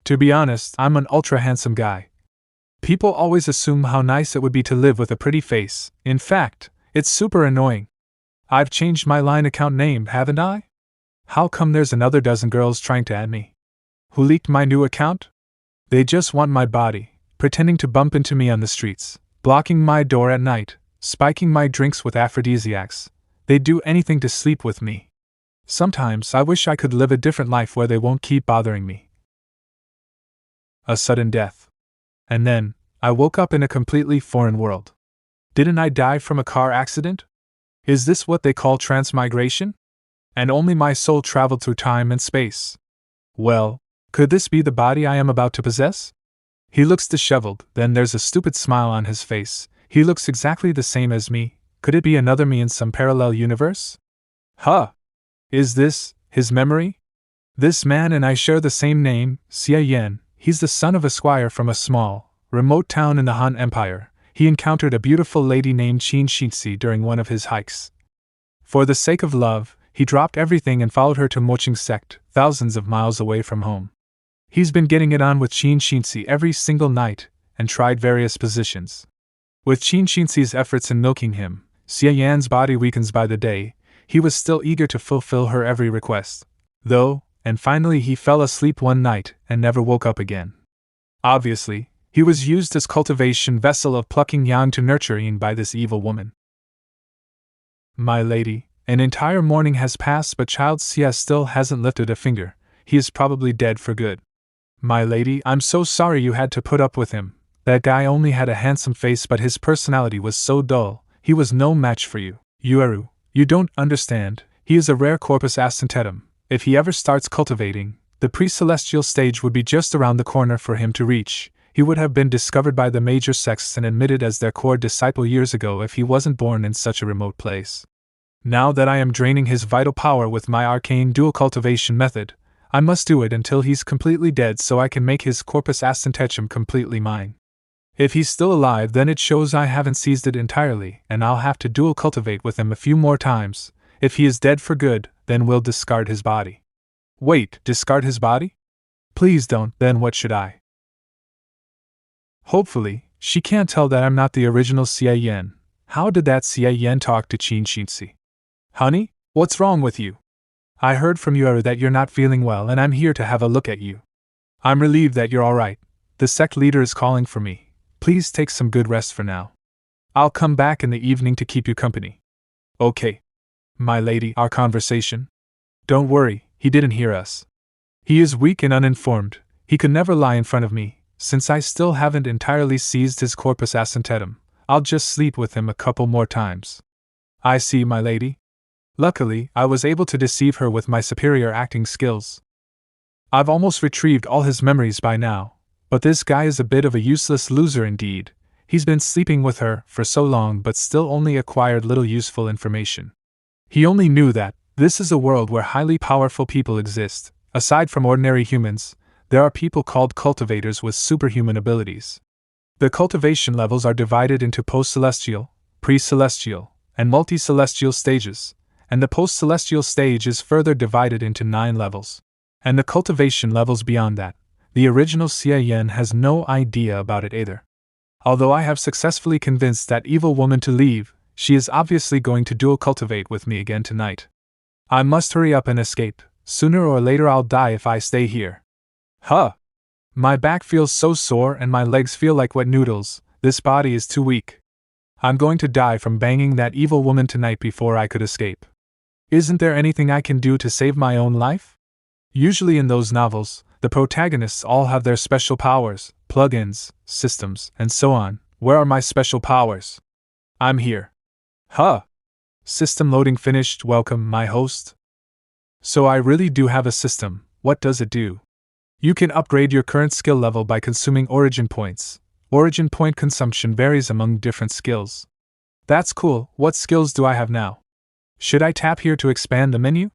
To be honest, I'm an ultra-handsome guy. People always assume how nice it would be to live with a pretty face. In fact, it's super annoying. I've changed my line account name, haven't I? How come there's another dozen girls trying to add me? Who leaked my new account? They just want my body, pretending to bump into me on the streets, blocking my door at night, spiking my drinks with aphrodisiacs. They'd do anything to sleep with me. Sometimes I wish I could live a different life where they won't keep bothering me. A sudden death. And then, I woke up in a completely foreign world. Didn't I die from a car accident? Is this what they call transmigration? And only my soul traveled through time and space. Well, could this be the body I am about to possess? He looks disheveled, then there's a stupid smile on his face. He looks exactly the same as me. Could it be another me in some parallel universe? Huh! Is this his memory? This man and I share the same name, Xia Yan. He's the son of a squire from a small, remote town in the Han Empire. He encountered a beautiful lady named Qin Xinxi during one of his hikes. For the sake of love, he dropped everything and followed her to Moqing sect, thousands of miles away from home. He's been getting it on with Qin Xinxi every single night, and tried various positions. With Qin Xinxi's efforts in milking him, Xia Yan's body weakens by the day. He was still eager to fulfill her every request, though, and finally he fell asleep one night and never woke up again. Obviously, he was used as cultivation vessel of plucking yang to nurture yin by this evil woman. My lady, an entire morning has passed but child Xia still hasn't lifted a finger. He is probably dead for good. My lady, I'm so sorry you had to put up with him. That guy only had a handsome face but his personality was so dull, he was no match for you. Yueru, you don't understand, he is a rare corpus ascentatum. If he ever starts cultivating, the pre-celestial stage would be just around the corner for him to reach. He would have been discovered by the major sects and admitted as their core disciple years ago if he wasn't born in such a remote place. Now that I am draining his vital power with my arcane dual cultivation method, I must do it until he's completely dead so I can make his corpus ascentatum completely mine. If he's still alive, then it shows I haven't seized it entirely, and I'll have to dual cultivate with him a few more times. If he is dead for good, then we'll discard his body. Wait, discard his body? Please don't, then what should I? Hopefully, she can't tell that I'm not the original Xia Yan. How did that Xia Yan talk to Qin Xinxi? Honey, what's wrong with you? I heard from you that you're not feeling well and I'm here to have a look at you. I'm relieved that you're alright. The sect leader is calling for me. Please take some good rest for now. I'll come back in the evening to keep you company. Okay. My lady, our conversation? Don't worry, he didn't hear us. He is weak and uninformed. He could never lie in front of me. Since I still haven't entirely seized his corpus ascentatum, I'll just sleep with him a couple more times. I see, my lady. Luckily, I was able to deceive her with my superior acting skills. I've almost retrieved all his memories by now, but this guy is a bit of a useless loser indeed. He's been sleeping with her for so long but still only acquired little useful information. He only knew that this is a world where highly powerful people exist. Aside from ordinary humans, there are people called cultivators with superhuman abilities. The cultivation levels are divided into post-celestial, pre-celestial, and multi-celestial stages, and the post-celestial stage is further divided into 9 levels. And the cultivation levels beyond that, the original Xia Yan has no idea about it either. Although I have successfully convinced that evil woman to leave, she is obviously going to dual cultivate with me again tonight. I must hurry up and escape. Sooner or later I'll die if I stay here. Huh! My back feels so sore and my legs feel like wet noodles. This body is too weak. I'm going to die from banging that evil woman tonight before I could escape. Isn't there anything I can do to save my own life? Usually in those novels, the protagonists all have their special powers, plugins, systems, and so on. Where are my special powers? I'm here. Huh! System loading finished. Welcome, my host. So I really do have a system. What does it do? You can upgrade your current skill level by consuming origin points. Origin point consumption varies among different skills. That's cool. What skills do I have now? Should I tap here to expand the menu?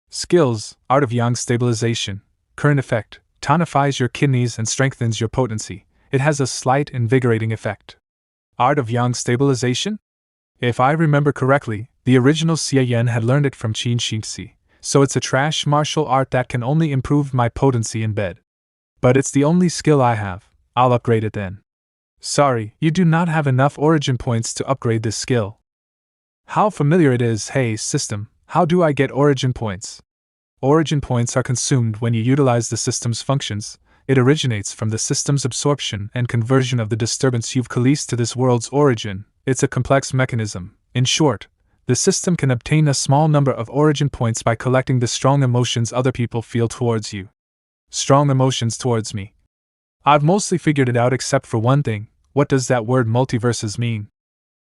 Skills, Art of Yang Stabilization. Current effect, tonifies your kidneys and strengthens your potency. It has a slight invigorating effect. Art of Yang Stabilization? If I remember correctly, the original Xia Yan had learned it from Qin Xinxi, so it's a trash martial art that can only improve my potency in bed. But it's the only skill I have. I'll upgrade it then. Sorry, you do not have enough origin points to upgrade this skill. How familiar it is. Hey, system, how do I get origin points? Origin points are consumed when you utilize the system's functions. It originates from the system's absorption and conversion of the disturbance you've released to this world's origin. It's a complex mechanism. In short, the system can obtain a small number of origin points by collecting the strong emotions other people feel towards you. Strong emotions towards me. I've mostly figured it out except for one thing. What does that word multiverses mean?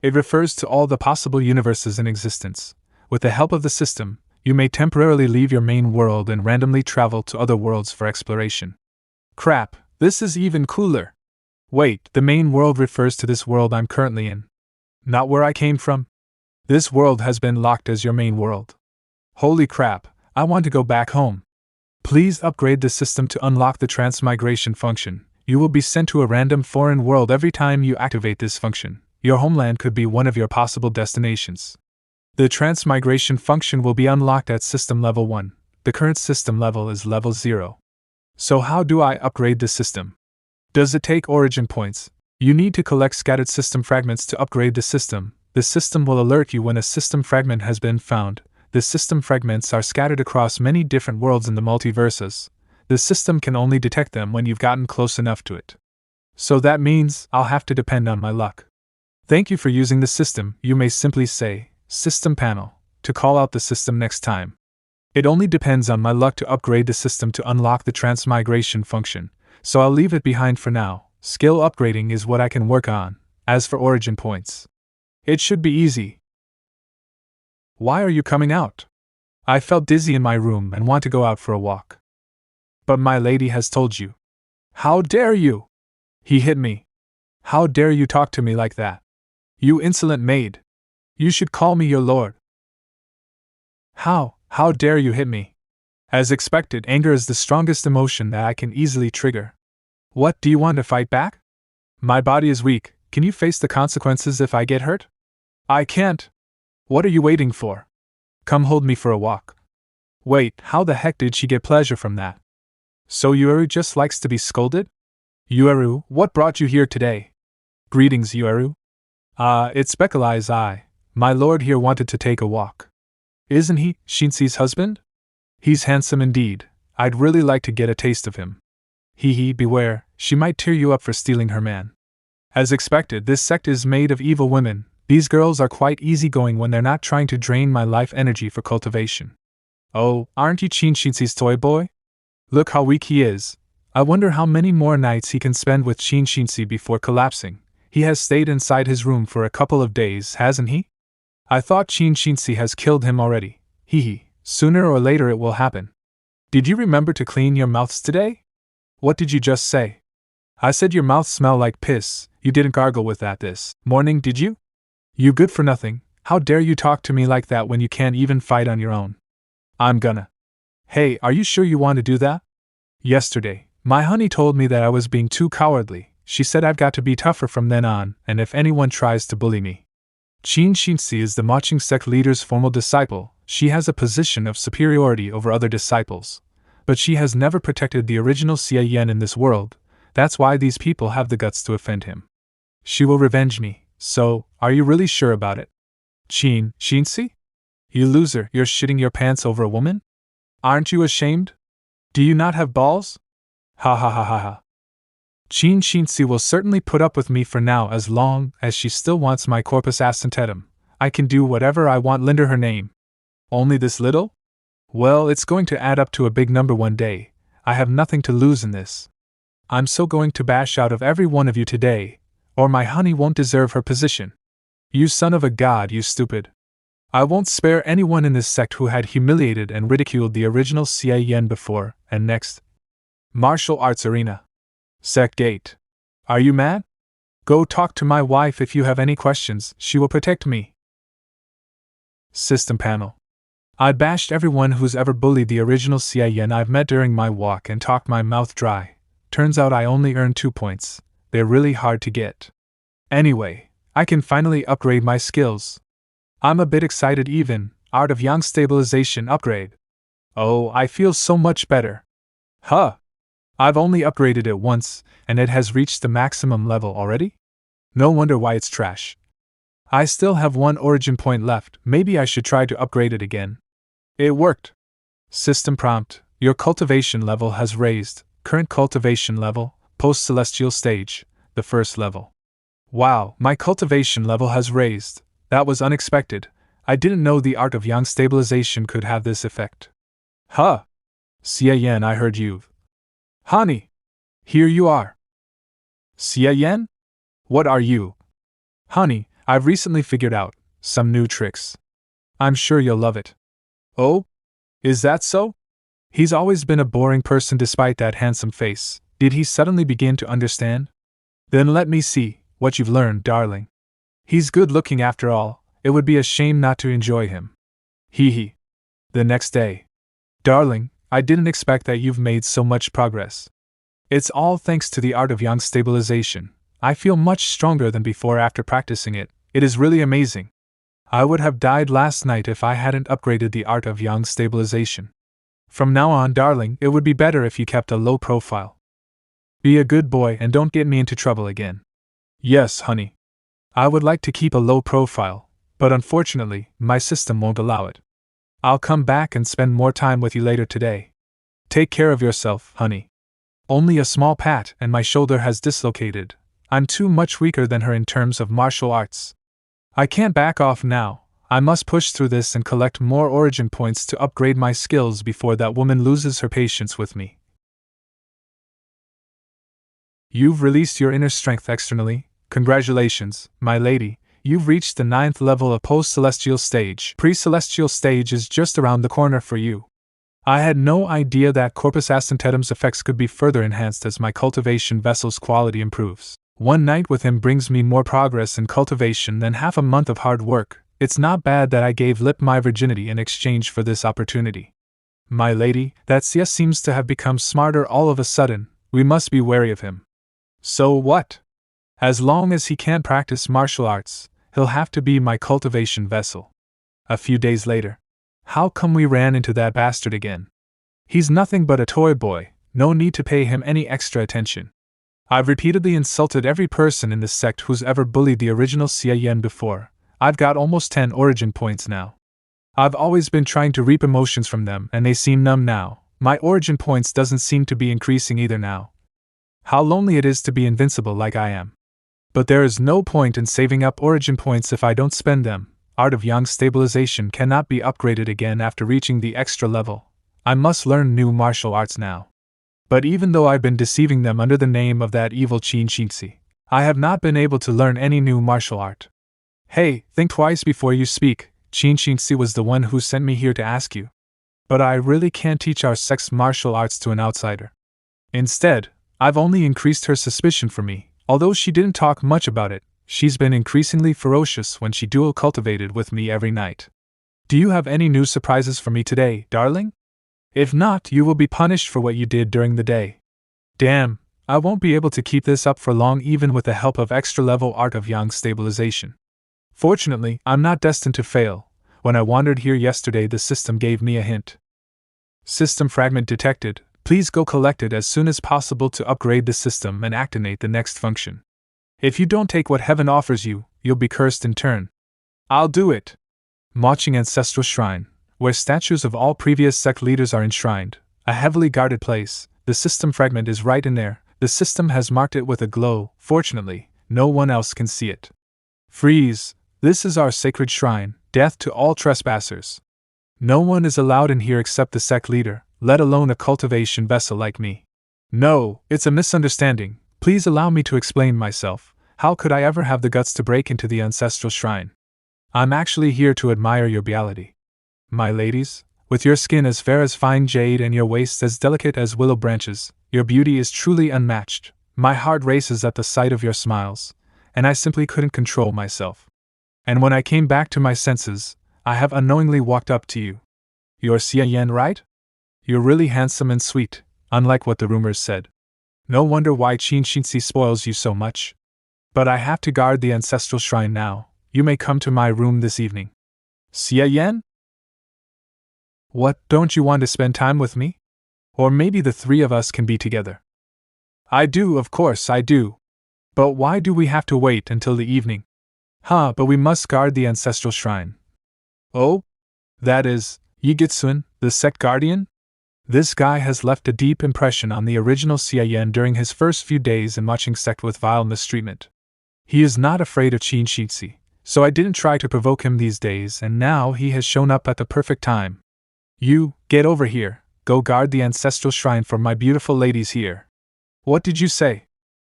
It refers to all the possible universes in existence. With the help of the system, you may temporarily leave your main world and randomly travel to other worlds for exploration. Crap, this is even cooler. Wait, the main world refers to this world I'm currently in. Not where I came from? This world has been locked as your main world. Holy crap, I want to go back home. Please upgrade the system to unlock the transmigration function. You will be sent to a random foreign world every time you activate this function. Your homeland could be one of your possible destinations. The transmigration function will be unlocked at system level 1. The current system level is level 0. So how do I upgrade the system? Does it take origin points? You need to collect scattered system fragments to upgrade the system. The system will alert you when a system fragment has been found. The system fragments are scattered across many different worlds in the multiverses. The system can only detect them when you've gotten close enough to it. So that means I'll have to depend on my luck. Thank you for using the system. You may simply say, System Panel, to call out the system next time. It only depends on my luck to upgrade the system to unlock the transmigration function, so I'll leave it behind for now. Skill upgrading is what I can work on. As for origin points, it should be easy. Why are you coming out? I felt dizzy in my room and want to go out for a walk. But my lady has told you. How dare you? He hit me. How dare you talk to me like that? You insolent maid. You should call me your lord. How dare you hit me? As expected, anger is the strongest emotion that I can easily trigger. What, do you want to fight back? My body is weak. Can you face the consequences if I get hurt? I can't. What are you waiting for? Come hold me for a walk. Wait, how the heck did she get pleasure from that? So Yueru just likes to be scolded? Yueru, what brought you here today? Greetings, Yueru. It's Beckelai's I. My lord here wanted to take a walk. Isn't he Shinsi's husband? He's handsome indeed. I'd really like to get a taste of him. Beware, she might tear you up for stealing her man. As expected, this sect is made of evil women. These girls are quite easygoing when they're not trying to drain my life energy for cultivation. Oh, aren't you Shinsi's toy boy? Look how weak he is. I wonder how many more nights he can spend with Shinsi before collapsing. He has stayed inside his room for a couple of days, hasn't he? I thought Shinsi has killed him already. Sooner or later it will happen. Did you remember to clean your mouths today? What did you just say? I said your mouth smell like piss. You didn't gargle with that this morning, did you? You good for nothing. How dare you talk to me like that when you can't even fight on your own? I'm gonna. Hey, are you sure you want to do that? Yesterday, my honey told me that I was being too cowardly. She said I've got to be tougher from then on, and if anyone tries to bully me. Shinsi is the marching sect leader's formal disciple. She has a position of superiority over other disciples. But she has never protected the original Yen in this world. That's why these people have the guts to offend him. She will revenge me. So, are you really sure about it? Shinsi? You loser, you're shitting your pants over a woman? Aren't you ashamed? Do you not have balls? Ha ha ha ha ha. Shinsi will certainly put up with me for now as long as she still wants my corpus assentetum. I can do whatever I want. Linder her name. Only this little? Well, it's going to add up to a big number one day. I have nothing to lose in this. I'm so going to bash out of every one of you today, or my honey won't deserve her position. You son of a god, you stupid. I won't spare anyone in this sect who had humiliated and ridiculed the original Yen before. And next. Martial arts arena. Sect gate. Are you mad? Go talk to my wife if you have any questions. She will protect me. System panel. I bashed everyone who's ever bullied the original Yen I've met during my walk and talked my mouth dry. Turns out I only earned 2 points. They're really hard to get. Anyway, I can finally upgrade my skills. I'm a bit excited even. Art of Yang Stabilization upgrade. Oh, I feel so much better. Huh. I've only upgraded it once, and it has reached the maximum level already? No wonder why it's trash. I still have one origin point left, maybe I should try to upgrade it again. It worked. System prompt: your cultivation level has raised. Current cultivation level, post-celestial stage, the first level. Wow, my cultivation level has raised. That was unexpected. I didn't know the art of yang stabilization could have this effect. Huh. Xia Yan, I heard you. Honey! Here you are. Xia Yan? What are you? Honey, I've recently figured out some new tricks. I'm sure you'll love it. Oh? Is that so? He's always been a boring person despite that handsome face. Did he suddenly begin to understand? Then let me see what you've learned, darling. He's good looking after all. It would be a shame not to enjoy him. Hee hee. The next day. Darling, I didn't expect that you've made so much progress. It's all thanks to the art of yang stabilization. I feel much stronger than before after practicing it. It is really amazing. I would have died last night if I hadn't upgraded the art of yang stabilization. From now on, darling, it would be better if you kept a low profile. Be a good boy and don't get me into trouble again. Yes, honey. I would like to keep a low profile, but unfortunately, my system won't allow it. I'll come back and spend more time with you later today. Take care of yourself, honey. Only a small pat and my shoulder has dislocated. I'm too much weaker than her in terms of martial arts. I can't back off now. I must push through this and collect more origin points to upgrade my skills before that woman loses her patience with me. You've released your inner strength externally. Congratulations, my lady. You've reached the 9th level of post-celestial stage. Pre-celestial stage is just around the corner for you. I had no idea that Corpus Ascentetum's effects could be further enhanced as my cultivation vessel's quality improves. One night with him brings me more progress in cultivation than half a month of hard work. It's not bad that I gave Lip my virginity in exchange for this opportunity. My lady, that Xia seems to have become smarter all of a sudden. We must be wary of him. So what? As long as he can't practice martial arts, he'll have to be my cultivation vessel. A few days later. How come we ran into that bastard again? He's nothing but a toy boy, no need to pay him any extra attention. I've repeatedly insulted every person in this sect who's ever bullied the original Xia Yan before. I've got almost 10 origin points now. I've always been trying to reap emotions from them and they seem numb now. My origin points doesn't seem to be increasing either now. How lonely it is to be invincible like I am. But there is no point in saving up origin points if I don't spend them. Art of Yang stabilization cannot be upgraded again after reaching the extra level. I must learn new martial arts now. But even though I've been deceiving them under the name of that evil Qin Xinxi, I have not been able to learn any new martial art. Hey, think twice before you speak. Qin Xinxi was the one who sent me here to ask you. But I really can't teach our sect's martial arts to an outsider. Instead, I've only increased her suspicion for me. Although she didn't talk much about it, she's been increasingly ferocious when she dual cultivated with me every night. Do you have any new surprises for me today, darling? If not, you will be punished for what you did during the day. Damn, I won't be able to keep this up for long even with the help of extra-level art of yang stabilization. Fortunately, I'm not destined to fail. When I wandered here yesterday, the system gave me a hint. System fragment detected. Please go collect it as soon as possible to upgrade the system and activate the next function. If you don't take what heaven offers you, you'll be cursed in turn. I'll do it. Marching Ancestral Shrine, where statues of all previous sect leaders are enshrined, a heavily guarded place. The system fragment is right in there. The system has marked it with a glow. Fortunately, no one else can see it. Freeze! This is our sacred shrine. Death to all trespassers. No one is allowed in here except the sect leader, let alone a cultivation vessel like me. No, it's a misunderstanding. Please allow me to explain myself. How could I ever have the guts to break into the ancestral shrine? I'm actually here to admire your reality. My ladies, with your skin as fair as fine jade and your waist as delicate as willow branches, your beauty is truly unmatched. My heart races at the sight of your smiles, and I simply couldn't control myself. And when I came back to my senses, I have unknowingly walked up to you. You're Xia Yan, right? You're really handsome and sweet, unlike what the rumors said. No wonder why Qin Xinxi spoils you so much. But I have to guard the ancestral shrine now. You may come to my room this evening. Xia Yan? What, don't you want to spend time with me? Or maybe the three of us can be together. I do, of course I do. But why do we have to wait until the evening? But we must guard the ancestral shrine. Oh? That is, Yigitsun, the sect guardian? This guy has left a deep impression on the original Xie during his first few days in watching sect with vile mistreatment. He is not afraid of Qin Shitsi, so I didn't try to provoke him these days, and now he has shown up at the perfect time. You, get over here, go guard the ancestral shrine for my beautiful ladies here. What did you say?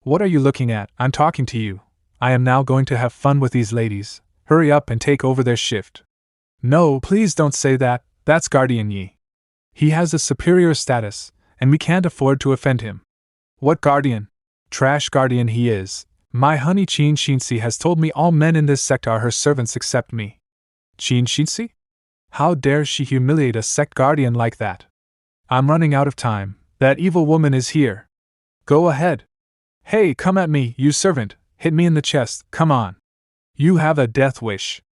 What are you looking at? I'm talking to you. I am now going to have fun with these ladies. Hurry up and take over their shift. No, please don't say that, that's Guardian Yi. He has a superior status, and we can't afford to offend him. What guardian? Trash guardian he is. My honey Qin Shitsi has told me all men in this sect are her servants except me. Qin Shitsi? How dare she humiliate a sect guardian like that? I'm running out of time. That evil woman is here. Go ahead. Hey, come at me, you servant. Hit me in the chest, come on. You have a death wish.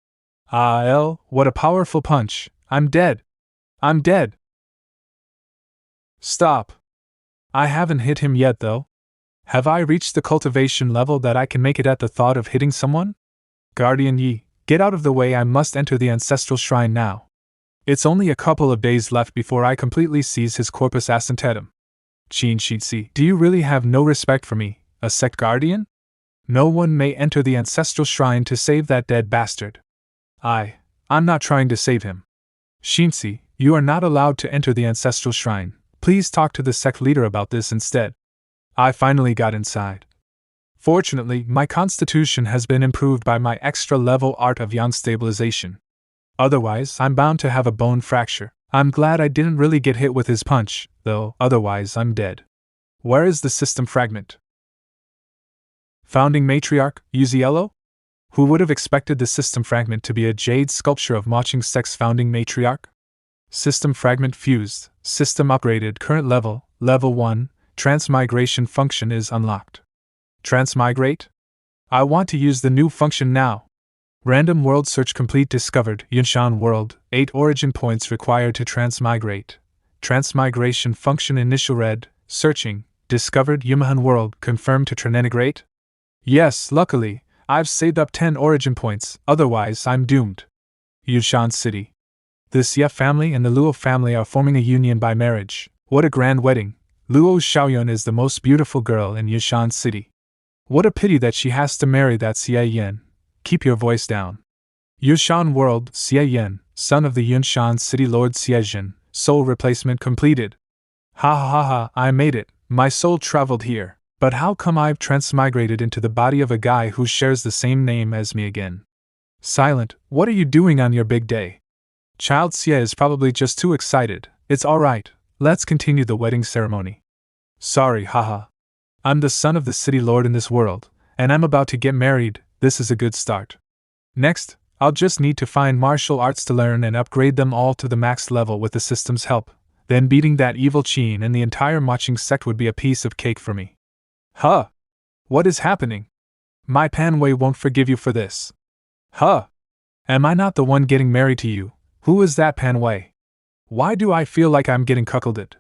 What a powerful punch. I'm dead. I'm dead. Stop. I haven't hit him yet, though. Have I reached the cultivation level that I can make it at the thought of hitting someone? Guardian Yi, get out of the way, I must enter the ancestral shrine now. It's only a couple of days left before I completely seize his corpus asentatum. Qin Shitsi, do you really have no respect for me, a sect guardian? No one may enter the ancestral shrine to save that dead bastard. I'm not trying to save him. Shitsi, you are not allowed to enter the ancestral shrine. Please talk to the sect leader about this instead. I finally got inside. Fortunately, my constitution has been improved by my extra-level art of yang stabilization. Otherwise, I'm bound to have a bone fracture. I'm glad I didn't really get hit with his punch, though, otherwise I'm dead. Where is the system fragment? Founding Matriarch, Uziello? Who would have expected the system fragment to be a jade sculpture of Maching Sect's founding matriarch? System fragment fused, system upgraded, current level, level 1, transmigration function is unlocked. Transmigrate? I want to use the new function now. Random world search complete, discovered, Yunshan world, 8 origin points required to transmigrate. Transmigration function initial read, searching, discovered Yumahan world, confirmed to transmigrate? Yes, luckily, I've saved up 10 origin points, otherwise I'm doomed. Yushan City. The Xie family and the Luo family are forming a union by marriage. What a grand wedding. Luo Xiaoyun is the most beautiful girl in Yushan City. What a pity that she has to marry that Xie Yan. Keep your voice down. Yushan world, Xie Yan, son of the Yunshan City Lord Xiejin, soul replacement completed. Ha, I made it. My soul traveled here. But how come I've transmigrated into the body of a guy who shares the same name as me again? Silent, what are you doing on your big day? Child Xie is probably just too excited. It's alright, let's continue the wedding ceremony. Sorry, haha. I'm the son of the city lord in this world, and I'm about to get married. This is a good start. Next, I'll just need to find martial arts to learn and upgrade them all to the max level with the system's help. Then beating that evil Qin and the entire Maching sect would be a piece of cake for me. What is happening? My Panwei won't forgive you for this. Am I not the one getting married to you? Who is that Panwei? Why do I feel like I'm getting cuckolded?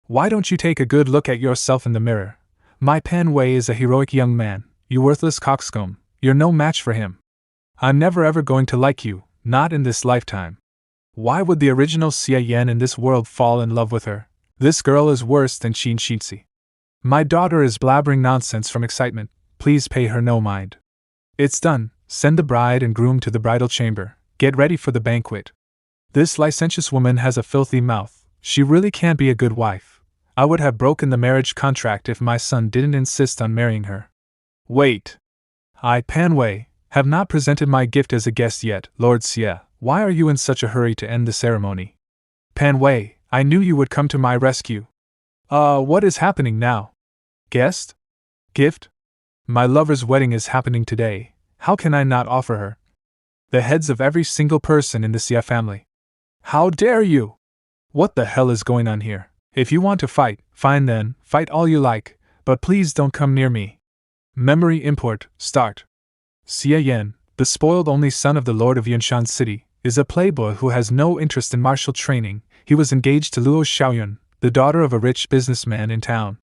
Why don't you take a good look at yourself in the mirror? My Panwei is a heroic young man, you worthless coxcomb, you're no match for him. I'm never ever going to like you, not in this lifetime. Why would the original Xie Yan in this world fall in love with her? This girl is worse than Qin Shitsi. My daughter is blabbering nonsense from excitement, please pay her no mind. It's done, send the bride and groom to the bridal chamber, get ready for the banquet. This licentious woman has a filthy mouth, she really can't be a good wife. I would have broken the marriage contract if my son didn't insist on marrying her. Wait. I, Panwei, have not presented my gift as a guest yet, Lord Xie. Why are you in such a hurry to end the ceremony? Panwei, I knew you would come to my rescue. What is happening now? Guest? Gift? My lover's wedding is happening today, how can I not offer her the heads of every single person in the Xie family? How dare you? What the hell is going on here? If you want to fight, fine then, fight all you like, but please don't come near me. Memory import, start. Xie Yan, the spoiled only son of the Lord of Yunshan City, is a playboy who has no interest in martial training. He was engaged to Luo Xiaoyun, the daughter of a rich businessman in town.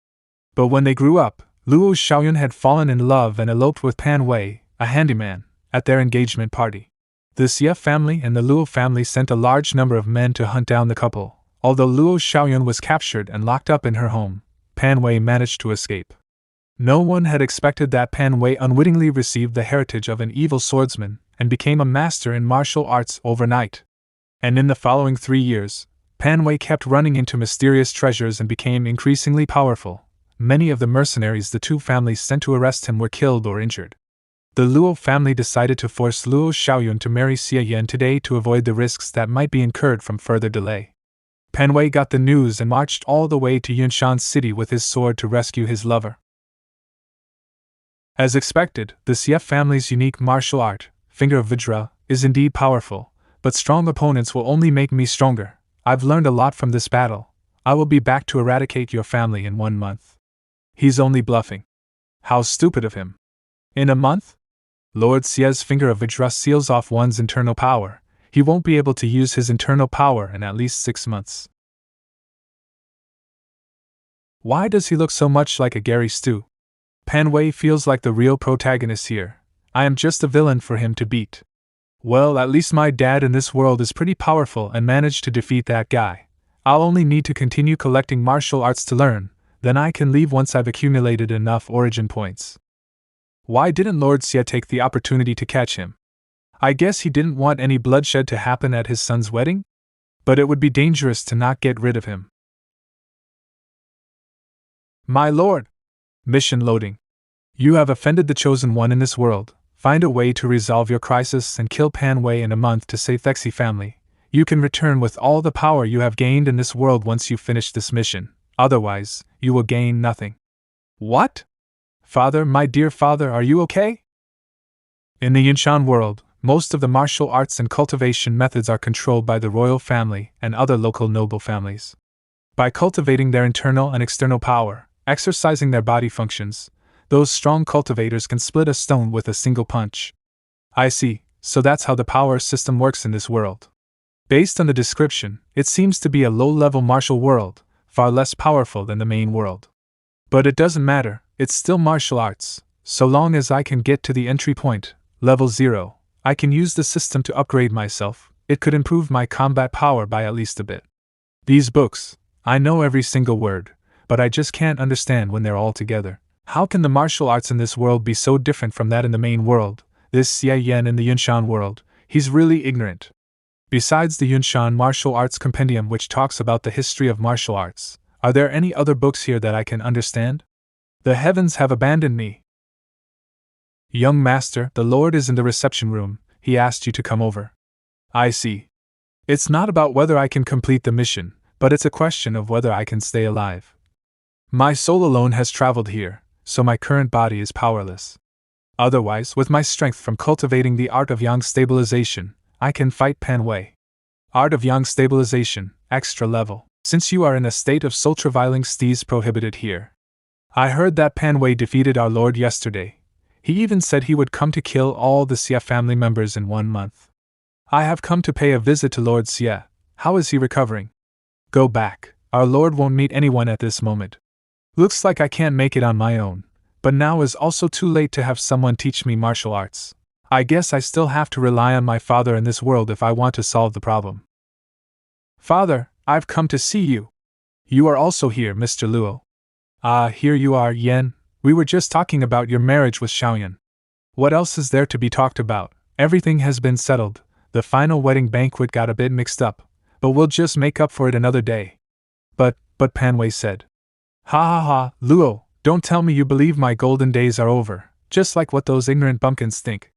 But when they grew up, Luo Xiaoyun had fallen in love and eloped with Pan Wei, a handyman, at their engagement party. The Xie family and the Luo family sent a large number of men to hunt down the couple. Although Luo Xiaoyun was captured and locked up in her home, Pan Wei managed to escape. No one had expected that Pan Wei unwittingly received the heritage of an evil swordsman and became a master in martial arts overnight. And in the following 3 years, Pan Wei kept running into mysterious treasures and became increasingly powerful. Many of the mercenaries the two families sent to arrest him were killed or injured. The Luo family decided to force Luo Xiaoyun to marry Xie Yan today to avoid the risks that might be incurred from further delay. Pan Wei got the news and marched all the way to Yunshan City with his sword to rescue his lover. As expected, the Xie family's unique martial art, Finger of Vajra, is indeed powerful, but strong opponents will only make me stronger. I've learned a lot from this battle. I will be back to eradicate your family in 1 month. He's only bluffing. How stupid of him. In a month? Lord Xie's Finger of Vajra seals off one's internal power. He won't be able to use his internal power in at least 6 months. Why does he look so much like a Gary Stu? Pan Wei feels like the real protagonist here. I am just a villain for him to beat. Well, at least my dad in this world is pretty powerful and managed to defeat that guy. I'll only need to continue collecting martial arts to learn, then I can leave once I've accumulated enough origin points. Why didn't Lord Xie take the opportunity to catch him? I guess he didn't want any bloodshed to happen at his son's wedding? But it would be dangerous to not get rid of him. My lord! Mission loading. You have offended the chosen one in this world. Find a way to resolve your crisis and kill Pan Wei in a month to save Thexi family. You can return with all the power you have gained in this world once you finish this mission. Otherwise, you will gain nothing. What? Father, my dear father, are you okay? In the Yunshan world, most of the martial arts and cultivation methods are controlled by the royal family and other local noble families. By cultivating their internal and external power, exercising their body functions, those strong cultivators can split a stone with a single punch. I see, so that's how the power system works in this world. Based on the description, it seems to be a low-level martial world, far less powerful than the main world. But it doesn't matter, it's still martial arts. So long as I can get to the entry point, level 0, I can use the system to upgrade myself. It could improve my combat power by at least a bit. These books, I know every single word, but I just can't understand when they're all together. How can the martial arts in this world be so different from that in the main world? This Xie Yan in the Yunshan world, he's really ignorant. Besides the Yunshan Martial Arts Compendium, which talks about the history of martial arts, are there any other books here that I can understand? The heavens have abandoned me. Young master, the Lord is in the reception room. He asked you to come over. I see. It's not about whether I can complete the mission, but it's a question of whether I can stay alive. My soul alone has traveled here, so my current body is powerless. Otherwise, with my strength from cultivating the art of yang stabilization, I can fight Pan Wei. Art of yang stabilization, extra level. Since you are in a state of sololeveling, steez prohibited here. I heard that Pan Wei defeated our lord yesterday. He even said he would come to kill all the Xie family members in 1 month. I have come to pay a visit to Lord Xie. How is he recovering? Go back. Our lord won't meet anyone at this moment. Looks like I can't make it on my own, but now is also too late to have someone teach me martial arts. I guess I still have to rely on my father in this world if I want to solve the problem. Father, I've come to see you. You are also here, Mr. Luo. Ah, here you are, Yan. We were just talking about your marriage with Xiaoyan. What else is there to be talked about? Everything has been settled. The final wedding banquet got a bit mixed up, but we'll just make up for it another day. But Pan Wei said. Ha ha ha, Luo, don't tell me you believe my golden days are over, just like what those ignorant bumpkins think.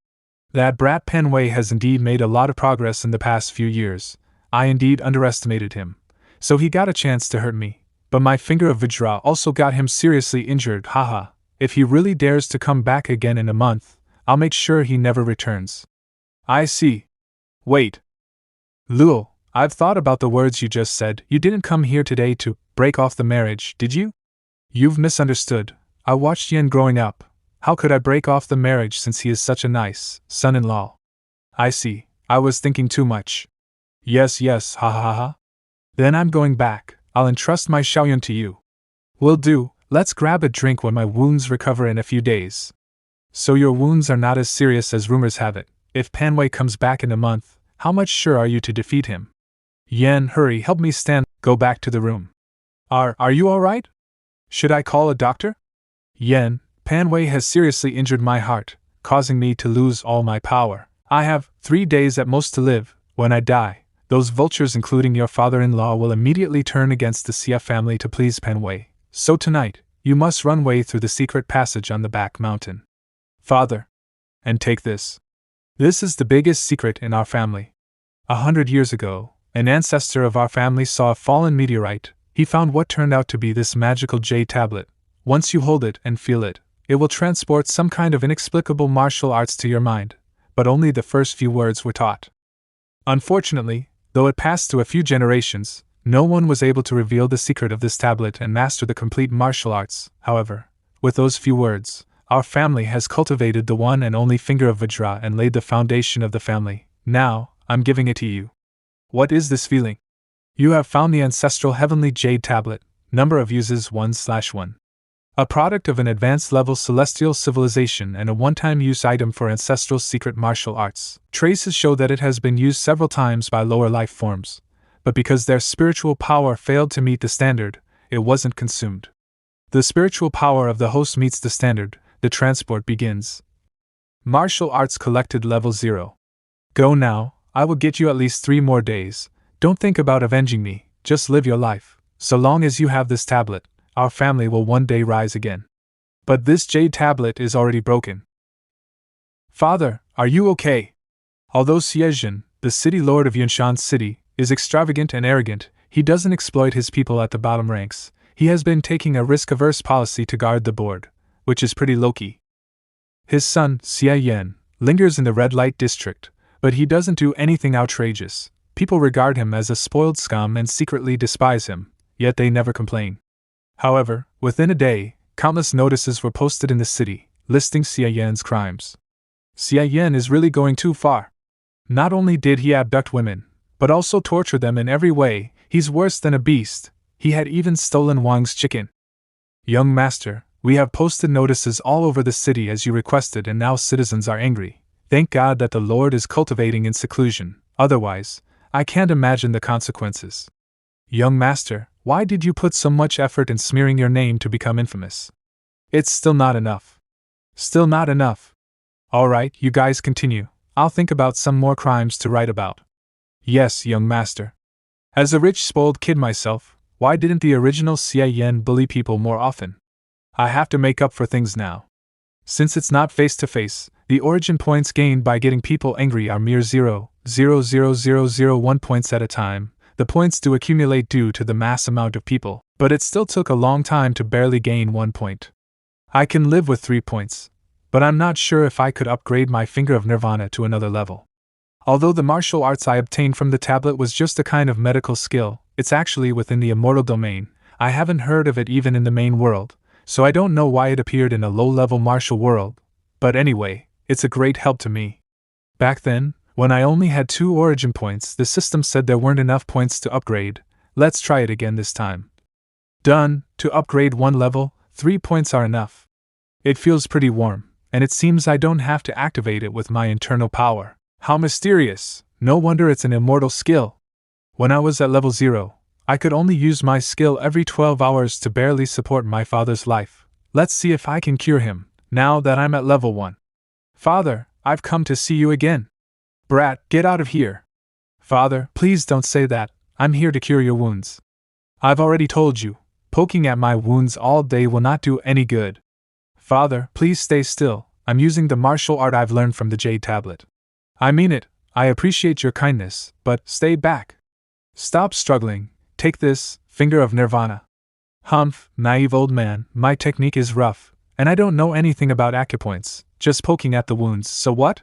That brat Pan Wei has indeed made a lot of progress in the past few years. I indeed underestimated him, so he got a chance to hurt me, but my Finger of Vajra also got him seriously injured, haha. If he really dares to come back again in a month, I'll make sure he never returns. I see. Wait. Luo, I've thought about the words you just said. You didn't come here today to break off the marriage, did you? You've misunderstood. I watched Yan growing up. How could I break off the marriage since he is such a nice son-in-law? I see. I was thinking too much. Yes, ha ha ha. Then I'm going back. I'll entrust my Xiaoyan to you. Will do. Let's grab a drink when my wounds recover in a few days. So your wounds are not as serious as rumors have it. If Panhwa comes back in a month, how much sure are you to defeat him? Yen, hurry, help me stand. Go back to the room. Are you alright? Should I call a doctor? Yen, Panhwa has seriously injured my heart, causing me to lose all my power. I have 3 days at most to live. When I die, those vultures, including your father-in-law, will immediately turn against the Xia family to please Panhwa. So tonight, you must run way through the secret passage on the back mountain. Father. And take this. This is the biggest secret in our family. 100 years ago, an ancestor of our family saw a fallen meteorite. He found what turned out to be this magical jade tablet. Once you hold it and feel it, it will transport some kind of inexplicable martial arts to your mind, but only the first few words were taught. Unfortunately, though it passed through a few generations, no one was able to reveal the secret of this tablet and master the complete martial arts. However, with those few words, our family has cultivated the one and only finger of Vajra and laid the foundation of the family. Now, I'm giving it to you. What is this feeling? You have found the ancestral heavenly jade tablet, number of uses 1/1. A product of an advanced level celestial civilization and a one-time use item for ancestral secret martial arts. Traces show that it has been used several times by lower life forms, but because their spiritual power failed to meet the standard, it wasn't consumed. The spiritual power of the host meets the standard, the transport begins. Martial arts collected level 0. Go now, I will get you at least 3 more days. Don't think about avenging me, just live your life. So long as you have this tablet, our family will one day rise again. But this jade tablet is already broken. Father, are you okay? Although Xiejin, the city lord of Yunshan City, is extravagant and arrogant, he doesn't exploit his people at the bottom ranks. He has been taking a risk-averse policy to guard the board, which is pretty low-key. His son, Xia Yan, lingers in the red light district, but he doesn't do anything outrageous. People regard him as a spoiled scum and secretly despise him, yet they never complain. However, within a day, countless notices were posted in the city, listing Xia Yan's crimes. Xia Yan is really going too far. Not only did he abduct women, but also torture them in every way. He's worse than a beast. He had even stolen Wang's chicken. Young master, we have posted notices all over the city as you requested, and now citizens are angry. Thank God that the Lord is cultivating in seclusion, otherwise, I can't imagine the consequences. Young master, why did you put so much effort in smearing your name to become infamous? It's still not enough. Still not enough. Alright, you guys continue. I'll think about some more crimes to write about. Yes, young master. As a rich spoiled kid myself, why didn't the original Xia Yan bully people more often? I have to make up for things now. Since it's not face-to-face, the origin points gained by getting people angry are mere 0.00001 points at a time. The points do accumulate due to the mass amount of people, but it still took a long time to barely gain 1 point. I can live with 3 points, but I'm not sure if I could upgrade my Finger of Nirvana to another level. Although the martial arts I obtained from the tablet was just a kind of medical skill, it's actually within the immortal domain. I haven't heard of it even in the main world, so I don't know why it appeared in a low-level martial world. But anyway, it's a great help to me. Back then, when I only had 2 origin points, the system said there weren't enough points to upgrade. Let's try it again this time. Done. To upgrade 1 level, 3 points are enough. It feels pretty warm, and it seems I don't have to activate it with my internal power. How mysterious! No wonder it's an immortal skill. When I was at level 0, I could only use my skill every 12 hours to barely support my father's life. Let's see if I can cure him, now that I'm at level 1. Father, I've come to see you again. Brat, get out of here. Father, please don't say that. I'm here to cure your wounds. I've already told you, poking at my wounds all day will not do any good. Father, please stay still. I'm using the martial art I've learned from the Jade Tablet. I mean it. I appreciate your kindness, but stay back. Stop struggling. Take this, Finger of Nirvana. Humph, naive old man, my technique is rough, and I don't know anything about acupoints, just poking at the wounds, so what?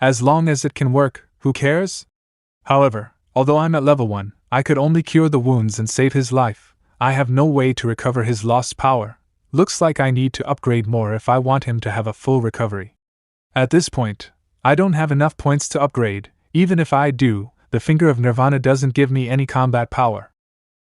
As long as it can work, who cares? However, although I'm at level 1, I could only cure the wounds and save his life. I have no way to recover his lost power. Looks like I need to upgrade more if I want him to have a full recovery. At this point, I don't have enough points to upgrade. Even if I do, the Finger of Nirvana doesn't give me any combat power.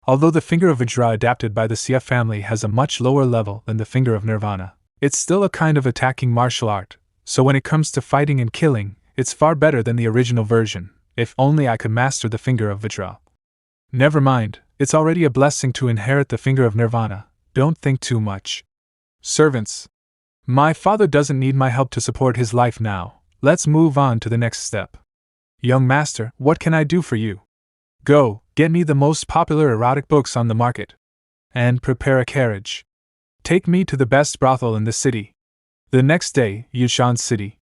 Although the finger of Vajra adapted by the CF family has a much lower level than the finger of Nirvana, it's still a kind of attacking martial art, so when it comes to fighting and killing, it's far better than the original version. If only I could master the finger of Vajra. Never mind, it's already a blessing to inherit the finger of Nirvana, don't think too much. Servants. My father doesn't need my help to support his life now, let's move on to the next step. Young master, what can I do for you? Go, get me the most popular erotic books on the market. And prepare a carriage. Take me to the best brothel in the city. The next day, Yushan City.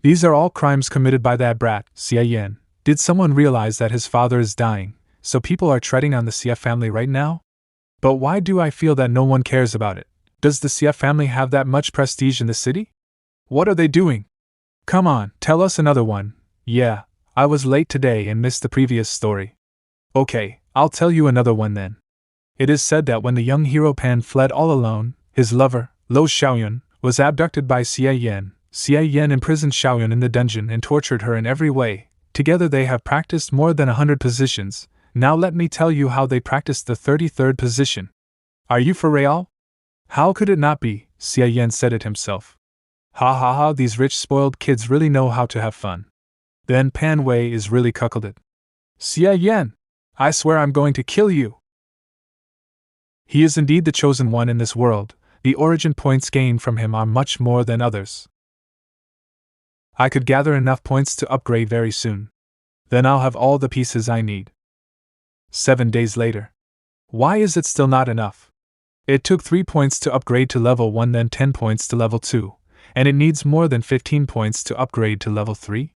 These are all crimes committed by that brat, Xia Yan. Did someone realize that his father is dying, so people are treading on the CF family right now? But why do I feel that no one cares about it? Does the CF family have that much prestige in the city? What are they doing? Come on, tell us another one. Yeah, I was late today and missed the previous story. Okay, I'll tell you another one then. It is said that when the young hero Pan fled all alone, his lover, Lo Xiaoyun, was abducted by Xia Yan. Xia Yan imprisoned Xiaoyun in the dungeon and tortured her in every way. Together they have practiced more than 100 positions. Now let me tell you how they practiced the 33rd position. Are you for real? How could it not be? Xia Yan said it himself. Ha ha ha, these rich spoiled kids really know how to have fun. Then Pan Wei is really cuckolded. Xia Yan, I swear I'm going to kill you. He is indeed the chosen one in this world. The origin points gained from him are much more than others. I could gather enough points to upgrade very soon. Then I'll have all the pieces I need. 7 days later. Why is it still not enough? It took 3 points to upgrade to level 1, then 10 points to level 2, and it needs more than 15 points to upgrade to level 3?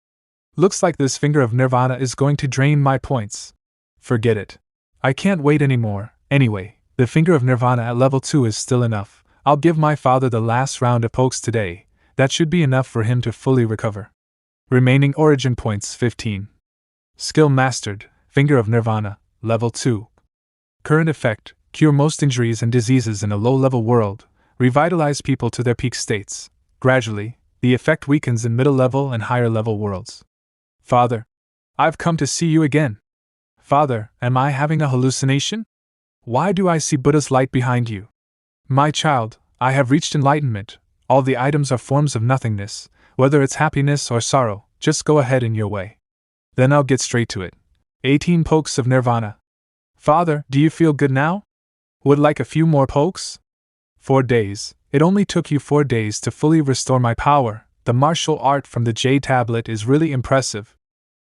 Looks like this finger of Nirvana is going to drain my points. Forget it. I can't wait anymore. Anyway, the finger of Nirvana at level 2 is still enough. I'll give my father the last round of pokes today. That should be enough for him to fully recover. Remaining origin points 15. Skill mastered, finger of Nirvana, level 2. Current effect, cure most injuries and diseases in a low-level world, revitalize people to their peak states. Gradually, the effect weakens in middle-level and higher-level worlds. Father, I've come to see you again. Father, am I having a hallucination? Why do I see Buddha's light behind you? My child, I have reached enlightenment. All the items are forms of nothingness, whether it's happiness or sorrow, just go ahead in your way. Then I'll get straight to it. 18 pokes of Nirvana. Father, do you feel good now? Would like a few more pokes? 4 days. It only took you 4 days to fully restore my power. The martial art from the Jade Tablet is really impressive.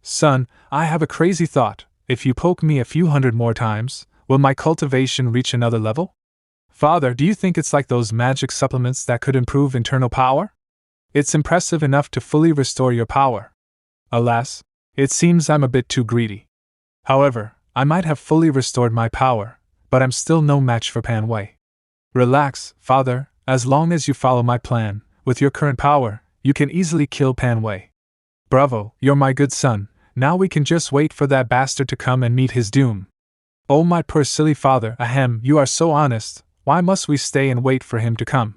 Son, I have a crazy thought. If you poke me a few hundred more times, will my cultivation reach another level? Father, do you think it's like those magic supplements that could improve internal power? It's impressive enough to fully restore your power. Alas, it seems I'm a bit too greedy. However, I might have fully restored my power, but I'm still no match for Pan Wei. Relax, Father, as long as you follow my plan, with your current power, you can easily kill Pan Wei. Bravo, you're my good son, now we can just wait for that bastard to come and meet his doom. Oh my poor silly father, ahem, you are so honest, why must we stay and wait for him to come?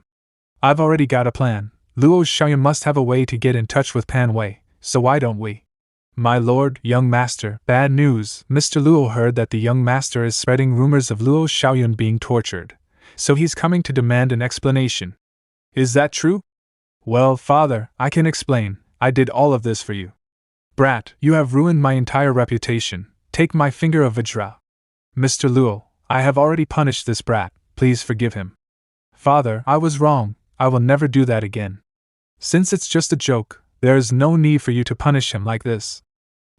I've already got a plan. Luo Xiaoyan must have a way to get in touch with Pan Wei, so why don't we? My lord, young master, bad news. Mr. Luo heard that the young master is spreading rumors of Luo Xiaoyan being tortured, so he's coming to demand an explanation. Is that true? Well, father, I can explain. I did all of this for you. Brat, you have ruined my entire reputation. Take my finger of Vajra. Mr. Luo, I have already punished this brat. Please forgive him. Father, I was wrong. I will never do that again. Since it's just a joke, there is no need for you to punish him like this.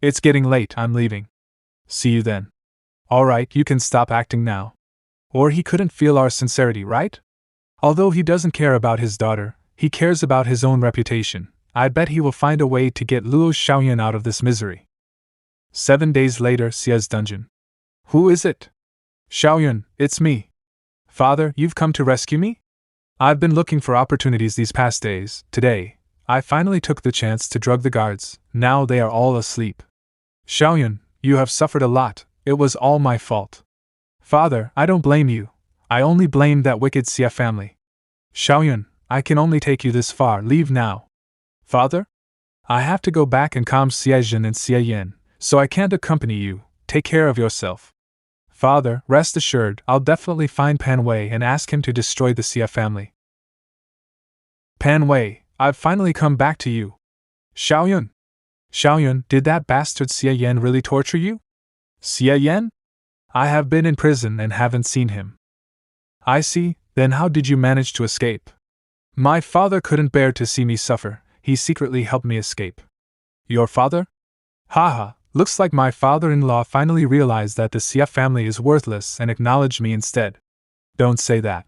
It's getting late, I'm leaving. See you then. Alright, you can stop acting now. Or he couldn't feel our sincerity, right? Although he doesn't care about his daughter, he cares about his own reputation. I bet he will find a way to get Luo Xiaoyan out of this misery. 7 days later, Xia's dungeon. Who is it? Xiaoyan, it's me. Father, you've come to rescue me? I've been looking for opportunities these past days. Today, I finally took the chance to drug the guards. Now they are all asleep. Xiaoyan, you have suffered a lot. It was all my fault. Father, I don't blame you. I only blame that wicked Xia family. Xiaoyan, I can only take you this far. Leave now. Father? I have to go back and calm Xia Jin and Xia Yan, so I can't accompany you. Take care of yourself. Father, rest assured, I'll definitely find Pan Wei and ask him to destroy the Xia family. Pan Wei, I've finally come back to you. Xiaoyun. Xiaoyun, did that bastard Xia Yan really torture you? Xia Yan? I have been in prison and haven't seen him. I see, then how did you manage to escape? My father couldn't bear to see me suffer, he secretly helped me escape. Your father? Haha, looks like my father-in-law finally realized that the Xia family is worthless and acknowledged me instead. Don't say that.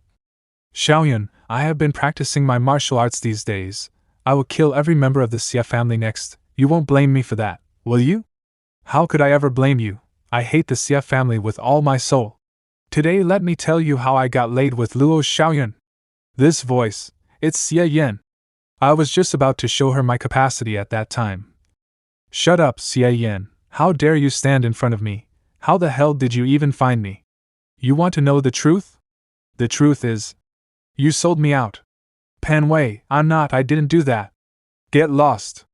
Xiaoyun, I have been practicing my martial arts these days. I will kill every member of the Xia family next. You won't blame me for that, will you? How could I ever blame you? I hate the Xia family with all my soul. Today let me tell you how I got laid with Luo Xiaoyun. This voice, it's Xia Yan. I was just about to show her my capacity at that time. Shut up, Xia Yan. How dare you stand in front of me? How the hell did you even find me? You want to know the truth? The truth is, you sold me out. Pan Wei, I didn't do that. Get lost.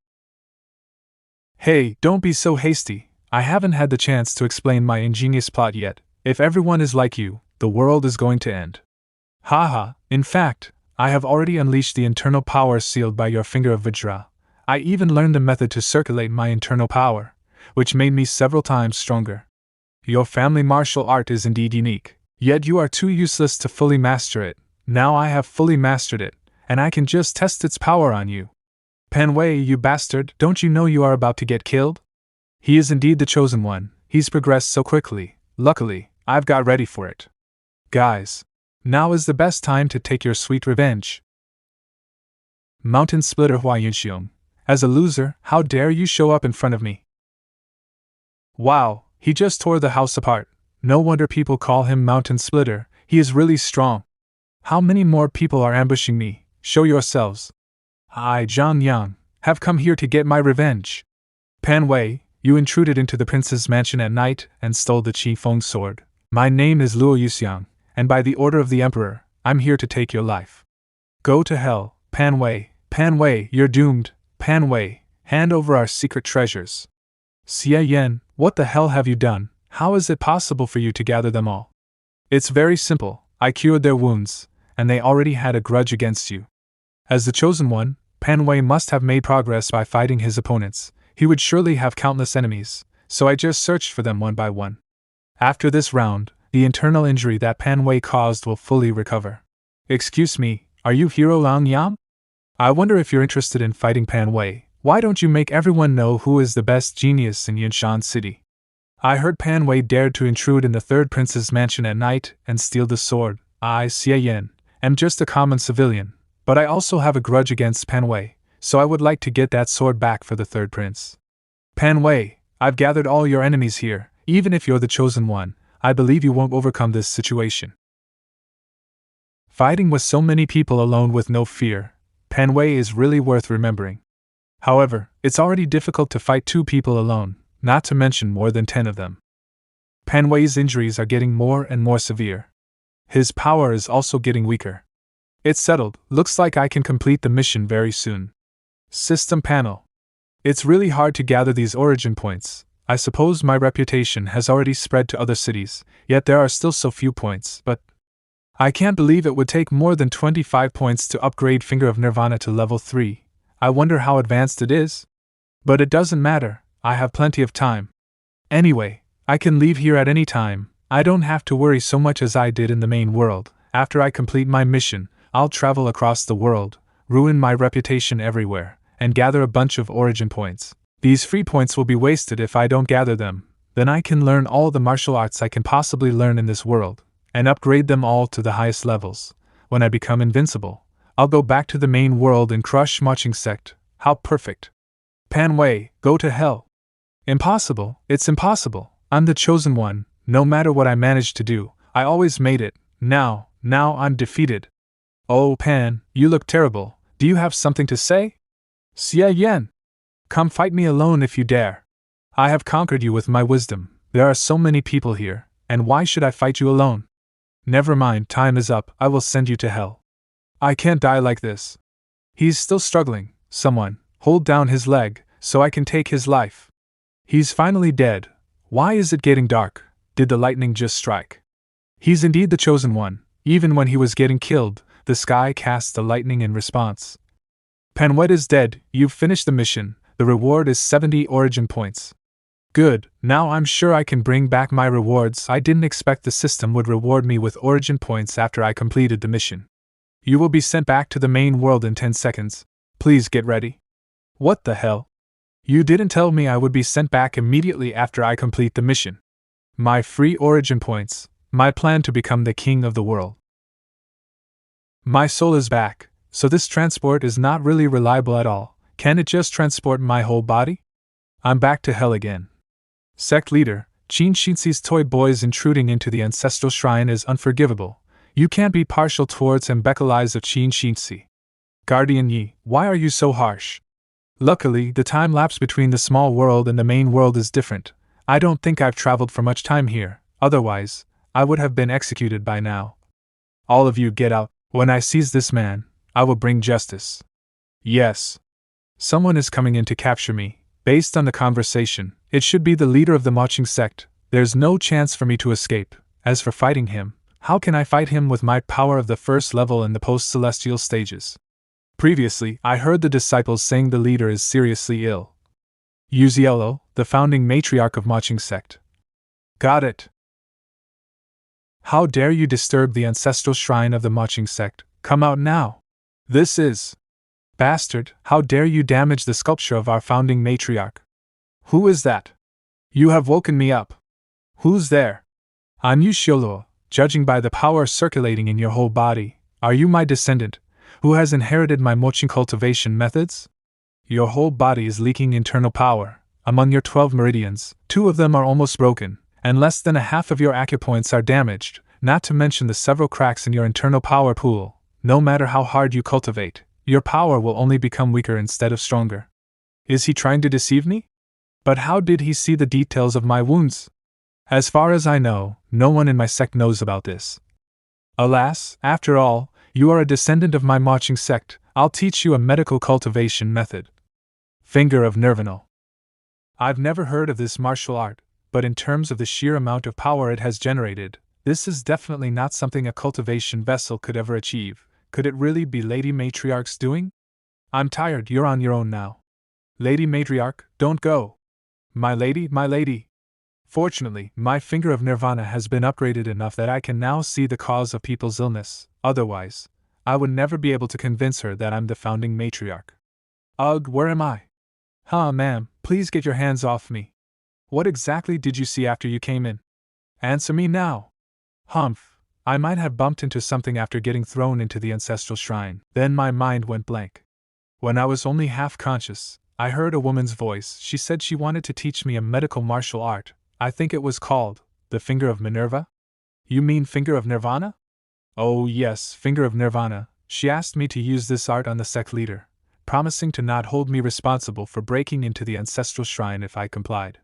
Hey, don't be so hasty. I haven't had the chance to explain my ingenious plot yet. If everyone is like you, the world is going to end. Haha, in fact, I have already unleashed the internal power sealed by your finger of Vajra. I even learned the method to circulate my internal power, which made me several times stronger. Your family martial art is indeed unique, yet you are too useless to fully master it. Now I have fully mastered it, and I can just test its power on you. Pan Wei, you bastard, don't you know you are about to get killed? He is indeed the chosen one, he's progressed so quickly. Luckily, I've got ready for it. Guys, now is the best time to take your sweet revenge. Mountain Splitter Hua Yunxiong, as a loser, how dare you show up in front of me? Wow, he just tore the house apart. No wonder people call him Mountain Splitter, he is really strong. How many more people are ambushing me? Show yourselves. I, Zhang Yang, have come here to get my revenge. Pan Wei, you intruded into the prince's mansion at night and stole the Qi Feng sword. My name is Luo Yuxiang, and by the order of the emperor, I'm here to take your life. Go to hell, Pan Wei. Pan Wei, you're doomed. Pan Wei, hand over our secret treasures. Xia Yan, what the hell have you done? How is it possible for you to gather them all? It's very simple. I cured their wounds, and they already had a grudge against you. As the chosen one, Pan Wei must have made progress by fighting his opponents. He would surely have countless enemies, so I just searched for them one by one. After this round, the internal injury that Pan Wei caused will fully recover. Excuse me, are you Hero Lang Yam? I wonder if you're interested in fighting Pan Wei. Why don't you make everyone know who is the best genius in Yunshan City? I heard Pan Wei dared to intrude in the third prince's mansion at night and steal the sword. I, Xia Yan, am just a common civilian, but I also have a grudge against Pan Wei, so I would like to get that sword back for the third prince. Pan Wei, I've gathered all your enemies here. Even if you're the chosen one, I believe you won't overcome this situation. Fighting with so many people alone with no fear, Pan Wei is really worth remembering. However, it's already difficult to fight 2 people alone, not to mention more than 10 of them. Pan Wei's injuries are getting more and more severe. His power is also getting weaker. It's settled, looks like I can complete the mission very soon. System panel. It's really hard to gather these origin points. I suppose my reputation has already spread to other cities, yet there are still so few points, but I can't believe it would take more than 25 points to upgrade Finger of Nirvana to level 3. I wonder how advanced it is? But it doesn't matter, I have plenty of time. Anyway, I can leave here at any time. I don't have to worry so much as I did in the main world. After I complete my mission, I'll travel across the world, ruin my reputation everywhere, and gather a bunch of origin points. These free points will be wasted if I don't gather them. Then I can learn all the martial arts I can possibly learn in this world, and upgrade them all to the highest levels. When I become invincible, I'll go back to the main world and crush Marching Sect. How perfect. Pan Wei, go to hell. Impossible, it's impossible. I'm the chosen one. No matter what I managed to do, I always made it. Now I'm defeated. Oh Pan, you look terrible. Do you have something to say? Xia Yan. Come fight me alone if you dare. I have conquered you with my wisdom. There are so many people here, and why should I fight you alone? Never mind, time is up, I will send you to hell. I can't die like this. He's still struggling. Someone, hold down his leg, so I can take his life. He's finally dead. Why is it getting dark? Did the lightning just strike? He's indeed the chosen one. Even when he was getting killed, the sky cast the lightning in response. Manhwa is dead. You've finished the mission. The reward is 70 origin points. Good, now I'm sure I can bring back my rewards. I didn't expect the system would reward me with origin points after I completed the mission. You will be sent back to the main world in 10 seconds. Please get ready. What the hell? You didn't tell me I would be sent back immediately after I complete the mission. My free origin points, my plan to become the king of the world. My soul is back, so this transport is not really reliable at all. Can it just transport my whole body? I'm back to hell again. Sect leader, Qin Shinxi's toy boys intruding into the ancestral shrine is unforgivable. You can't be partial towards Mbekali's of Qin Shinxi. Guardian Yi, why are you so harsh? Luckily, the time lapse between the small world and the main world is different. I don't think I've traveled for much time here, otherwise, I would have been executed by now. All of you get out. When I seize this man, I will bring justice. Yes. Someone is coming in to capture me. Based on the conversation, it should be the leader of the marching sect. There's no chance for me to escape. As for fighting him, how can I fight him with my power of the first level in the post-celestial stages? Previously, I heard the disciples saying the leader is seriously ill. Uziello, the founding matriarch of marching sect. Got it. How dare you disturb the ancestral shrine of the marching sect? Come out now. This is... Bastard, how dare you damage the sculpture of our founding matriarch? Who is that? You have woken me up. Who's there? Anyu Shiolo, judging by the power circulating in your whole body, are you my descendant, who has inherited my mochi cultivation methods? Your whole body is leaking internal power. Among your 12 meridians, 2 of them are almost broken, and less than a half of your acupoints are damaged, not to mention the several cracks in your internal power pool. No matter how hard you cultivate, your power will only become weaker instead of stronger. Is he trying to deceive me? But how did he see the details of my wounds? As far as I know, no one in my sect knows about this. Alas, after all, you are a descendant of my marching sect. I'll teach you a medical cultivation method. Finger of Nirvana. I've never heard of this martial art, but in terms of the sheer amount of power it has generated, this is definitely not something a cultivation vessel could ever achieve. Could it really be Lady Matriarch's doing? I'm tired, you're on your own now. Lady Matriarch, don't go. My lady, my lady. Fortunately, my finger of Nirvana has been upgraded enough that I can now see the cause of people's illness. Otherwise, I would never be able to convince her that I'm the founding matriarch. Ugh, where am I? Ma'am, please get your hands off me. What exactly did you see after you came in? Answer me now. Humph. I might have bumped into something after getting thrown into the ancestral shrine. Then my mind went blank. When I was only half conscious, I heard a woman's voice. She said she wanted to teach me a medical martial art. I think it was called the Finger of Minerva? You mean Finger of Nirvana? Oh yes, Finger of Nirvana. She asked me to use this art on the sect leader, promising to not hold me responsible for breaking into the ancestral shrine if I complied.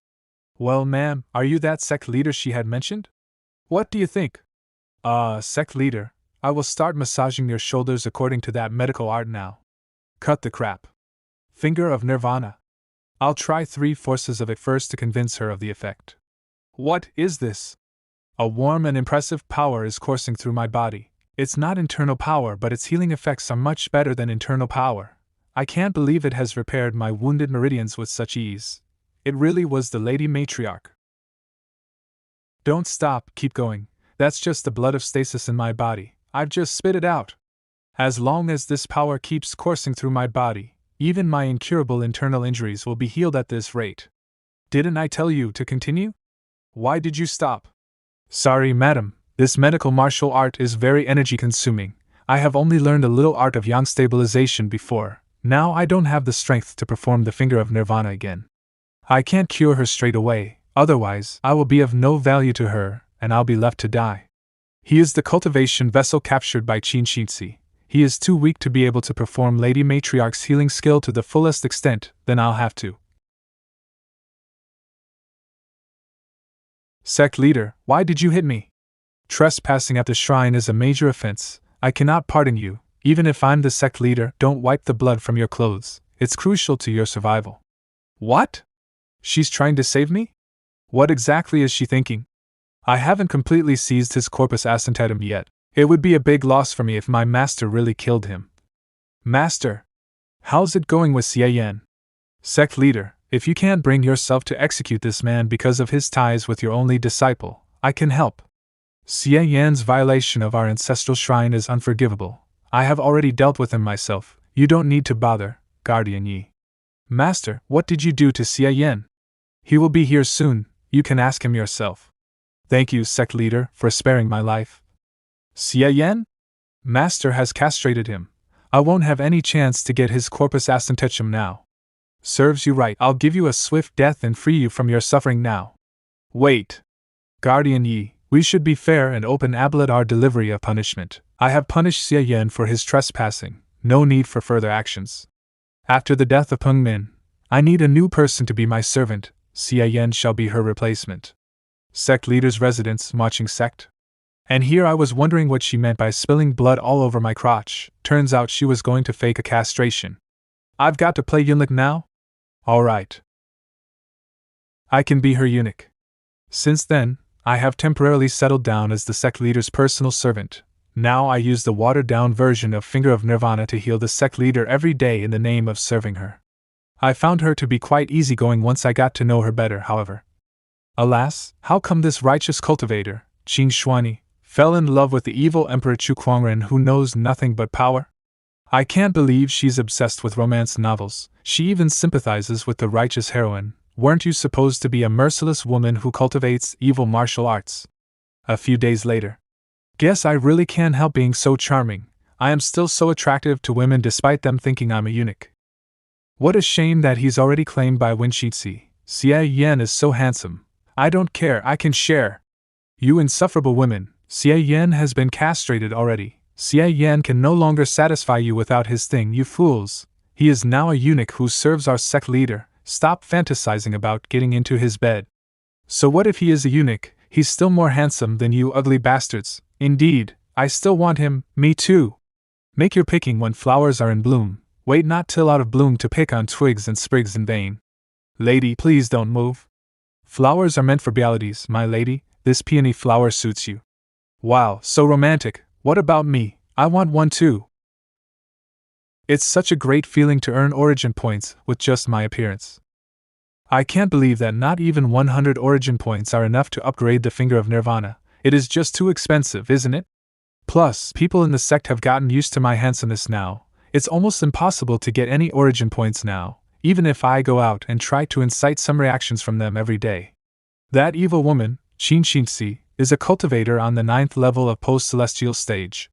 Well, ma'am, are you that sect leader she had mentioned? What do you think? Sect leader, I will start massaging your shoulders according to that medical art now. Cut the crap. Finger of Nirvana. I'll try 3 forces of it first to convince her of the effect. What is this? A warm and impressive power is coursing through my body. It's not internal power, but its healing effects are much better than internal power. I can't believe it has repaired my wounded meridians with such ease. It really was the Lady Matriarch. Don't stop, keep going. That's just the blood of stasis in my body. I've just spit it out. As long as this power keeps coursing through my body, even my incurable internal injuries will be healed at this rate. Didn't I tell you to continue? Why did you stop? Sorry, madam. This medical martial art is very energy-consuming. I have only learned a little art of yang stabilization before. Now I don't have the strength to perform the Finger of Nirvana again. I can't cure her straight away, otherwise I will be of no value to her, and I'll be left to die. He is the cultivation vessel captured by Qin Shinxi. He is too weak to be able to perform Lady Matriarch's healing skill to the fullest extent, then I'll have to. Sect leader, why did you hit me? Trespassing at the shrine is a major offense. I cannot pardon you. Even if I'm the sect leader, don't wipe the blood from your clothes. It's crucial to your survival. What? She's trying to save me? What exactly is she thinking? I haven't completely seized his corpus ascendatum yet. It would be a big loss for me if my master really killed him. Master! How's it going with Xie Yan? Sect leader, if you can't bring yourself to execute this man because of his ties with your only disciple, I can help. Xie Yan's violation of our ancestral shrine is unforgivable. I have already dealt with him myself. You don't need to bother, Guardian Yi. Master, what did you do to Xie Yan? He will be here soon, you can ask him yourself. Thank you, sect leader, for sparing my life. Xie Yan? Master has castrated him. I won't have any chance to get his corpus ascendatum now. Serves you right, I'll give you a swift death and free you from your suffering now. Wait. Guardian Yi, we should be fair and open about our delivery of punishment. I have punished Xie Yan for his trespassing, no need for further actions. After the death of Peng Min, I need a new person to be my servant. Xie Yan shall be her replacement. Sect leader's residence, marching sect. And here I was wondering what she meant by spilling blood all over my crotch. Turns out she was going to fake a castration. I've got to play eunuch now? Alright. I can be her eunuch. Since then, I have temporarily settled down as the sect leader's personal servant. Now I use the watered-down version of Finger of Nirvana to heal the sect leader every day in the name of serving her. I found her to be quite easygoing once I got to know her better, however. Alas, how come this righteous cultivator, Qin Shuani, fell in love with the evil Emperor Chu Kuangren who knows nothing but power? I can't believe she's obsessed with romance novels. She even sympathizes with the righteous heroine. Weren't you supposed to be a merciless woman who cultivates evil martial arts? A few days later. Guess I really can't help being so charming. I am still so attractive to women despite them thinking I'm a eunuch. What a shame that he's already claimed by Winshitsi. Xie Yan is so handsome. I don't care, I can share. You insufferable women, Xie Yan has been castrated already. Xie Yan can no longer satisfy you without his thing, you fools. He is now a eunuch who serves our sect leader. Stop fantasizing about getting into his bed. So what if he is a eunuch? He's still more handsome than you ugly bastards. Indeed, I still want him, me too. Make your picking when flowers are in bloom. Wait not till out of bloom to pick on twigs and sprigs in vain. Lady, please don't move. Flowers are meant for realities, my lady. This peony flower suits you. Wow, so romantic. What about me? I want one too. It's such a great feeling to earn origin points with just my appearance. I can't believe that not even 100 origin points are enough to upgrade the Finger of Nirvana. It is just too expensive, isn't it? Plus, people in the sect have gotten used to my handsomeness now. It's almost impossible to get any origin points now, even if I go out and try to incite some reactions from them every day. That evil woman, Qin Xinxi, is a cultivator on the 9th level of post-celestial stage.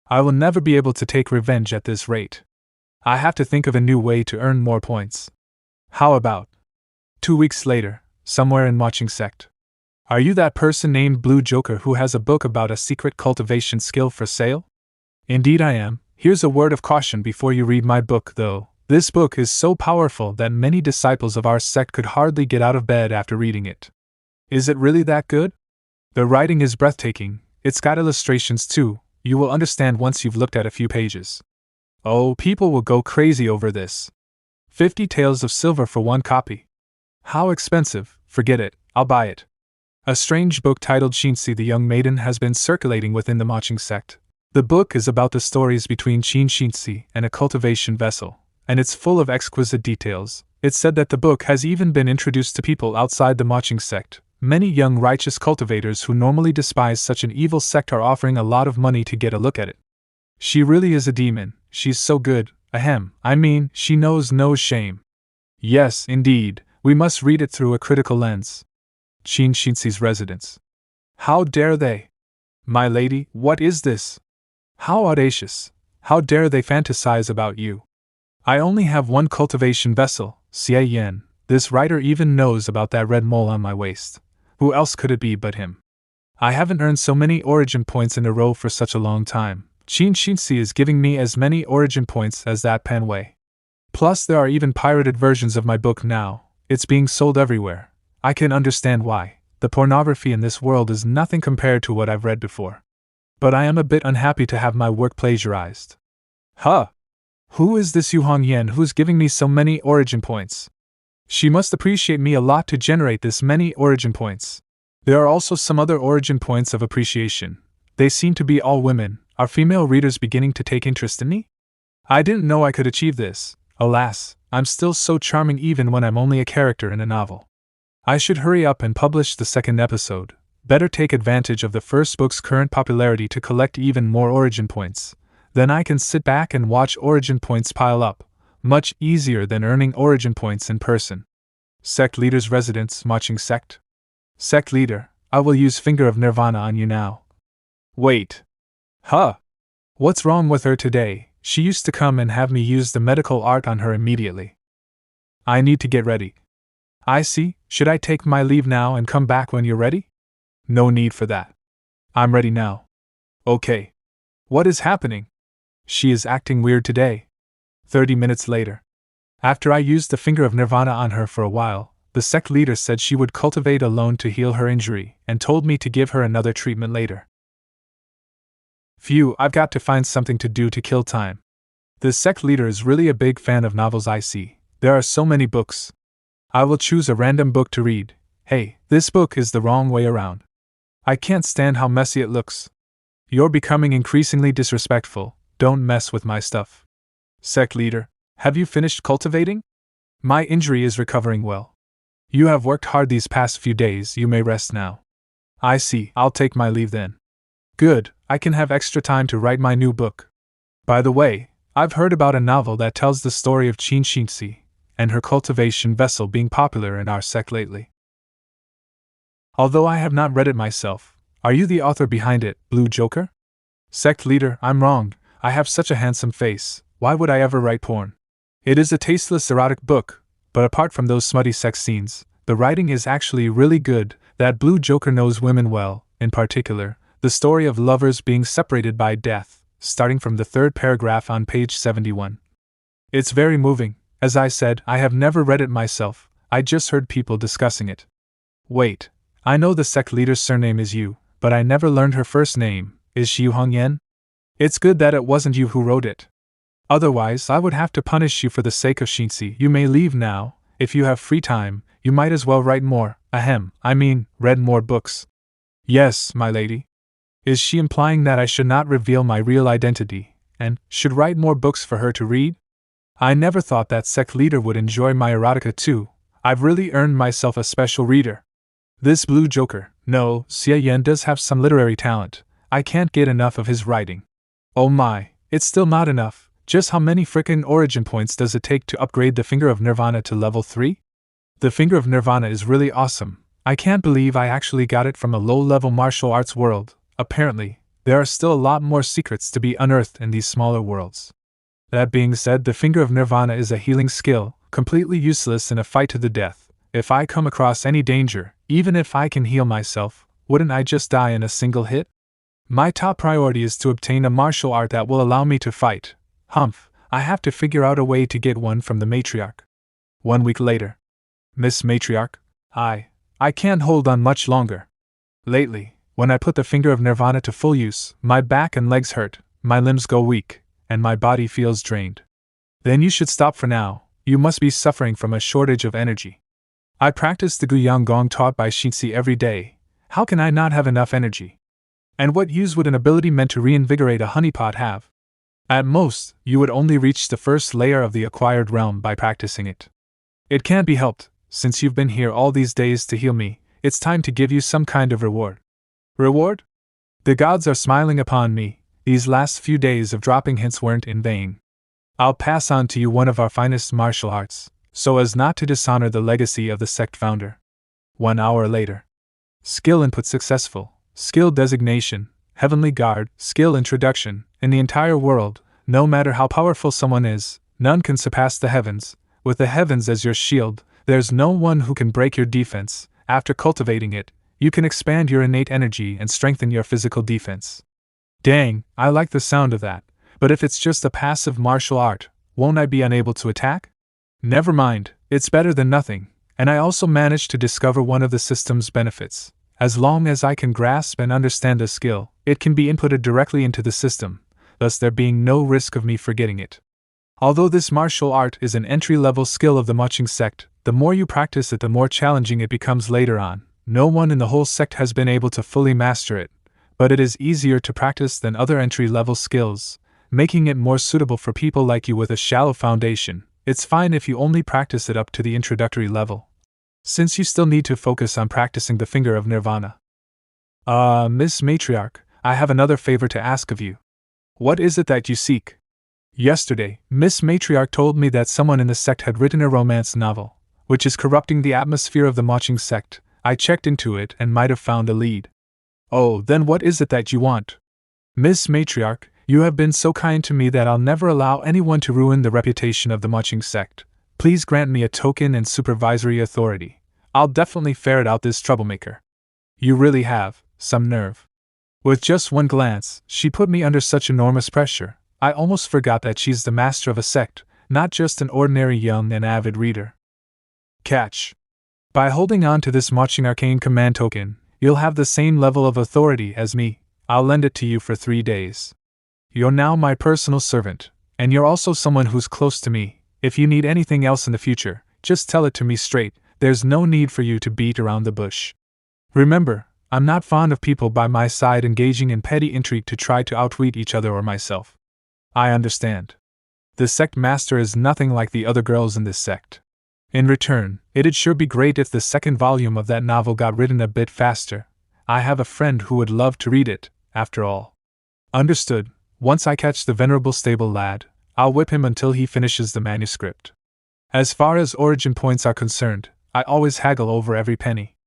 I will never be able to take revenge at this rate. I have to think of a new way to earn more points. How about 2 weeks later, somewhere in Watching Sect? Are you that person named Blue Joker who has a book about a secret cultivation skill for sale? Indeed I am. Here's a word of caution before you read my book, though. This book is so powerful that many disciples of our sect could hardly get out of bed after reading it. Is it really that good? The writing is breathtaking. It's got illustrations too. You will understand once you've looked at a few pages. Oh, people will go crazy over this. 50 taels of silver for one copy. How expensive? Forget it, I'll buy it. A strange book titled Xinxi the Young Maiden has been circulating within the Maching sect. The book is about the stories between Qin Xinxi and a cultivation vessel, and it's full of exquisite details. It's said that the book has even been introduced to people outside the Maching sect. Many young righteous cultivators who normally despise such an evil sect are offering a lot of money to get a look at it. She really is a demon. She's so good. Ahem, I mean, she knows no shame. Yes, indeed, we must read it through a critical lens. Qin Xinxi's residence. How dare they? My lady, what is this? How audacious! How dare they fantasize about you? I only have one cultivation vessel, Xie Yan. This writer even knows about that red mole on my waist. Who else could it be but him? I haven't earned so many origin points in a row for such a long time. Qin Xinxi is giving me as many origin points as that Panwei. Plus there are even pirated versions of my book now. It's being sold everywhere. I can understand why. The pornography in this world is nothing compared to what I've read before. But I am a bit unhappy to have my work plagiarized. Huh! Who is this Yu Hongyan who's giving me so many origin points? She must appreciate me a lot to generate this many origin points. There are also some other origin points of appreciation. They seem to be all women. Are female readers beginning to take interest in me? I didn't know I could achieve this. Alas, I'm still so charming even when I'm only a character in a novel. I should hurry up and publish the second episode. Better take advantage of the first book's current popularity to collect even more origin points. Then I can sit back and watch origin points pile up. Much easier than earning origin points in person. Sect Leader's Residence Marching Sect. Sect Leader, I will use Finger of Nirvana on you now. Wait. Huh? What's wrong with her today? She used to come and have me use the medical art on her immediately. I need to get ready. I see. Should I take my leave now and come back when you're ready? No need for that. I'm ready now. Okay. What is happening? She is acting weird today. 30 minutes later. After I used the Finger of Nirvana on her for a while, the sect leader said she would cultivate alone to heal her injury and told me to give her another treatment later. Phew, I've got to find something to do to kill time. The sect leader is really a big fan of novels. I see. There are so many books. I will choose a random book to read. Hey, this book is the wrong way around. I can't stand how messy it looks. You're becoming increasingly disrespectful. Don't mess with my stuff. Sect leader, have you finished cultivating? My injury is recovering well. You have worked hard these past few days. You may rest now. I see. I'll take my leave then. Good, I can have extra time to write my new book. By the way, I've heard about a novel that tells the story of Qin Xinxi and her cultivation vessel being popular in our sect lately. Although I have not read it myself, are you the author behind it, Blue Joker? Sect leader, I'm wrong. I have such a handsome face. Why would I ever write porn? It is a tasteless erotic book, but apart from those smutty sex scenes, the writing is actually really good. That Blue Joker knows women well, in particular, the story of lovers being separated by death, starting from the third paragraph on page 71. It's very moving. As I said, I have never read it myself, I just heard people discussing it. Wait, I know the sect leader's surname is Yu, but I never learned her first name. Is she Yu Hongyan? It's good that it wasn't you who wrote it. Otherwise, I would have to punish you for the sake of Xinxi. You may leave now. If you have free time, you might as well write more. Read more books. Yes, my lady. Is she implying that I should not reveal my real identity, and should write more books for her to read? I never thought that sect leader would enjoy my erotica too. I've really earned myself a special reader. This Blue Joker, no, Xie Yan does have some literary talent. I can't get enough of his writing. Oh my, it's still not enough. Just how many frickin' origin points does it take to upgrade the Finger of Nirvana to level 3? The Finger of Nirvana is really awesome. I can't believe I actually got it from a low-level martial arts world. Apparently, there are still a lot more secrets to be unearthed in these smaller worlds. That being said, the Finger of Nirvana is a healing skill, completely useless in a fight to the death. If I come across any danger, even if I can heal myself, wouldn't I just die in a single hit? My top priority is to obtain a martial art that will allow me to fight. Humph, I have to figure out a way to get one from the matriarch. 1 week later. Miss Matriarch, I can't hold on much longer. Lately, when I put the Finger of Nirvana to full use, my back and legs hurt, my limbs go weak, and my body feels drained. Then you should stop for now. You must be suffering from a shortage of energy. I practice the Guyang Gong taught by Xinxi every day. How can I not have enough energy? And what use would an ability meant to reinvigorate a honeypot have? At most, you would only reach the first layer of the acquired realm by practicing it. It can't be helped. Since you've been here all these days to heal me, it's time to give you some kind of reward. Reward? The gods are smiling upon me. These last few days of dropping hints weren't in vain. I'll pass on to you one of our finest martial arts, so as not to dishonor the legacy of the sect founder. 1 hour later. Skill input successful. Skill designation, Heavenly Guard, skill introduction. In the entire world, no matter how powerful someone is, none can surpass the heavens. With the heavens as your shield, there's no one who can break your defense. After cultivating it, you can expand your innate energy and strengthen your physical defense. Dang, I like the sound of that, but if it's just a passive martial art, won't I be unable to attack? Never mind, it's better than nothing, and I also managed to discover one of the system's benefits. As long as I can grasp and understand a skill, it can be inputted directly into the system, thus there being no risk of me forgetting it. Although this martial art is an entry-level skill of the marching sect, the more you practice it the more challenging it becomes later on. No one in the whole sect has been able to fully master it, but it is easier to practice than other entry-level skills, making it more suitable for people like you with a shallow foundation. It's fine if you only practice it up to the introductory level, since you still need to focus on practicing the finger of nirvana. Miss Matriarch, I have another favor to ask of you. What is it that you seek? Yesterday, Miss Matriarch told me that someone in the sect had written a romance novel, which is corrupting the atmosphere of the marching sect. I checked into it and might have found a lead. Oh, then what is it that you want? Miss Matriarch, you have been so kind to me that I'll never allow anyone to ruin the reputation of the marching sect. Please grant me a token and supervisory authority. I'll definitely ferret out this troublemaker. You really have some nerve. With just one glance, she put me under such enormous pressure, I almost forgot that she's the master of a sect, not just an ordinary young and avid reader. Catch. By holding on to this marching arcane command token, you'll have the same level of authority as me. I'll lend it to you for 3 days. You're now my personal servant, and you're also someone who's close to me. If you need anything else in the future, just tell it to me straight. There's no need for you to beat around the bush. Remember, I'm not fond of people by my side engaging in petty intrigue to try to outwit each other or myself. I understand. The sect master is nothing like the other girls in this sect. In return, it'd sure be great if the second volume of that novel got written a bit faster. I have a friend who would love to read it, after all. Understood. Once I catch the venerable stable lad, I'll whip him until he finishes the manuscript. As far as origin points are concerned, I always haggle over every penny.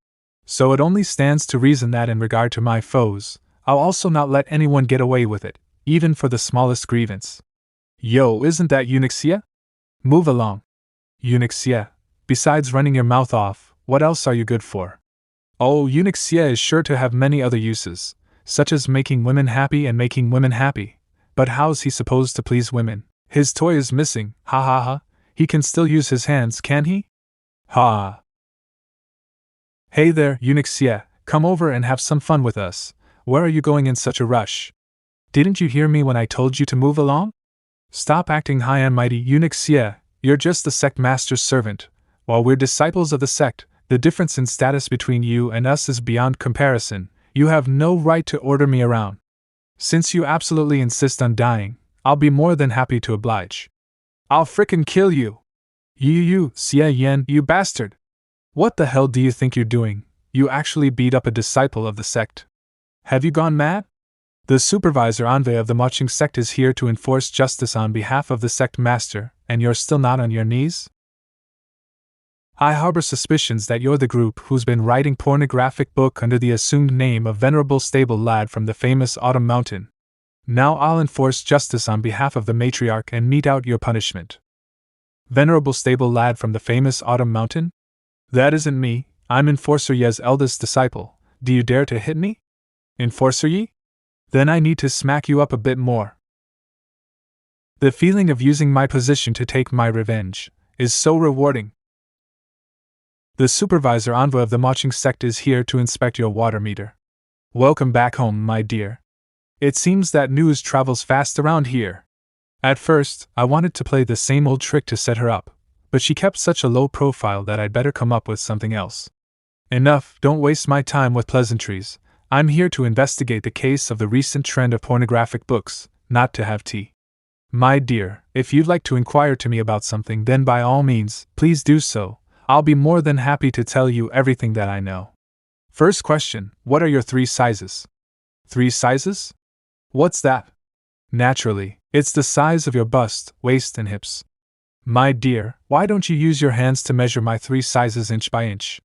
So it only stands to reason that in regard to my foes, I'll also not let anyone get away with it, even for the smallest grievance. Yo, isn't that Eunyxia? Move along. Eunyxia, besides running your mouth off, what else are you good for? Oh, Eunyxia is sure to have many other uses, such as making women happy and making women happy. But how's he supposed to please women? His toy is missing, ha ha ha. He can still use his hands, can he? Ha. Hey there, Eunyxia, come over and have some fun with us. Where are you going in such a rush? Didn't you hear me when I told you to move along? Stop acting high and mighty, Eunyxia. You're just the sect master's servant. While we're disciples of the sect, the difference in status between you and us is beyond comparison. You have no right to order me around. Since you absolutely insist on dying, I'll be more than happy to oblige. I'll frickin' kill you! You, Xie Yan, you bastard! What the hell do you think you're doing? You actually beat up a disciple of the sect. Have you gone mad? The supervisor envoy of the marching sect is here to enforce justice on behalf of the sect master, and you're still not on your knees? I harbor suspicions that you're the group who's been writing pornographic book under the assumed name of Venerable Stable Lad from the famous Autumn Mountain. Now I'll enforce justice on behalf of the matriarch and mete out your punishment. Venerable Stable Lad from the famous Autumn Mountain? That isn't me. I'm Enforcer Ye's eldest disciple. Do you dare to hit me? Enforcer Ye? Then I need to smack you up a bit more. The feeling of using my position to take my revenge is so rewarding. The supervisor envoy of the marching sect is here to inspect your water meter. Welcome back home, my dear. It seems that news travels fast around here. At first, I wanted to play the same old trick to set her up, but she kept such a low profile that I'd better come up with something else. Enough, don't waste my time with pleasantries. I'm here to investigate the case of the recent trend of pornographic books, not to have tea. My dear, if you'd like to inquire to me about something, then by all means, please do so. I'll be more than happy to tell you everything that I know. First question, what are your 3 sizes? 3 sizes? What's that? Naturally, it's the size of your bust, waist, and hips. My dear, why don't you use your hands to measure my 3 sizes inch by inch?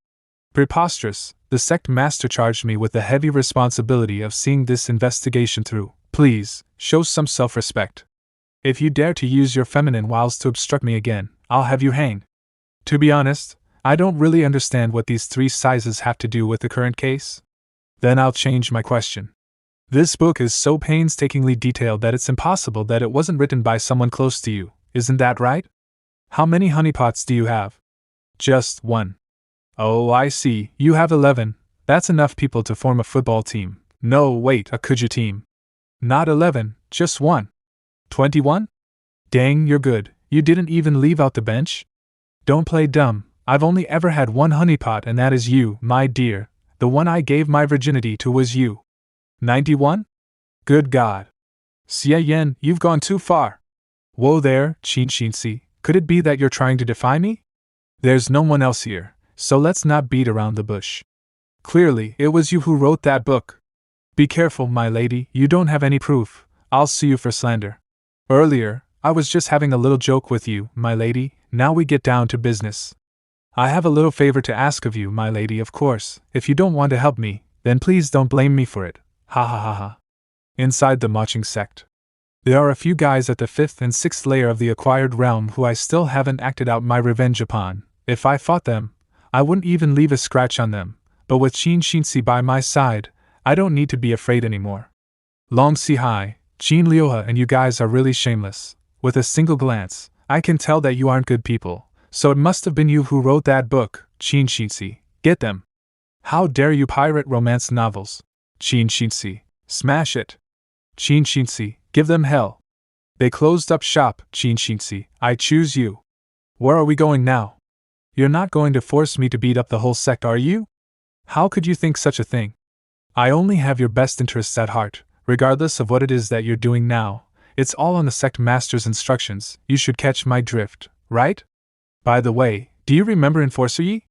Preposterous, the sect master charged me with the heavy responsibility of seeing this investigation through. Please, show some self-respect. If you dare to use your feminine wiles to obstruct me again, I'll have you hang. To be honest, I don't really understand what these 3 sizes have to do with the current case. Then I'll change my question. This book is so painstakingly detailed that it's impossible that it wasn't written by someone close to you, isn't that right? How many honeypots do you have? Just 1. Oh, I see, you have 11. That's enough people to form a football team. No, wait, a kuju team. Not 11, just 1. 21? Dang, you're good. You didn't even leave out the bench? Don't play dumb. I've only ever had 1 honeypot, and that is you, my dear. The one I gave my virginity to was you. 91? Good God. Xie Yan, you've gone too far. Whoa there, Qin Xinxi, could it be that you're trying to defy me? There's no one else here, so let's not beat around the bush. Clearly, it was you who wrote that book. Be careful, my lady, you don't have any proof. I'll sue you for slander. Earlier, I was just having a little joke with you, my lady, now we get down to business. I have a little favor to ask of you, my lady, of course. If you don't want to help me, then please don't blame me for it. Ha ha ha ha. Inside the Maching sect, there are a few guys at the 5th and 6th layer of the acquired realm who I still haven't acted out my revenge upon. If I fought them, I wouldn't even leave a scratch on them, but with Qin Xinxi by my side, I don't need to be afraid anymore. Long Sihai, Qin Liuhe, and you guys are really shameless. With a single glance, I can tell that you aren't good people, so it must have been you who wrote that book, Qin Xinxi. Get them. How dare you pirate romance novels? Qin Xinxi, smash it. Qin Xinxi, give them hell. They closed up shop, Qin Xinxi, I choose you. Where are we going now? You're not going to force me to beat up the whole sect, are you? How could you think such a thing? I only have your best interests at heart, regardless of what it is that you're doing now. It's all on the sect master's instructions, you should catch my drift, right? By the way, do you remember Enforcer Yi?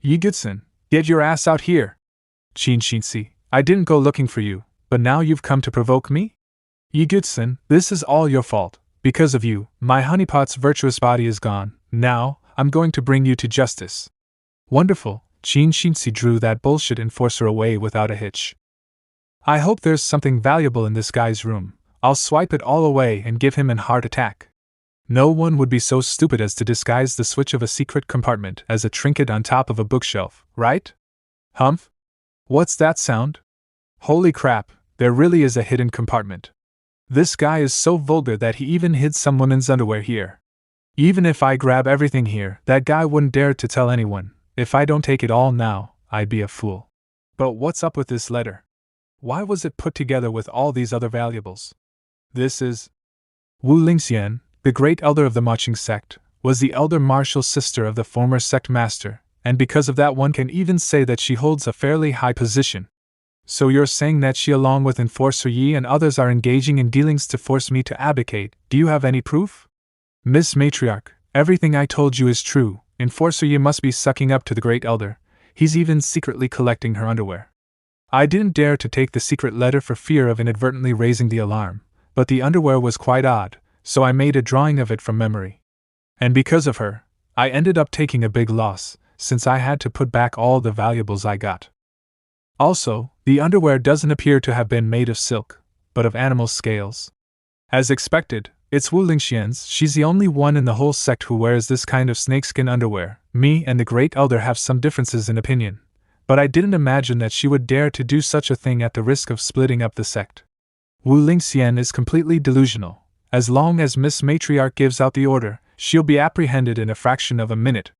Yi Gutsun, get your ass out here. Qin Xinxi, I didn't go looking for you, but now you've come to provoke me? Yi Gutsun, this is all your fault. Because of you, my honeypot's virtuous body is gone. Now, I'm going to bring you to justice. Wonderful, Qin Xinxi drew that bullshit enforcer away without a hitch. I hope there's something valuable in this guy's room. I'll swipe it all away and give him an heart attack. No one would be so stupid as to disguise the switch of a secret compartment as a trinket on top of a bookshelf, right? Humph? What's that sound? Holy crap, there really is a hidden compartment. This guy is so vulgar that he even hid some women's underwear here. Even if I grab everything here, that guy wouldn't dare to tell anyone. If I don't take it all now, I'd be a fool. But what's up with this letter? Why was it put together with all these other valuables? This is... Wu Lingxian, the great elder of the Maching sect, was the elder martial sister of the former sect master, and because of that one can even say that she holds a fairly high position. So you're saying that she along with Enforcer Yi and others are engaging in dealings to force me to abdicate. Do you have any proof? Miss Matriarch, everything I told you is true. Enforcer Yi must be sucking up to the great elder. He's even secretly collecting her underwear. I didn't dare to take the secret letter for fear of inadvertently raising the alarm, but the underwear was quite odd, so I made a drawing of it from memory. And because of her, I ended up taking a big loss, since I had to put back all the valuables I got. Also, the underwear doesn't appear to have been made of silk, but of animal scales. As expected, it's Wu Lingxian's. She's the only one in the whole sect who wears this kind of snakeskin underwear. Me and the Great Elder have some differences in opinion, but I didn't imagine that she would dare to do such a thing at the risk of splitting up the sect. Wu Lingxian is completely delusional. As long as Miss Matriarch gives out the order, she'll be apprehended in a fraction of a minute.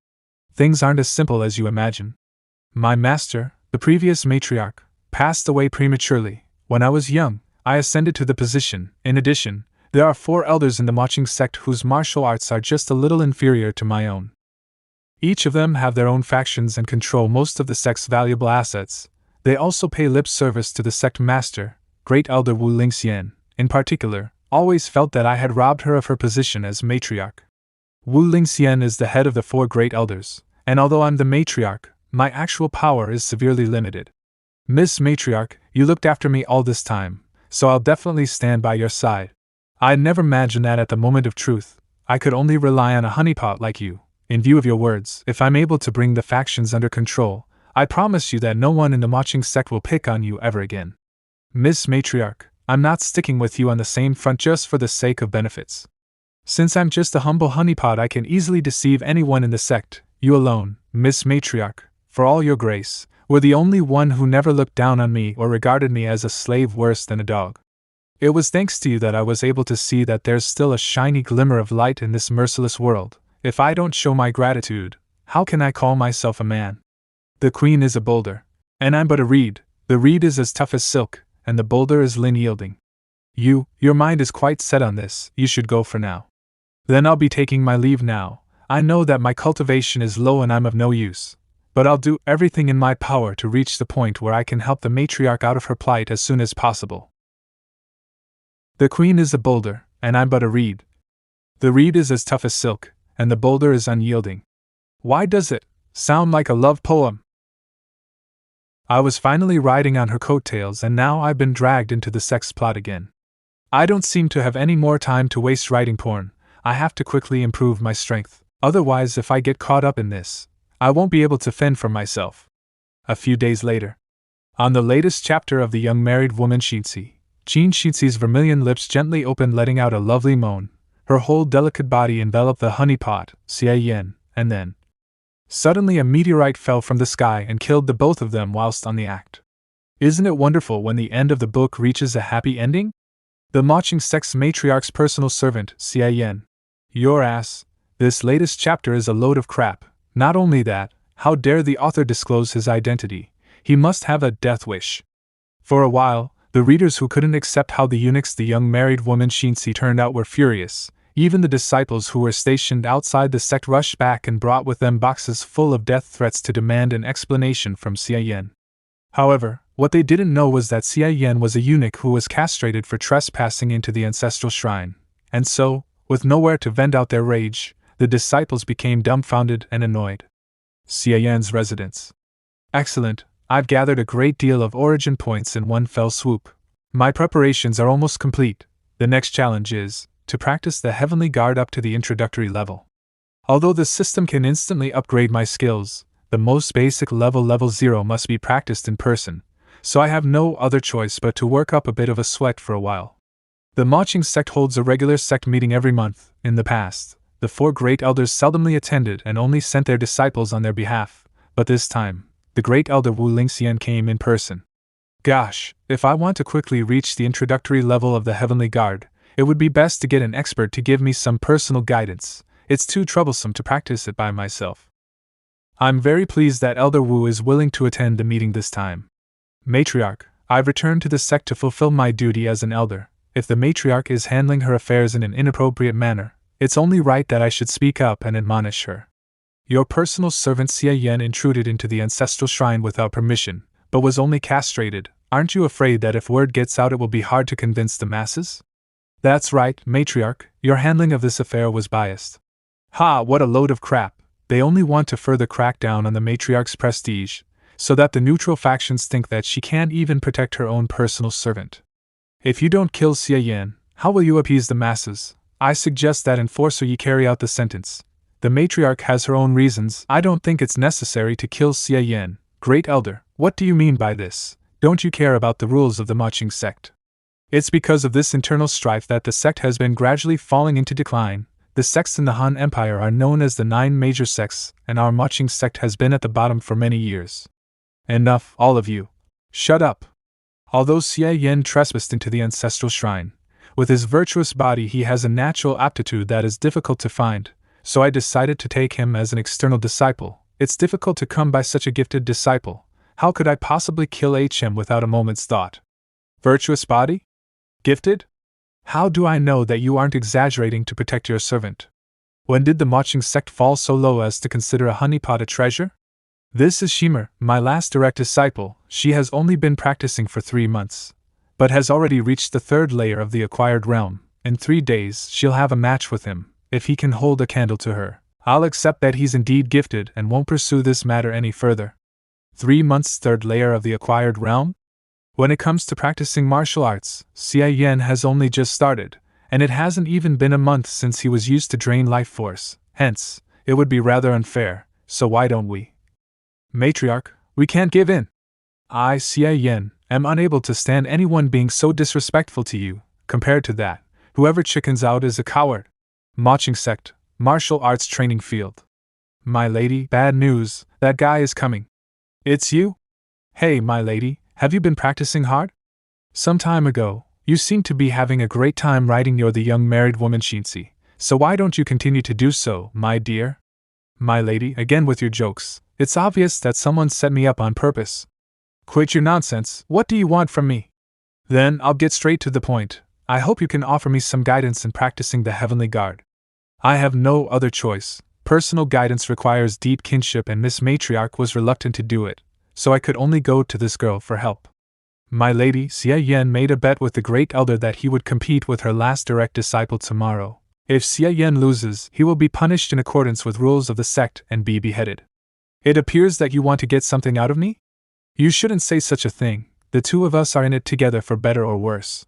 Things aren't as simple as you imagine. My master, the previous matriarch, passed away prematurely. When I was young, I ascended to the position. In addition, there are 4 elders in the Maching sect whose martial arts are just a little inferior to my own. Each of them have their own factions and control most of the sect's valuable assets. They also pay lip service to the sect master, Great Elder Wu Lingxian, in particular, always felt that I had robbed her of her position as matriarch. Wu Lingxian is the head of the 4 great elders, and although I'm the matriarch, my actual power is severely limited. Miss Matriarch, you looked after me all this time, so I'll definitely stand by your side. I'd never imagined that at the moment of truth, I could only rely on a honeypot like you. In view of your words, if I'm able to bring the factions under control, I promise you that no one in the Maching sect will pick on you ever again. Miss Matriarch, I'm not sticking with you on the same front just for the sake of benefits. Since I'm just a humble honeypot, I can easily deceive anyone in the sect. You alone, Miss Matriarch, for all your grace, were the only one who never looked down on me or regarded me as a slave worse than a dog. It was thanks to you that I was able to see that there's still a shiny glimmer of light in this merciless world. If I don't show my gratitude, how can I call myself a man? The queen is a boulder, and I'm but a reed. The reed is as tough as silk, and the boulder is unyielding. Your mind is quite set on this. You should go for now. Then I'll be taking my leave now. I know that my cultivation is low and I'm of no use. but I'll do everything in my power to reach the point where I can help the matriarch out of her plight as soon as possible. The queen is a boulder, and I'm but a reed. The reed is as tough as silk, and the boulder is unyielding. Why does it sound like a love poem? I was finally riding on her coattails, and now I've been dragged into the sex plot again. I don't seem to have any more time to waste writing porn. I have to quickly improve my strength, otherwise if I get caught up in this, I won't be able to fend for myself. A few days later. On the latest chapter of The Young Married Woman Shinsi, Jean Shinsi's vermilion lips gently opened, letting out a lovely moan. Her whole delicate body enveloped the honeypot, Xia Yen, and then suddenly a meteorite fell from the sky and killed the both of them whilst on the act. Isn't it wonderful when the end of the book reaches a happy ending? The Maching Sect's matriarch's personal servant, Xia Yen. Your ass, this latest chapter is a load of crap. Not only that, how dare the author disclose his identity? He must have a death wish. For a while, the readers who couldn't accept how the eunuchs the young married woman Shinsi turned out were furious. Even the disciples who were stationed outside the sect rushed back and brought with them boxes full of death threats to demand an explanation from Xia Yen. However, what they didn't know was that Xia Yen was a eunuch who was castrated for trespassing into the ancestral shrine, and so, with nowhere to vent out their rage, the disciples became dumbfounded and annoyed. Xia Yan's residence. Excellent, I've gathered a great deal of origin points in one fell swoop. My preparations are almost complete. The next challenge is to practice the Heavenly Guard up to the introductory level. Although the system can instantly upgrade my skills, the most basic level 0 must be practiced in person, so I have no other choice but to work up a bit of a sweat for a while. The Maching Sect holds a regular sect meeting every month. In the past, the 4 great elders seldomly attended and only sent their disciples on their behalf, but this time, the great elder Wu Lingxian came in person. Gosh, if I want to quickly reach the introductory level of the Heavenly Guard, it would be best to get an expert to give me some personal guidance. It's too troublesome to practice it by myself. I'm very pleased that Elder Wu is willing to attend the meeting this time. Matriarch, I've returned to the sect to fulfill my duty as an elder. If the matriarch is handling her affairs in an inappropriate manner, it's only right that I should speak up and admonish her. Your personal servant Xia Yen intruded into the ancestral shrine without permission, but was only castrated. Aren't you afraid that if word gets out it will be hard to convince the masses? That's right, matriarch, your handling of this affair was biased. Ha, what a load of crap. They only want to further crack down on the matriarch's prestige, so that the neutral factions think that she can't even protect her own personal servant. If you don't kill Xia Yen, how will you appease the masses? I suggest that enforcer ye carry out the sentence. The matriarch has her own reasons. I don't think it's necessary to kill Xia Yen. Great elder, what do you mean by this? Don't you care about the rules of the Maching Sect? It's because of this internal strife that the sect has been gradually falling into decline. The sects in the Han Empire are known as the 9 major sects, and our Maching Sect has been at the bottom for many years. Enough, all of you. Shut up. Although Xia Yen trespassed into the ancestral shrine, with his virtuous body he has a natural aptitude that is difficult to find, so I decided to take him as an external disciple. It's difficult to come by such a gifted disciple. How could I possibly kill HM without a moment's thought? Virtuous body? Gifted? How do I know that you aren't exaggerating to protect your servant? When did the Maching Sect fall so low as to consider a honeypot a treasure? This is Shimmer, my last direct disciple. She has only been practicing for 3 months, but has already reached the 3rd layer of the acquired realm. In 3 days she'll have a match with him. If he can hold a candle to her, I'll accept that he's indeed gifted and won't pursue this matter any further. 3 months 3rd layer of the acquired realm? When it comes to practicing martial arts, Xia Yen has only just started, and it hasn't even been a month since he was used to drain life force. Hence, it would be rather unfair, so why don't we? Matriarch, we can't give in. I, Xia Yen, am unable to stand anyone being so disrespectful to you. Compared to that, whoever chickens out is a coward. Maching Sect, martial arts training field. My lady, bad news, that guy is coming. It's you? Hey, my lady, have you been practicing hard? Some time ago, you seemed to be having a great time writing You're the Young Married Woman Shinsi, so why don't you continue to do so, my dear? My lady, again with your jokes. It's obvious that someone set me up on purpose. Quit your nonsense. What do you want from me? Then I'll get straight to the point. I hope you can offer me some guidance in practicing the Heavenly Guard. I have no other choice. Personal guidance requires deep kinship, and Miss Matriarch was reluctant to do it, so I could only go to this girl for help. My lady, Xie Yan, made a bet with the Great Elder that he would compete with her last direct disciple tomorrow. If Xie Yan loses, he will be punished in accordance with rules of the sect and be beheaded. It appears that you want to get something out of me? You shouldn't say such a thing. The two of us are in it together for better or worse.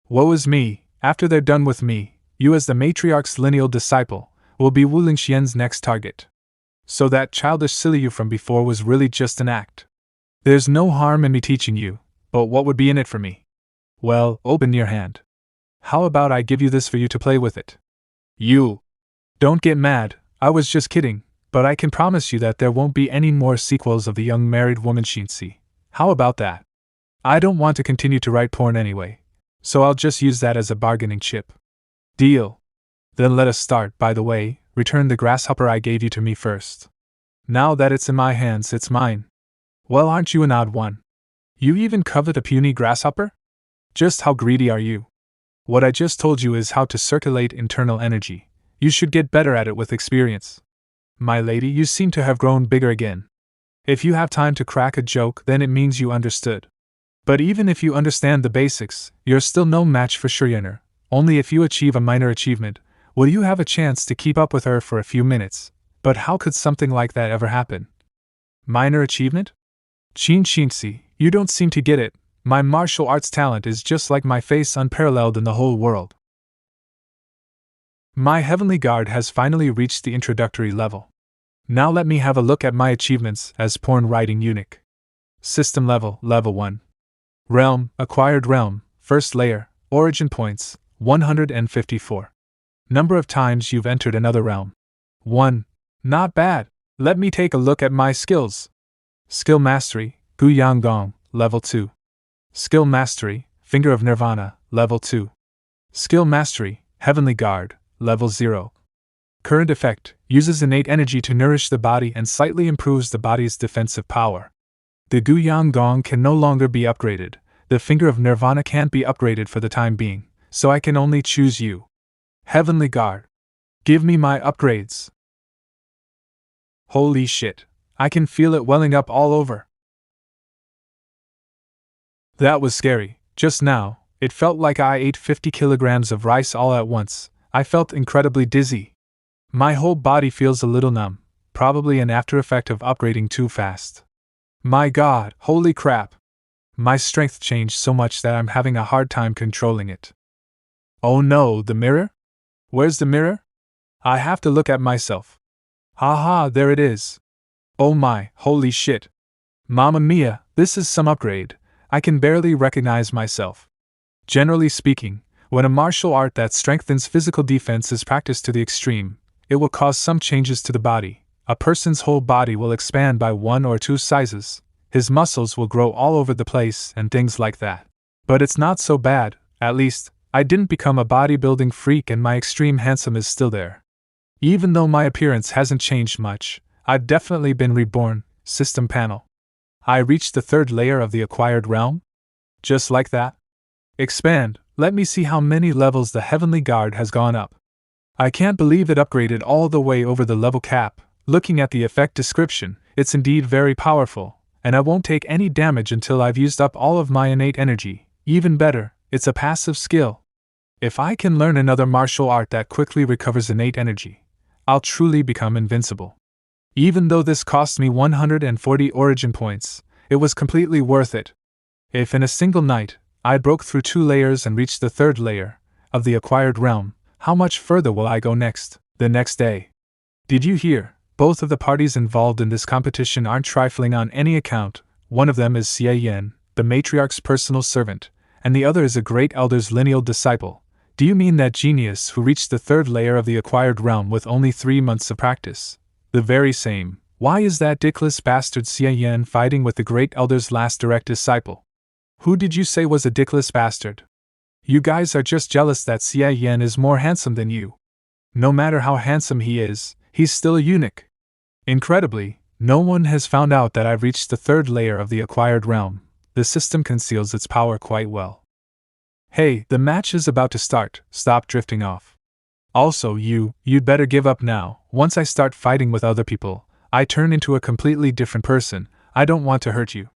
Woe is me, after they're done with me, you as the matriarch's lineal disciple will be Wu Lingxian's next target. So that childish silly you from before was really just an act. There's no harm in me teaching you, but what would be in it for me? Well, open your hand. How about I give you this for you to play with it? You! Don't get mad, I was just kidding, but I can promise you that there won't be any more sequels of the young married woman Shinsi. How about that? I don't want to continue to write porn anyway, so I'll just use that as a bargaining chip. Deal. Then let us start. By the way, return the grasshopper I gave you to me first. Now that it's in my hands, it's mine. Well, aren't you an odd one? You even covet a puny grasshopper? Just how greedy are you? What I just told you is how to circulate internal energy. You should get better at it with experience. My lady, you seem to have grown bigger again. If you have time to crack a joke, then it means you understood. But even if you understand the basics, you're still no match for Shuryener. Only if you achieve a minor achievement will you have a chance to keep up with her for a few minutes. But how could something like that ever happen? Minor achievement? Qin Xinxi, you don't seem to get it. My martial arts talent is just like my face, unparalleled in the whole world. My heavenly guard has finally reached the introductory level. Now let me have a look at my achievements as porn writing eunuch. System level, level 1. Realm, acquired realm, first layer, origin points, 154. Number of times you've entered another realm. 1. Not bad. Let me take a look at my skills. Skill Mastery, Gu Yang Gong, level 2. Skill Mastery, Finger of Nirvana, level 2. Skill Mastery, Heavenly Guard, level 0. Current effect, uses innate energy to nourish the body and slightly improves the body's defensive power. The Gu Yang Gong can no longer be upgraded. The Finger of Nirvana can't be upgraded for the time being, so I can only choose you. Heavenly Guard. Give me my upgrades. Holy shit, I can feel it welling up all over. That was scary. Just now, it felt like I ate 50 kilograms of rice all at once. I felt incredibly dizzy. My whole body feels a little numb, probably an after effect of upgrading too fast. My god, holy crap. My strength changed so much that I'm having a hard time controlling it. Oh no, the mirror? Where's the mirror? I have to look at myself. Haha, there it is. Oh my, holy shit. Mamma mia, this is some upgrade. I can barely recognize myself. Generally speaking, when a martial art that strengthens physical defense is practiced to the extreme, it will cause some changes to the body. A person's whole body will expand by 1 or 2 sizes. His muscles will grow all over the place and things like that. But it's not so bad, at least, I didn't become a bodybuilding freak and my extreme handsome is still there. Even though my appearance hasn't changed much, I've definitely been reborn. System panel. I reached the 3rd layer of the acquired realm? Just like that? Expand, let me see how many levels the Heavenly Guard has gone up. I can't believe it upgraded all the way over the level cap. Looking at the effect description, it's indeed very powerful, and I won't take any damage until I've used up all of my innate energy. Even better, it's a passive skill. If I can learn another martial art that quickly recovers innate energy, I'll truly become invincible. Even though this cost me 140 origin points, it was completely worth it. If in a single night, I broke through 2 layers and reached the 3rd layer of the acquired realm, how much further will I go next? The next day. Did you hear? Both of the parties involved in this competition aren't trifling on any account. One of them is Xie Yan, the matriarch's personal servant, and the other is a great elder's lineal disciple. Do you mean that genius who reached the 3rd layer of the acquired realm with only 3 months of practice? The very same. Why is that dickless bastard Xie Yan fighting with the great elder's last direct disciple? Who did you say was a dickless bastard? You guys are just jealous that Xie Yan is more handsome than you. No matter how handsome he is, he's still a eunuch. Incredibly, no one has found out that I've reached the 3rd layer of the acquired realm. The system conceals its power quite well. Hey, the match is about to start. Stop drifting off. Also, you'd better give up now. Once I start fighting with other people, I turn into a completely different person. I don't want to hurt you.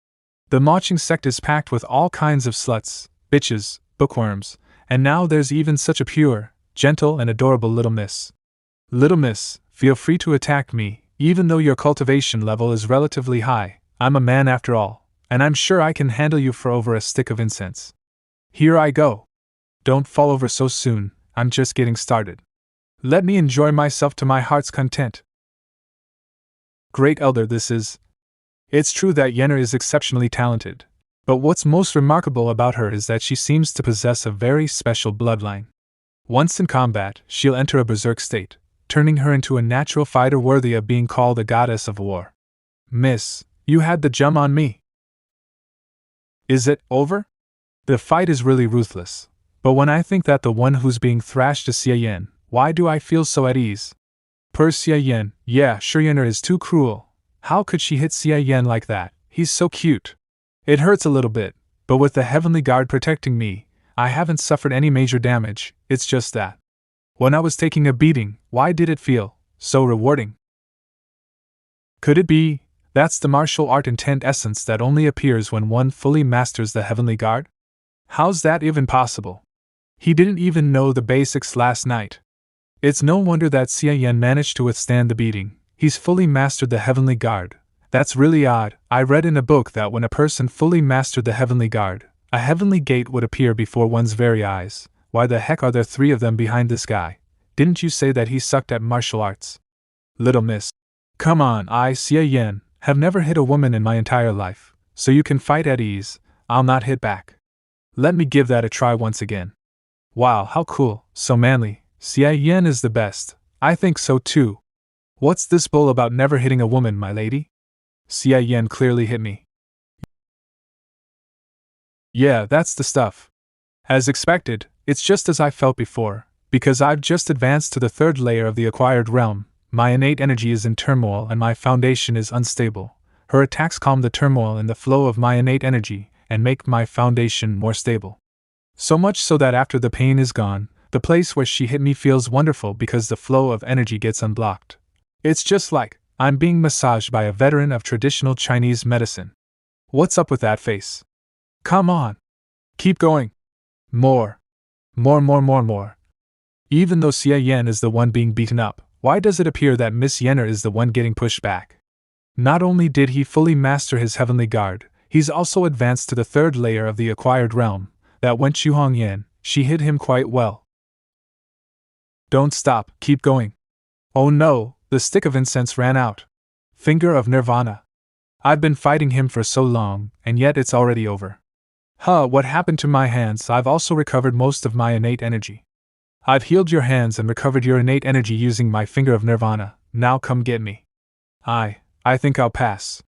The marching sect is packed with all kinds of sluts, bitches, bookworms, and now there's even such a pure, gentle, and adorable little miss. Little miss, feel free to attack me, even though your cultivation level is relatively high. I'm a man after all, and I'm sure I can handle you for over a stick of incense. Here I go. Don't fall over so soon, I'm just getting started. Let me enjoy myself to my heart's content. Great Elder, this is. It's true that Yennefer is exceptionally talented, but what's most remarkable about her is that she seems to possess a very special bloodline. Once in combat, she'll enter a berserk state, turning her into a natural fighter worthy of being called a goddess of war. Miss, you had the jump on me. Is it over? The fight is really ruthless, but when I think that the one who's being thrashed is Xia Yan, why do I feel so at ease? Per Xia Yan, yeah, sure Yennefer is too cruel. How could she hit Xia Yan like that? He's so cute. It hurts a little bit, but with the Heavenly Guard protecting me, I haven't suffered any major damage, it's just that. When I was taking a beating, why did it feel so rewarding? Could it be that's the martial art intent essence that only appears when one fully masters the Heavenly Guard? How's that even possible? He didn't even know the basics last night. It's no wonder that Xia Yan managed to withstand the beating. He's fully mastered the Heavenly Guard. That's really odd. I read in a book that when a person fully mastered the Heavenly Guard, a heavenly gate would appear before one's very eyes. Why the heck are there 3 of them behind this guy? Didn't you say that he sucked at martial arts? Little miss. Come on, Xia Yan, have never hit a woman in my entire life, so you can fight at ease. I'll not hit back. Let me give that a try once again. Wow, how cool, so manly. Xia Yan is the best. I think so too. What's this bull about never hitting a woman, my lady? Xia Yan clearly hit me. Yeah, that's the stuff. As expected, it's just as I felt before, because I've just advanced to the 3rd layer of the acquired realm. My innate energy is in turmoil and my foundation is unstable. Her attacks calm the turmoil in the flow of my innate energy and make my foundation more stable. So much so that after the pain is gone, the place where she hit me feels wonderful because the flow of energy gets unblocked. It's just like I'm being massaged by a veteran of traditional Chinese medicine. What's up with that face? Come on. Keep going. More. More. Even though Xia Yan is the one being beaten up, why does it appear that Miss Yennefer is the one getting pushed back? Not only did he fully master his Heavenly Guard, he's also advanced to the 3rd layer of the acquired realm. That went Xuhong Yan, she hit him quite well. Don't stop, keep going. Oh no, the stick of incense ran out. Finger of Nirvana. I've been fighting him for so long, and yet it's already over. What happened to my hands? I've also recovered most of my innate energy. I've healed your hands and recovered your innate energy using my finger of Nirvana. Now come get me. I think I'll pass.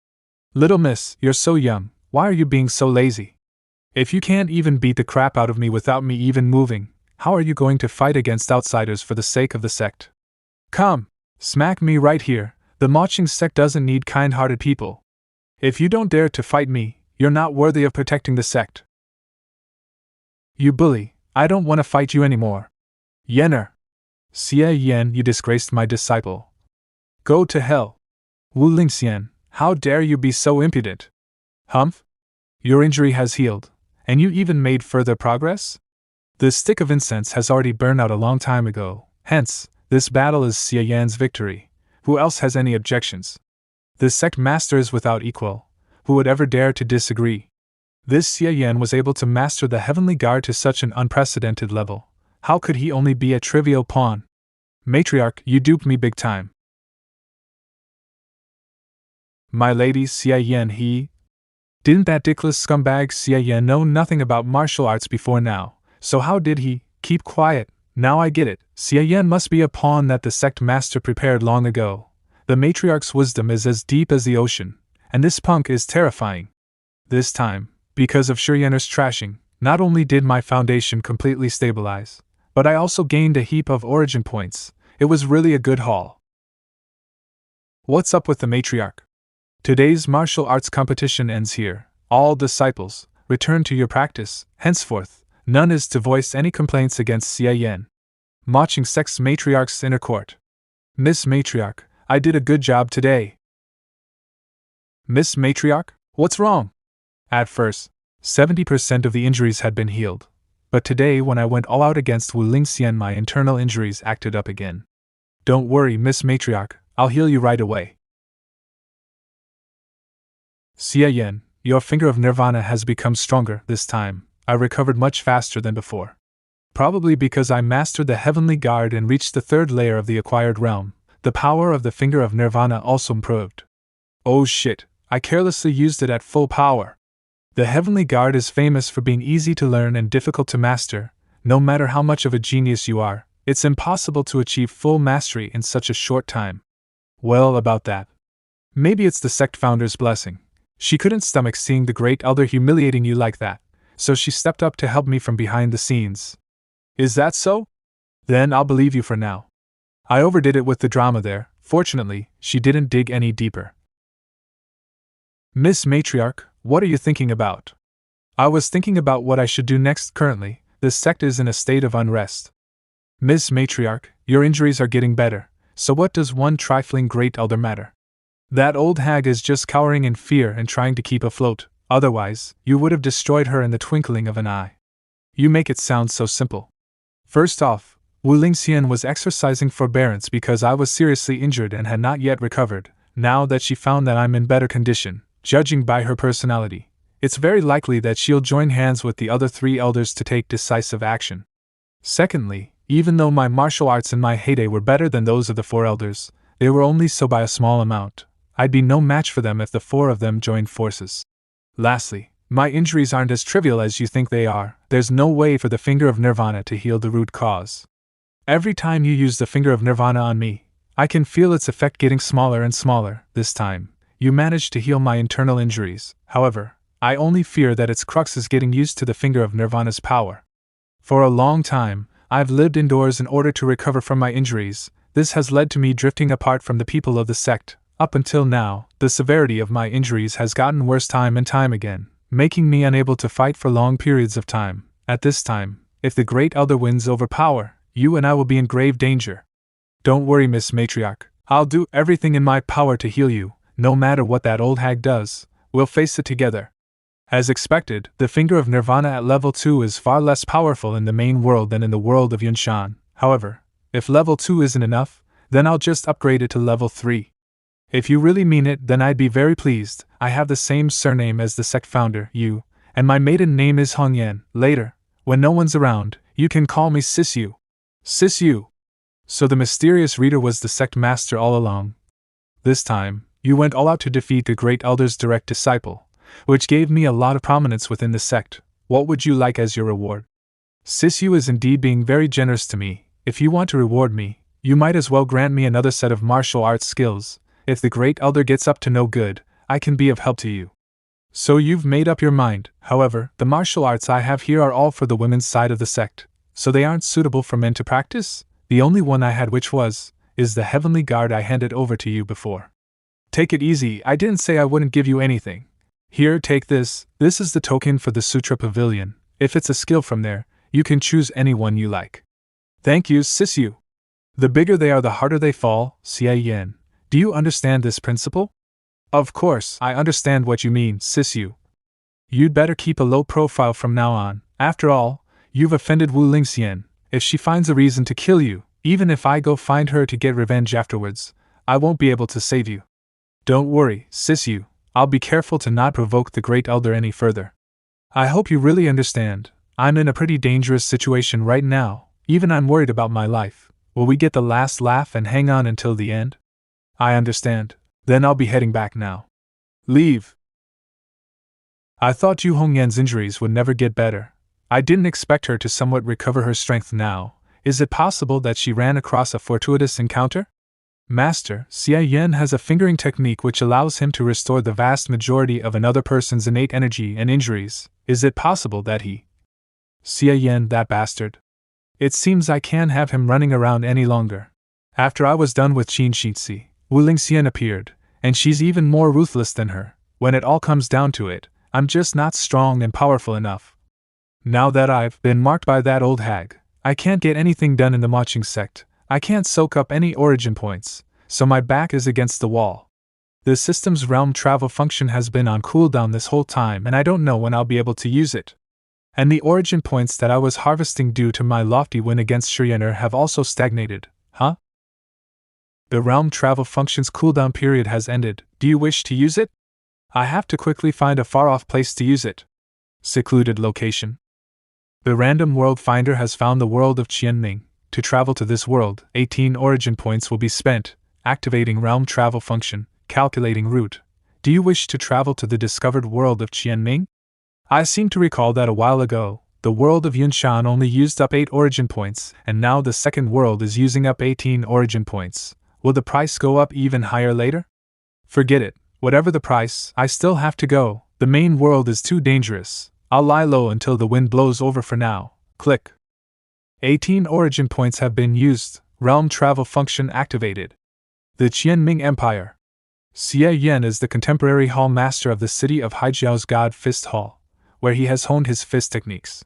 Little miss, you're so young, why are you being so lazy? If you can't even beat the crap out of me without me even moving, how are you going to fight against outsiders for the sake of the sect? Come, smack me right here. The marching sect doesn't need kind-hearted people. If you don't dare to fight me, you're not worthy of protecting the sect. You bully, I don't want to fight you anymore. Yennefer. Xia Yan, you disgraced my disciple. Go to hell. Wu Lingxian, how dare you be so impudent? Humph? Your injury has healed, and you even made further progress? The stick of incense has already burned out a long time ago, hence, this battle is Xia Yan's victory. Who else has any objections? The sect master is without equal. Who would ever dare to disagree? This Xia Yan was able to master the Heavenly Guard to such an unprecedented level. How could he only be a trivial pawn? Matriarch, you duped me big time. My lady Xia Yan, he... Didn't that dickless scumbag Xia Yan know nothing about martial arts before now? So how did he keep quiet? Now I get it. Xia Yan must be a pawn that the sect master prepared long ago. The matriarch's wisdom is as deep as the ocean, and this punk is terrifying. This time, because of Yennefer's trashing, not only did my foundation completely stabilize, but I also gained a heap of origin points. It was really a good haul. What's up with the matriarch? Today's martial arts competition ends here. All disciples, return to your practice. Henceforth, none is to voice any complaints against Xia Yan. Watching sex matriarch's inner court. Miss Matriarch, I did a good job today. Miss Matriarch, what's wrong? At first, 70% of the injuries had been healed, but today when I went all out against Wu Lingxian, my internal injuries acted up again. Don't worry, Miss Matriarch, I'll heal you right away. Xia Yan, your finger of nirvana has become stronger this time. I recovered much faster than before. Probably because I mastered the heavenly guard and reached the third layer of the acquired realm. The power of the finger of nirvana also improved. Oh shit, I carelessly used it at full power. The heavenly guard is famous for being easy to learn and difficult to master. No matter how much of a genius you are, it's impossible to achieve full mastery in such a short time. Well, about that. Maybe it's the sect founder's blessing. She couldn't stomach seeing the great elder humiliating you like that, so she stepped up to help me from behind the scenes. Is that so? Then I'll believe you for now. I overdid it with the drama there. Fortunately, she didn't dig any deeper. Miss Matriarch, what are you thinking about? I was thinking about what I should do next. Currently, this sect is in a state of unrest. Miss Matriarch, your injuries are getting better, so what does one trifling great elder matter? That old hag is just cowering in fear and trying to keep afloat, otherwise, you would have destroyed her in the twinkling of an eye. You make it sound so simple. First off, Wu Lingxian was exercising forbearance because I was seriously injured and had not yet recovered. Now that she found that I'm in better condition, judging by her personality, it's very likely that she'll join hands with the other 3 elders to take decisive action. Secondly, even though my martial arts in my heyday were better than those of the 4 elders, they were only so by a small amount. I'd be no match for them if the 4 of them joined forces. Lastly, my injuries aren't as trivial as you think they are. There's no way for the finger of nirvana to heal the root cause. Every time you use the finger of nirvana on me, I can feel its effect getting smaller and smaller. This time, you managed to heal my internal injuries. However, I only fear that its crux is getting used to the finger of nirvana's power. For a long time, I've lived indoors in order to recover from my injuries. This has led to me drifting apart from the people of the sect. Up until now, the severity of my injuries has gotten worse time and time again, making me unable to fight for long periods of time. At this time, if the Great Elder wins over power, you and I will be in grave danger. Don't worry, Miss Matriarch, I'll do everything in my power to heal you, no matter what that old hag does. We'll face it together. As expected, the finger of nirvana at level 2 is far less powerful in the main world than in the world of Yunshan. However, if level 2 isn't enough, then I'll just upgrade it to level 3. If you really mean it, then I'd be very pleased. I have the same surname as the sect founder, you, and my maiden name is Hongyan. Later, when no one's around, you can call me Sis Yu. Sis Yu. So the mysterious reader was the sect master all along. This time, you went all out to defeat the Great Elder's direct disciple, which gave me a lot of prominence within the sect. What would you like as your reward? Sis Yu is indeed being very generous to me. If you want to reward me, you might as well grant me another set of martial arts skills. If the Great Elder gets up to no good, I can be of help to you. So you've made up your mind. However, the martial arts I have here are all for the women's side of the sect, so they aren't suitable for men to practice. The only one I had is the heavenly guard I handed over to you before. Take it easy, I didn't say I wouldn't give you anything. Here, take this. This is the token for the Sutra Pavilion. If it's a skill from there, you can choose any one you like. Thank you, Sis Yu. The bigger they are, the harder they fall. Xia Yan. Do you understand this principle? Of course, I understand what you mean, Sis Yu. You'd better keep a low profile from now on. After all, you've offended Wu Lingxian. If she finds a reason to kill you, even if I go find her to get revenge afterwards, I won't be able to save you. Don't worry, Sis Yu. I'll be careful to not provoke the Great Elder any further. I hope you really understand. I'm in a pretty dangerous situation right now. Even I'm worried about my life. Will we get the last laugh and hang on until the end? I understand. Then I'll be heading back now. Leave. I thought Yu Hongyan's injuries would never get better. I didn't expect her to somewhat recover her strength now. Is it possible that she ran across a fortuitous encounter? Master, Xia Yan has a fingering technique which allows him to restore the vast majority of another person's innate energy and injuries. Is it possible that he... Xia Yan, that bastard. It seems I can't have him running around any longer. After I was done with Qin Shixi, Wu Lingxian appeared, and she's even more ruthless than her. When it all comes down to it, I'm just not strong and powerful enough. Now that I've been marked by that old hag, I can't get anything done in the marching sect, I can't soak up any origin points, so my back is against the wall. The system's realm travel function has been on cooldown this whole time and I don't know when I'll be able to use it. And the origin points that I was harvesting due to my lofty win against Shiryener have also stagnated, huh? The realm travel function's cooldown period has ended, do you wish to use it? I have to quickly find a far-off place to use it. Secluded location. The random world finder has found the world of Qianming. To travel to this world, 18 origin points will be spent, activating realm travel function, calculating route. Do you wish to travel to the discovered world of Qianming? I seem to recall that a while ago, the world of Yunshan only used up 8 origin points, and now the second world is using up 18 origin points. Will the price go up even higher later? Forget it, whatever the price, I still have to go, the main world is too dangerous. I'll lie low until the wind blows over for now. Click. 18 origin points have been used, realm travel function activated. The Qianming Empire. Xie Yan is the contemporary hall master of the city of Haijiao's God Fist Hall, where he has honed his fist techniques.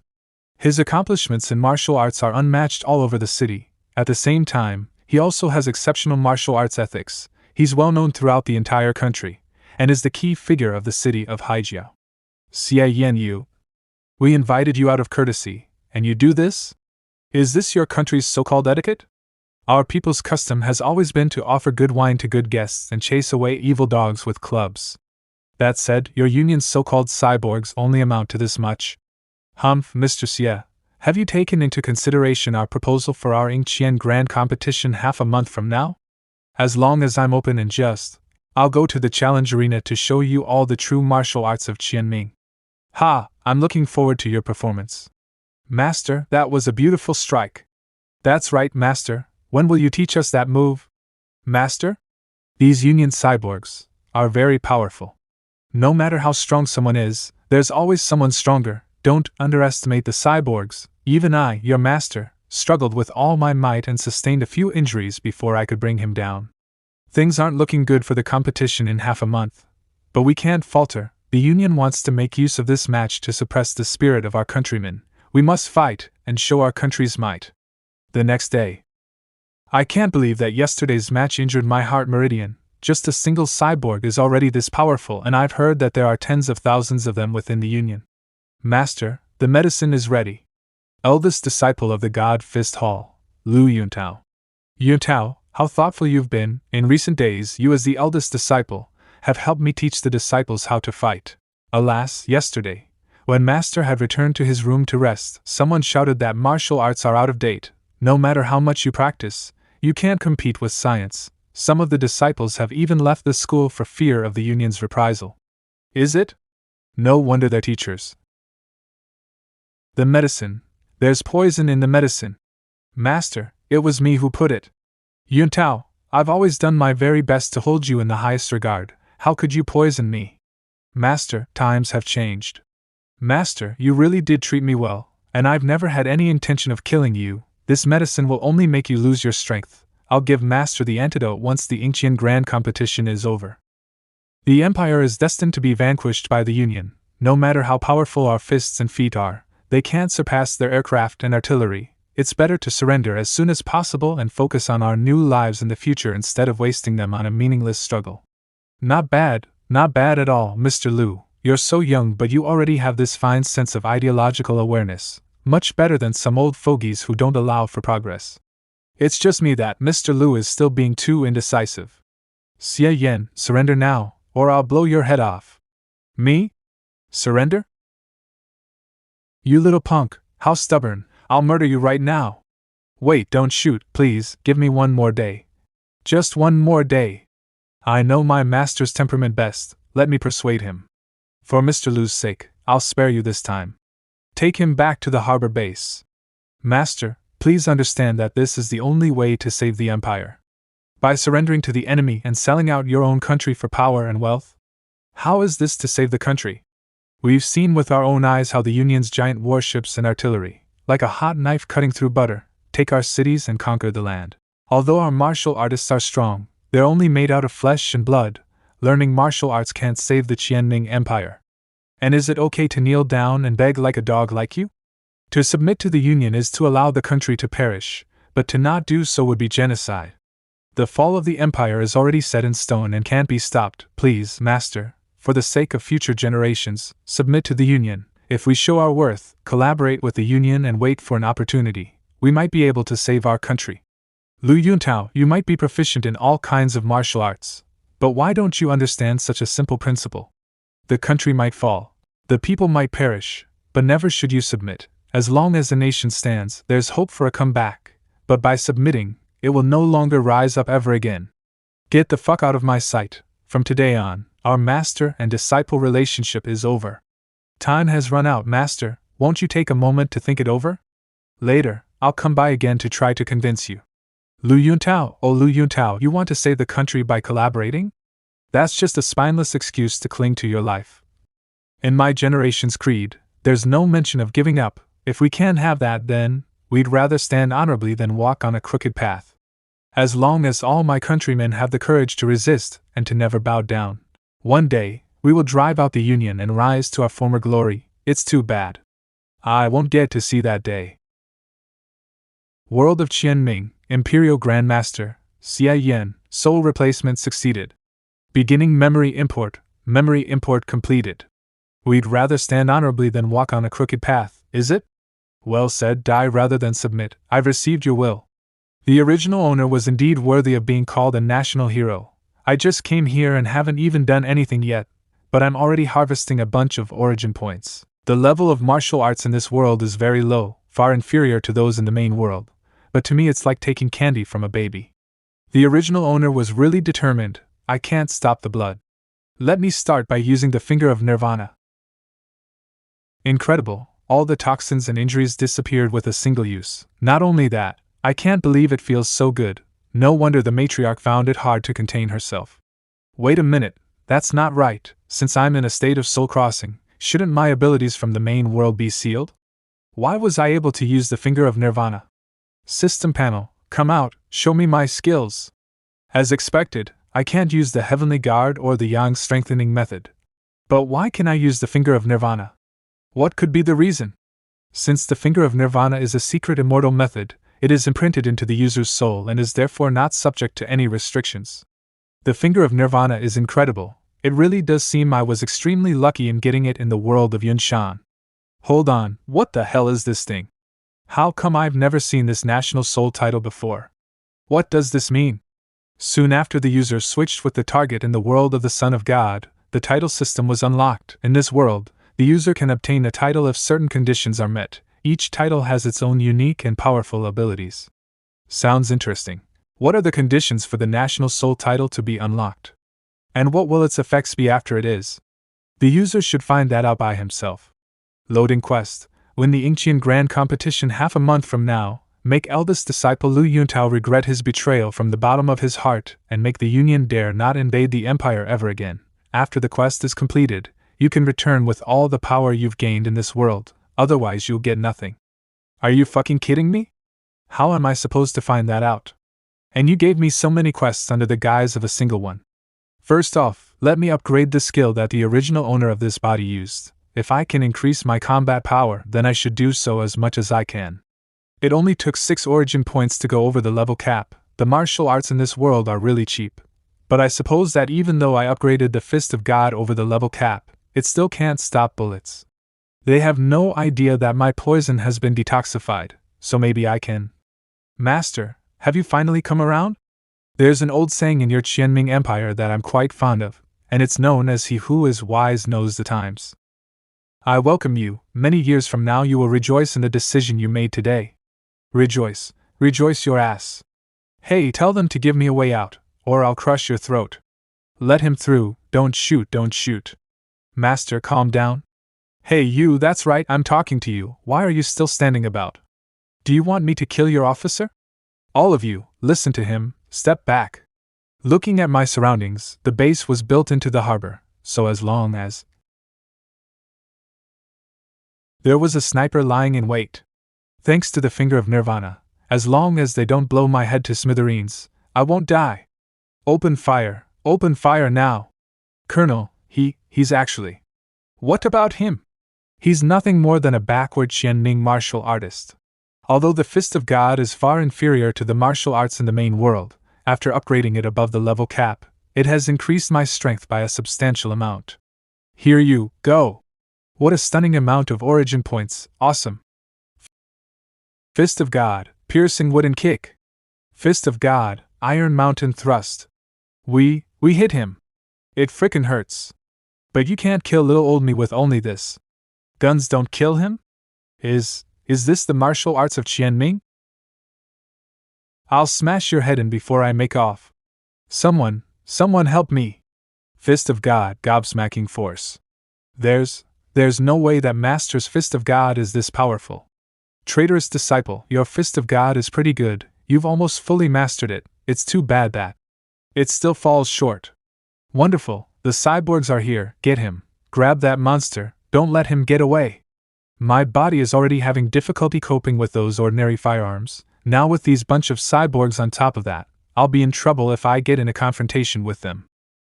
His accomplishments in martial arts are unmatched all over the city. At the same time, he also has exceptional martial arts ethics. He's well known throughout the entire country, and is the key figure of the city of Haijiao. Xie Yan, we invited you out of courtesy, and you do this? Is this your country's so-called etiquette? Our people's custom has always been to offer good wine to good guests and chase away evil dogs with clubs. That said, your union's so-called cyborgs only amount to this much. Mr. Xie, have you taken into consideration our proposal for our Yingqian Grand Competition half a month from now? As long as I'm open and just, I'll go to the challenge arena to show you all the true martial arts of Qianming. I'm looking forward to your performance. Master, that was a beautiful strike. That's right, Master. When will you teach us that move? Master? These Union cyborgs are very powerful. No matter how strong someone is, there's always someone stronger. Don't underestimate the cyborgs. Even I, your master, struggled with all my might and sustained a few injuries before I could bring him down. Things aren't looking good for the competition in half a month. But we can't falter. The Union wants to make use of this match to suppress the spirit of our countrymen. We must fight and show our country's might. The next day. I can't believe that yesterday's match injured my heart meridian. Just a single cyborg is already this powerful, and I've heard that there are tens of thousands of them within the Union. Master, the medicine is ready. Eldest disciple of the God Fist Hall, Lu Yuntao. Yuntao, how thoughtful you've been. In recent days, you as the eldest disciple have helped me teach the disciples how to fight. Alas, yesterday, when Master had returned to his room to rest, someone shouted that martial arts are out of date. No matter how much you practice, you can't compete with science. Some of the disciples have even left the school for fear of the Union's reprisal. Is it? No wonder they're teachers. The medicine. There's poison in the medicine. Master, it was me who put it. Yuntao, I've always done my very best to hold you in the highest regard. How could you poison me? Master, times have changed. Master, you really did treat me well, and I've never had any intention of killing you. This medicine will only make you lose your strength. I'll give Master the antidote once the Yingqian Grand Competition is over. The Empire is destined to be vanquished by the Union. No matter how powerful our fists and feet are, they can't surpass their aircraft and artillery. It's better to surrender as soon as possible and focus on our new lives in the future instead of wasting them on a meaningless struggle. Not bad at all, Mr. Liu. You're so young, but you already have this fine sense of ideological awareness. Much better than some old fogies who don't allow for progress. It's just me that Mr. Liu is still being too indecisive. Xie Yan, surrender now, or I'll blow your head off. Me? Surrender? You little punk, how stubborn, I'll murder you right now. Wait, don't shoot, please, give me one more day. Just one more day. I know my master's temperament best, let me persuade him. For Mr. Liu's sake, I'll spare you this time. Take him back to the harbor base. Master, please understand that this is the only way to save the Empire. By surrendering to the enemy and selling out your own country for power and wealth? How is this to save the country? We've seen with our own eyes how the Union's giant warships and artillery, like a hot knife cutting through butter, take our cities and conquer the land. Although our martial artists are strong, they're only made out of flesh and blood. Learning martial arts can't save the Qianming Empire. And is it okay to kneel down and beg like a dog like you? To submit to the Union is to allow the country to perish, but to not do so would be genocide. The fall of the Empire is already set in stone and can't be stopped. Please, Master, for the sake of future generations, submit to the Union. If we show our worth, collaborate with the Union and wait for an opportunity, we might be able to save our country. Lu Yuntao, you might be proficient in all kinds of martial arts, but why don't you understand such a simple principle? The country might fall, the people might perish, but never should you submit. As long as the nation stands, there's hope for a comeback, but by submitting, it will no longer rise up ever again. Get the fuck out of my sight. From today on, our master and disciple relationship is over. Time has run out, Master. Won't you take a moment to think it over? Later, I'll come by again to try to convince you. Lu Yuntao, oh Lu Yuntao, you want to save the country by collaborating? That's just a spineless excuse to cling to your life. In my generation's creed, there's no mention of giving up. If we can't have that, then we'd rather stand honorably than walk on a crooked path. As long as all my countrymen have the courage to resist and to never bow down, one day, we will drive out the Union and rise to our former glory. It's too bad. I won't get to see that day. World of Qianming, Imperial Grandmaster, Xia Yan, Soul Replacement succeeded. Beginning memory import completed. We'd rather stand honorably than walk on a crooked path, is it? Well said, die rather than submit. I've received your will. The original owner was indeed worthy of being called a national hero. I just came here and haven't even done anything yet, but I'm already harvesting a bunch of origin points. The level of martial arts in this world is very low, far inferior to those in the main world, but to me it's like taking candy from a baby. The original owner was really determined. I can't stop the blood. Let me start by using the finger of Nirvana. Incredible. All the toxins and injuries disappeared with a single use. Not only that, I can't believe it feels so good. No wonder the matriarch found it hard to contain herself. Wait a minute, that's not right. Since I'm in a state of soul crossing, shouldn't my abilities from the main world be sealed? Why was I able to use the finger of Nirvana? System panel, come out, show me my skills. As expected, I can't use the Heavenly Guard or the Yang Strengthening method. But why can I use the finger of Nirvana? What could be the reason? Since the finger of Nirvana is a secret immortal method, it is imprinted into the user's soul and is therefore not subject to any restrictions. The finger of Nirvana is incredible. It really does seem I was extremely lucky in getting it in the world of Yunshan. Hold on, what the hell is this thing? How come I've never seen this national soul title before? What does this mean? Soon after the user switched with the target in the world of the Son of God, the title system was unlocked. In this world, the user can obtain a title if certain conditions are met. Each title has its own unique and powerful abilities. Sounds interesting. What are the conditions for the National Soul title to be unlocked? And what will its effects be after it is? The user should find that out by himself. Loading quest. Win the Yingqian Grand Competition half a month from now. Make eldest disciple Lu Yuntao regret his betrayal from the bottom of his heart and make the Union dare not invade the Empire ever again. After the quest is completed, you can return with all the power you've gained in this world, otherwise you'll get nothing. Are you fucking kidding me? How am I supposed to find that out? And you gave me so many quests under the guise of a single one. First off, let me upgrade the skill that the original owner of this body used. If I can increase my combat power, then I should do so as much as I can. It only took 6 origin points to go over the level cap. The martial arts in this world are really cheap. But I suppose that even though I upgraded the Fist of God over the level cap, it still can't stop bullets. They have no idea that my poison has been detoxified, so maybe I can. Master, have you finally come around? There's an old saying in your Qianming Empire that I'm quite fond of, and it's known as he who is wise knows the times. I welcome you. Many years from now you will rejoice in the decision you made today. Rejoice. Rejoice your ass. Hey, tell them to give me a way out, or I'll crush your throat. Let him through, don't shoot, don't shoot. Master, calm down. Hey you, that's right, I'm talking to you. Why are you still standing about? Do you want me to kill your officer? All of you, listen to him, step back. Looking at my surroundings, the base was built into the harbor, so as long as there was a sniper lying in wait. Thanks to the finger of Nirvana, as long as they don't blow my head to smithereens, I won't die. Open fire now. Colonel, he's actually. What about him? He's nothing more than a backward Qianming martial artist. Although the Fist of God is far inferior to the martial arts in the main world, after upgrading it above the level cap, it has increased my strength by a substantial amount. Here you go! What a stunning amount of origin points, awesome! Fist of God, piercing wooden kick. Fist of God, iron mountain thrust. We hit him. It frickin' hurts. But you can't kill little old me with only this. Guns don't kill him? Is this the martial arts of Qianming? I'll smash your head in before I make off. Someone help me. Fist of God, gobsmacking force. There's no way that Master's Fist of God is this powerful. Traitorous disciple, your Fist of God is pretty good, you've almost fully mastered it, it's too bad that it still falls short. Wonderful, the cyborgs are here, get him, grab that monster, don't let him get away. My body is already having difficulty coping with those ordinary firearms, now with these bunch of cyborgs on top of that, I'll be in trouble if I get in a confrontation with them.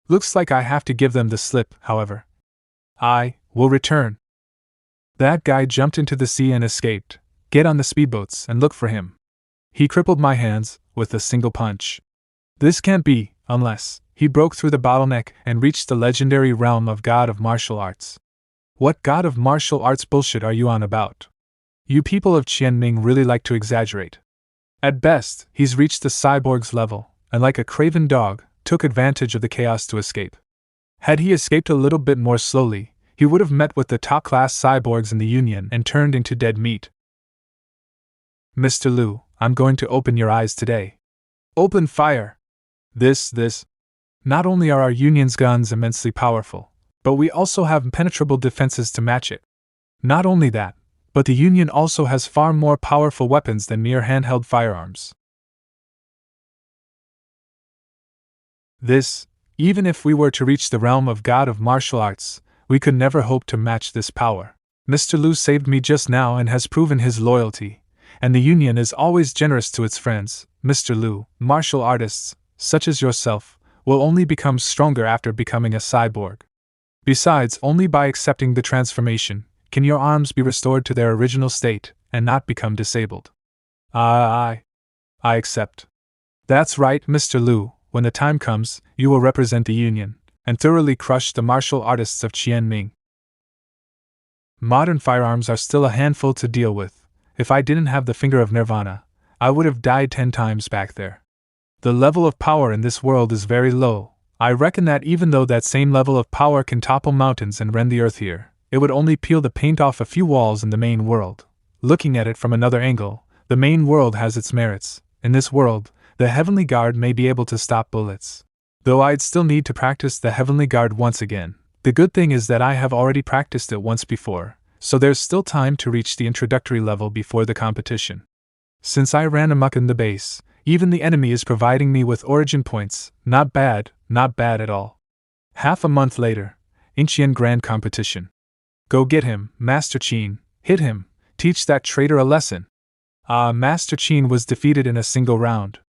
Looks like I have to give them the slip, however. I will return. That guy jumped into the sea and escaped. Get on the speedboats and look for him. He crippled my hands with a single punch. This can't be, unless he broke through the bottleneck and reached the legendary realm of God of Martial Arts. What God of Martial Arts bullshit are you on about? You people of Qianming really like to exaggerate. At best, he's reached the cyborg's level, and like a craven dog, took advantage of the chaos to escape. Had he escaped a little bit more slowly, he would have met with the top-class cyborgs in the Union and turned into dead meat. Mr. Liu, I'm going to open your eyes today. Open fire! This. Not only are our Union's guns immensely powerful, but we also have impenetrable defenses to match it. Not only that, but the Union also has far more powerful weapons than mere handheld firearms. Even if we were to reach the realm of God of Martial Arts, we could never hope to match this power. Mr. Liu saved me just now and has proven his loyalty, and the Union is always generous to its friends. Mr. Liu, martial artists, such as yourself, will only become stronger after becoming a cyborg. Besides, only by accepting the transformation can your arms be restored to their original state and not become disabled. I accept. That's right, Mr. Liu. When the time comes, you will represent the Union and thoroughly crush the martial artists of Qianming. Modern firearms are still a handful to deal with. If I didn't have the finger of Nirvana, I would have died 10 times back there. The level of power in this world is very low. I reckon that even though that same level of power can topple mountains and rend the earth here, it would only peel the paint off a few walls in the main world. Looking at it from another angle, the main world has its merits. In this world, the Heavenly Guard may be able to stop bullets. Though I'd still need to practice the Heavenly Guard once again. The good thing is that I have already practiced it once before, so there's still time to reach the introductory level before the competition. Since I ran amok in the base, even the enemy is providing me with origin points. Not bad at all. Half a month later, Incheon Grand Competition. Go get him, Master Qin, hit him, teach that traitor a lesson. Master Qin was defeated in a single round.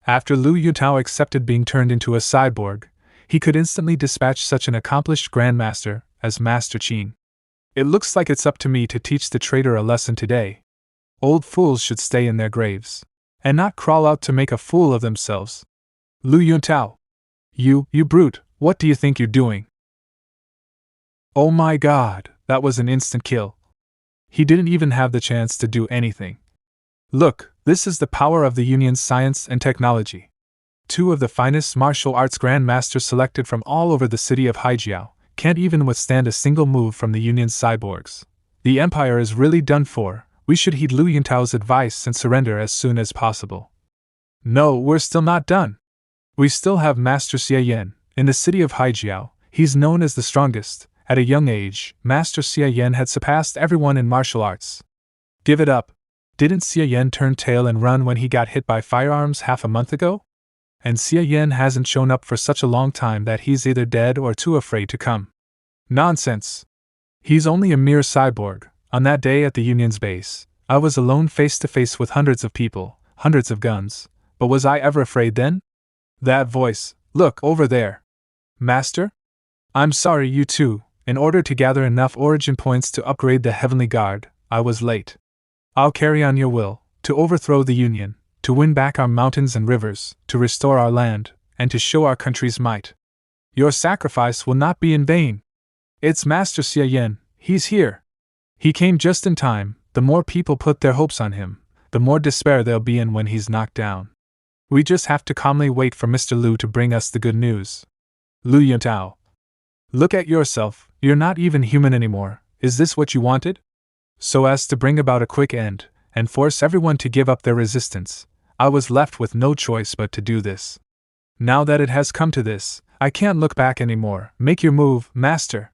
After Liu Yutao accepted being turned into a cyborg, he could instantly dispatch such an accomplished grandmaster as Master Qin. It looks like it's up to me to teach the traitor a lesson today. Old fools should stay in their graves, and not crawl out to make a fool of themselves. Liu Yutao. You brute, what do you think you're doing? Oh my god, that was an instant kill. He didn't even have the chance to do anything. Look, this is the power of the Union's science and technology. 2 of the finest martial arts grandmasters selected from all over the city of Haijiao can't even withstand a single move from the Union's cyborgs. The Empire is really done for. We should heed Liu Yuntao's advice and surrender as soon as possible. No, we're still not done. We still have Master Xie Yan. In the city of Haijiao, he's known as the strongest. At a young age, Master Xie Yan had surpassed everyone in martial arts. Give it up. Didn't Xie Yan turn tail and run when he got hit by firearms half a month ago? And Xie Yan hasn't shown up for such a long time that he's either dead or too afraid to come. Nonsense. He's only a mere cyborg. On that day at the Union's base, I was alone face to face with hundreds of people, hundreds of guns, but was I ever afraid then? That voice, look over there. Master? I'm sorry, you too, In order to gather enough origin points to upgrade the Heavenly Guard, I was late. I'll carry on your will, to overthrow the Union, to win back our mountains and rivers, to restore our land, and to show our country's might. Your sacrifice will not be in vain. It's Master Xie Yan, he's here. He came just in time. The more people put their hopes on him, the more despair they'll be in when he's knocked down. We just have to calmly wait for Mr. Lu to bring us the good news. Lu Yuntao. Look at yourself, you're not even human anymore. Is this what you wanted? So as to bring about a quick end, and force everyone to give up their resistance, I was left with no choice but to do this. Now that it has come to this, I can't look back anymore. Make your move, Master.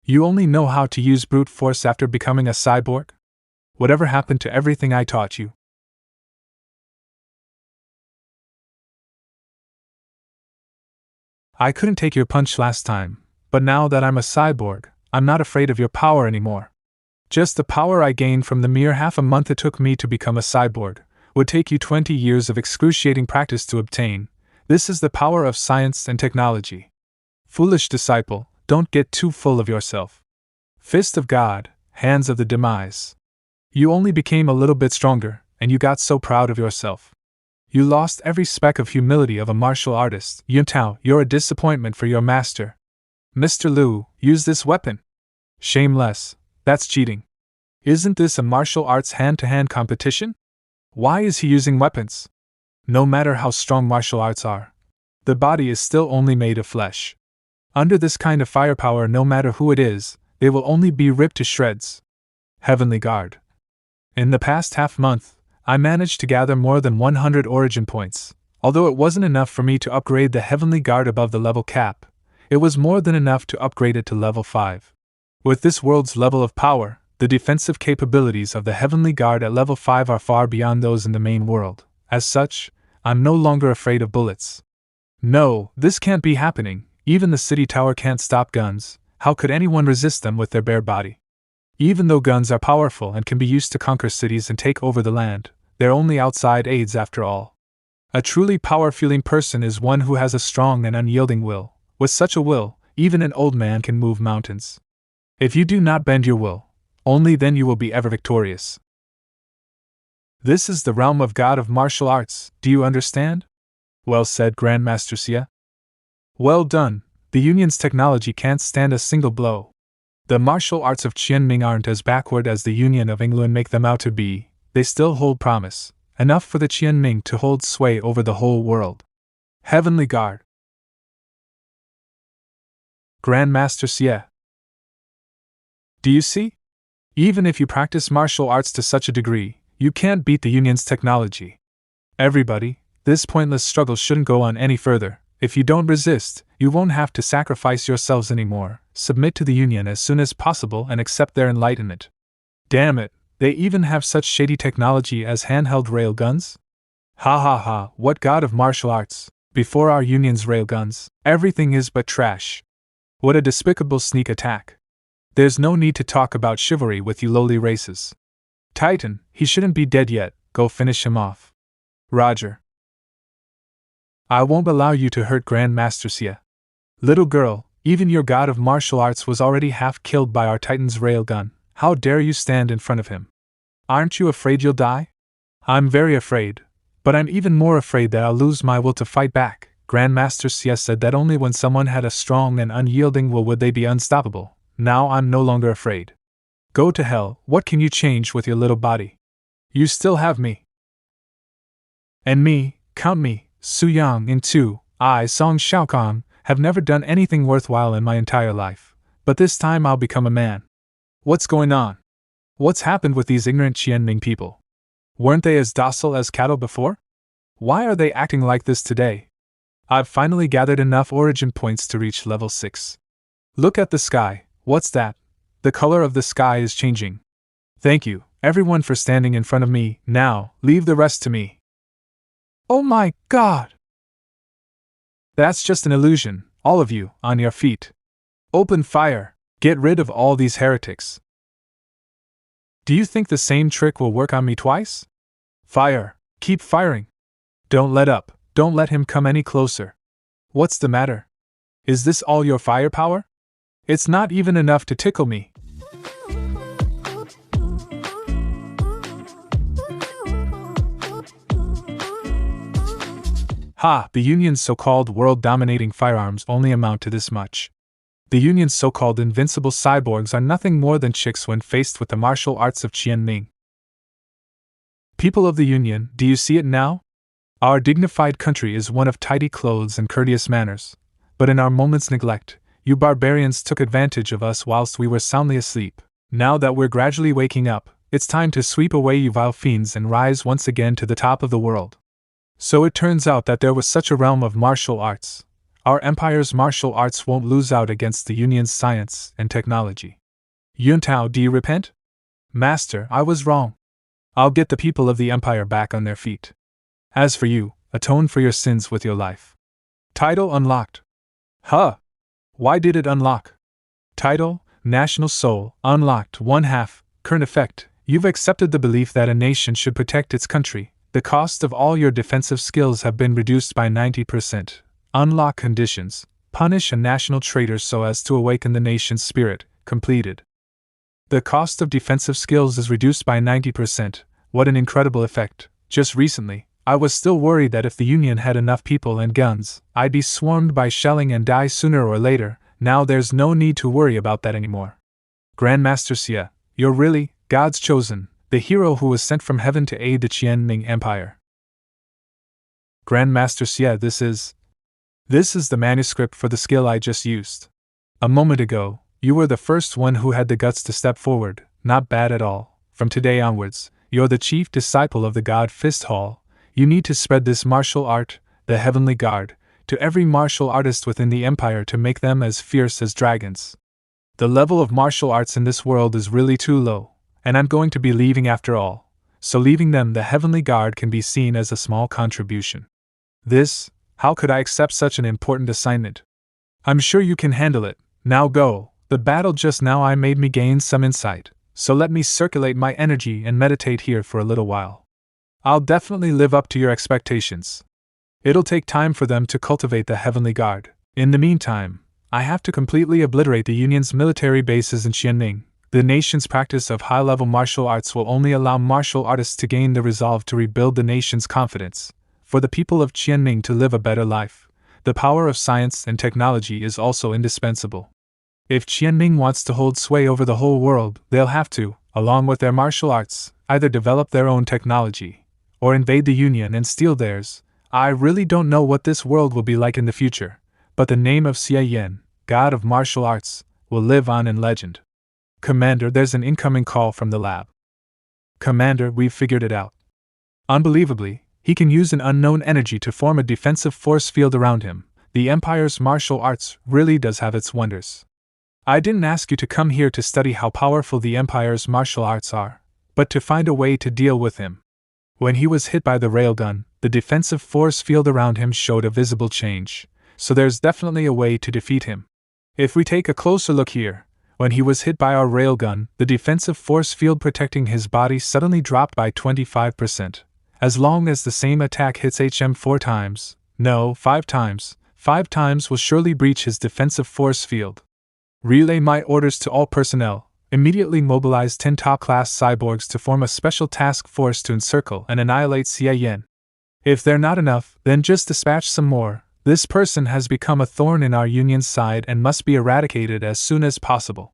You only know how to use brute force after becoming a cyborg? Whatever happened to everything I taught you? I couldn't take your punch last time, but now that I'm a cyborg, I'm not afraid of your power anymore. Just the power I gained from the mere half a month it took me to become a cyborg would take you 20 years of excruciating practice to obtain. This is the power of science and technology. Foolish disciple, don't get too full of yourself. Fist of God, hands of the demise. You only became a little bit stronger, and you got so proud of yourself. You lost every speck of humility of a martial artist. Yuntao, you're a disappointment for your master. Mr. Lu, use this weapon. Shameless, that's cheating. Isn't this a martial arts hand-to-hand competition? Why is he using weapons? No matter how strong martial arts are, the body is still only made of flesh. Under this kind of firepower, no matter who it is, they will only be ripped to shreds. Heavenly Guard. In the past half-month, I managed to gather more than 100 origin points. Although it wasn't enough for me to upgrade the Heavenly Guard above the level cap, it was more than enough to upgrade it to level 5. With this world's level of power, the defensive capabilities of the Heavenly Guard at level 5 are far beyond those in the main world. As such, I'm no longer afraid of bullets. No, this can't be happening. Even the city tower can't stop guns. How could anyone resist them with their bare body? Even though guns are powerful and can be used to conquer cities and take over the land, they're only outside aids after all. A truly power-feeling person is one who has a strong and unyielding will. With such a will, even an old man can move mountains. If you do not bend your will, only then you will be ever victorious. This is the realm of God of martial arts, do you understand? Well said, Grandmaster Xie. Well done, the Union's technology can't stand a single blow. The martial arts of Qianming aren't as backward as the Union of England make them out to be, they still hold promise, enough for the Qianming to hold sway over the whole world. Heavenly Guard. Grandmaster Xie. Do you see? Even if you practice martial arts to such a degree, you can't beat the Union's technology. Everybody, this pointless struggle shouldn't go on any further. If you don't resist, you won't have to sacrifice yourselves anymore. Submit to the Union as soon as possible and accept their enlightenment. Damn it, they even have such shady technology as handheld rail guns? Ha ha ha, what god of martial arts? Before our Union's rail guns, everything is but trash. What a despicable sneak attack. There's no need to talk about chivalry with you lowly races. Titan, he shouldn't be dead yet, go finish him off. Roger. I won't allow you to hurt Grandmaster Xie. Little girl, even your god of martial arts was already half killed by our Titan's railgun. How dare you stand in front of him? Aren't you afraid you'll die? I'm very afraid, but I'm even more afraid that I'll lose my will to fight back. Grandmaster Xie said that only when someone had a strong and unyielding will would they be unstoppable. Now I'm no longer afraid. Go to hell, what can you change with your little body? You still have me. And me, count me. Su Yang in 2, I, Song Xiaokong, have never done anything worthwhile in my entire life, but this time I'll become a man. What's going on? What's happened with these ignorant Qianming people? Weren't they as docile as cattle before? Why are they acting like this today? I've finally gathered enough origin points to reach level 6. Look at the sky, what's that? The color of the sky is changing. Thank you, everyone, for standing in front of me. Now, leave the rest to me. Oh my God! That's just an illusion, all of you, on your feet. Open fire, get rid of all these heretics. Do you think the same trick will work on me twice? Fire, keep firing. Don't let up, don't let him come any closer. What's the matter? Is this all your firepower? It's not even enough to tickle me. Ha, the Union's so-called world-dominating firearms only amount to this much. The Union's so-called invincible cyborgs are nothing more than chicks when faced with the martial arts of Qianming. People of the Union, do you see it now? Our dignified country is one of tidy clothes and courteous manners, but in our moment's neglect, you barbarians took advantage of us whilst we were soundly asleep. Now that we're gradually waking up, it's time to sweep away you vile fiends and rise once again to the top of the world. So it turns out that there was such a realm of martial arts. Our empire's martial arts won't lose out against the Union's science and technology. Yuntao, do you repent? Master, I was wrong. I'll get the people of the empire back on their feet. As for you, atone for your sins with your life. Title unlocked. Huh! Why did it unlock? Title, National Soul, unlocked 1/2. Current effect, you've accepted the belief that a nation should protect its country. The cost of all your defensive skills have been reduced by 90%. Unlock conditions, punish a national traitor so as to awaken the nation's spirit. Completed. The cost of defensive skills is reduced by 90%. What an incredible effect. Just recently, I was still worried that if the Union had enough people and guns, I'd be swarmed by shelling and die sooner or later. Now there's no need to worry about that anymore. Grandmaster Xie, you're really God's chosen, the hero who was sent from heaven to aid the Qianming Empire. Grandmaster Xie, this is the manuscript for the skill I just used. A moment ago, you were the first one who had the guts to step forward. Not bad at all. From today onwards, you're the chief disciple of the God Fist Hall. You need to spread this martial art, the Heavenly Guard, to every martial artist within the Empire to make them as fierce as dragons. The level of martial arts in this world is really too low, and I'm going to be leaving after all, so leaving them the Heavenly Guard can be seen as a small contribution. How could I accept such an important assignment? I'm sure you can handle it. Now go. The battle just now I made me gain some insight, so let me circulate my energy and meditate here for a little while. I'll definitely live up to your expectations. It'll take time for them to cultivate the Heavenly Guard. In the meantime, I have to completely obliterate the Union's military bases in Qianming. The nation's practice of high-level martial arts will only allow martial artists to gain the resolve to rebuild the nation's confidence. For the people of Qianming to live a better life, the power of science and technology is also indispensable. If Qianming wants to hold sway over the whole world, they'll have to, along with their martial arts, either develop their own technology, or invade the Union and steal theirs. I really don't know what this world will be like in the future, but the name of Xie Yan, God of Martial Arts, will live on in legend. Commander, there's an incoming call from the lab. Commander, we've figured it out. Unbelievably, he can use an unknown energy to form a defensive force field around him. The Empire's martial arts really does have its wonders. I didn't ask you to come here to study how powerful the Empire's martial arts are, but to find a way to deal with him. When he was hit by the railgun, the defensive force field around him showed a visible change, so there's definitely a way to defeat him. If we take a closer look here, when he was hit by our railgun, the defensive force field protecting his body suddenly dropped by 25%. As long as the same attack hits HM 4 times, no, 5 times, 5 times will surely breach his defensive force field. Relay my orders to all personnel. Immediately mobilize 10 top-class cyborgs to form a special task force to encircle and annihilate Xie Yan. If they're not enough, then just dispatch some more. This person has become a thorn in our Union's side and must be eradicated as soon as possible.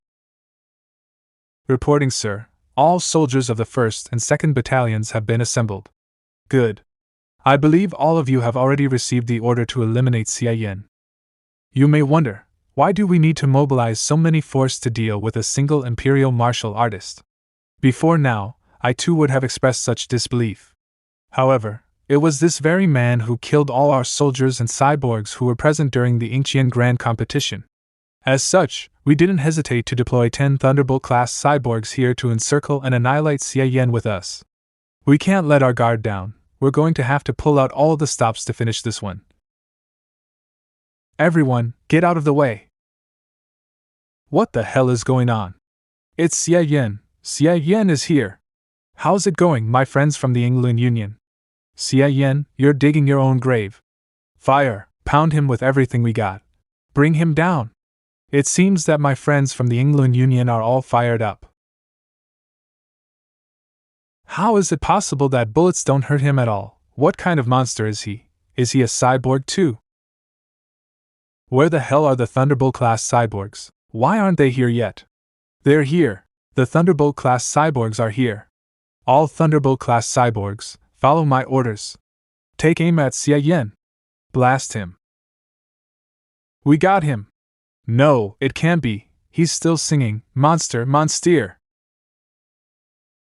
Reporting, sir. All soldiers of the 1st and 2nd battalions have been assembled. Good. I believe all of you have already received the order to eliminate Xie Yan. You may wonder, why do we need to mobilize so many force to deal with a single imperial martial artist? Before now, I too would have expressed such disbelief. However, it was this very man who killed all our soldiers and cyborgs who were present during the Yingqian Grand Competition. As such, we didn't hesitate to deploy 10 Thunderbolt-class cyborgs here to encircle and annihilate Xie Yan with us. We can't let our guard down. We're going to have to pull out all the stops to finish this one. Everyone, get out of the way! What the hell is going on? It's Xie Yan. Xie Yan is here. How's it going, my friends from the England Union? Xie Yan, you're digging your own grave. Fire, pound him with everything we got. Bring him down. It seems that my friends from the England Union are all fired up. How is it possible that bullets don't hurt him at all? What kind of monster is he? Is he a cyborg too? Where the hell are the Thunderbolt-class cyborgs? Why aren't they here yet? They're here. The Thunderbolt-class cyborgs are here. All Thunderbolt-class cyborgs, follow my orders. Take aim at Xia Yan. Blast him. We got him. No, it can't be. He's still singing, monster, monster.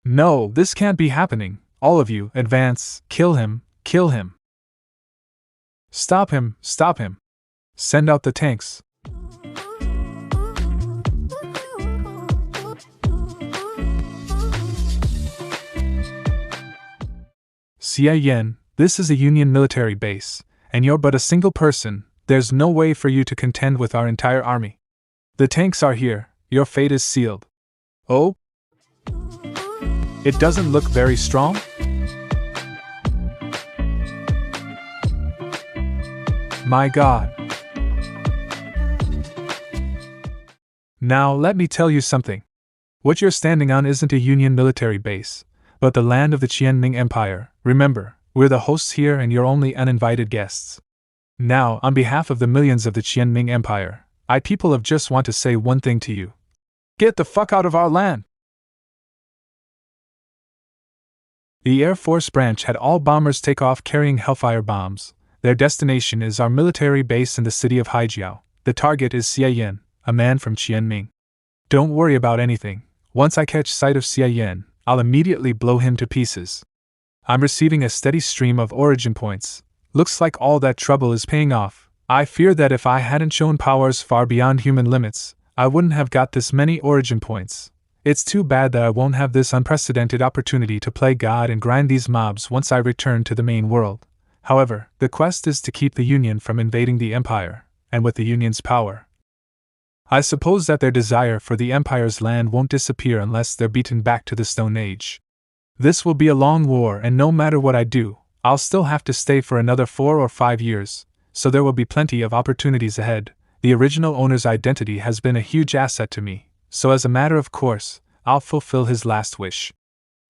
No, this can't be happening. All of you, advance, kill him, kill him. Stop him, stop him. Send out the tanks. Xia Yan, this is a Union military base, and you're but a single person. There's no way for you to contend with our entire army. The tanks are here, your fate is sealed. Oh? It doesn't look very strong? My God. Now let me tell you something. What you're standing on isn't a Union military base, but the land of the Qianming Empire. Remember, we're the hosts here and you're only uninvited guests. Now, on behalf of the millions of the Qianming Empire, I people of just want to say one thing to you. Get the fuck out of our land! The Air Force branch had all bombers take off carrying Hellfire bombs. Their destination is our military base in the city of Haijiao. The target is Xia Yan, a man from Qianming. Don't worry about anything. Once I catch sight of Xia Yan, I'll immediately blow him to pieces. I'm receiving a steady stream of origin points. Looks like all that trouble is paying off. I fear that if I hadn't shown powers far beyond human limits, I wouldn't have got this many origin points. It's too bad that I won't have this unprecedented opportunity to play God and grind these mobs once I return to the main world. However, the quest is to keep the Union from invading the Empire, and with the Union's power, I suppose that their desire for the Empire's land won't disappear unless they're beaten back to the Stone Age. This will be a long war, and no matter what I do, I'll still have to stay for another 4 or 5 years, so there will be plenty of opportunities ahead. The original owner's identity has been a huge asset to me, so as a matter of course, I'll fulfill his last wish.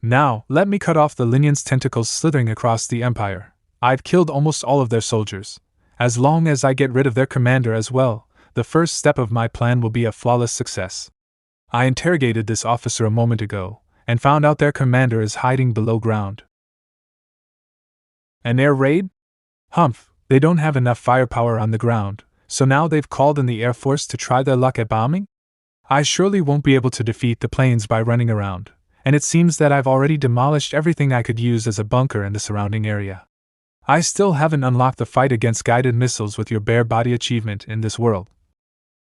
Now, let me cut off the Linion's tentacles slithering across the Empire. I've killed almost all of their soldiers. As long as I get rid of their commander as well, the first step of my plan will be a flawless success. I interrogated this officer a moment ago, and found out their commander is hiding below ground. An air raid? Humph, they don't have enough firepower on the ground, so now they've called in the Air Force to try their luck at bombing? I surely won't be able to defeat the planes by running around, and it seems that I've already demolished everything I could use as a bunker in the surrounding area. I still haven't unlocked the fight against guided missiles with your bare body achievement in this world.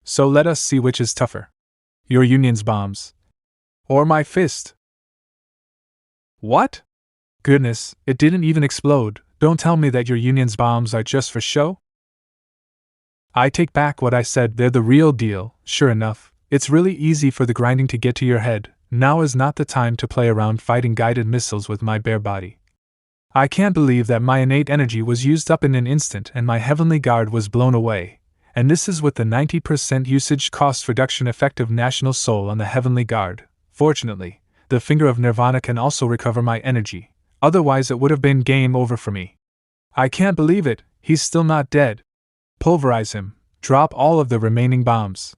So let us see which is tougher. Your Union's bombs. Or my fist. What? Goodness, it didn't even explode. Don't tell me that your Union's bombs are just for show? I take back what I said, they're the real deal. Sure enough, it's really easy for the grinding to get to your head. Now is not the time to play around fighting guided missiles with my bare body. I can't believe that my innate energy was used up in an instant and my heavenly guard was blown away. And this is with the 90% usage cost reduction effect of National Soul on the heavenly guard. Fortunately, the Finger of Nirvana can also recover my energy. Otherwise it would have been game over for me. I can't believe it, he's still not dead. Pulverize him. Drop all of the remaining bombs.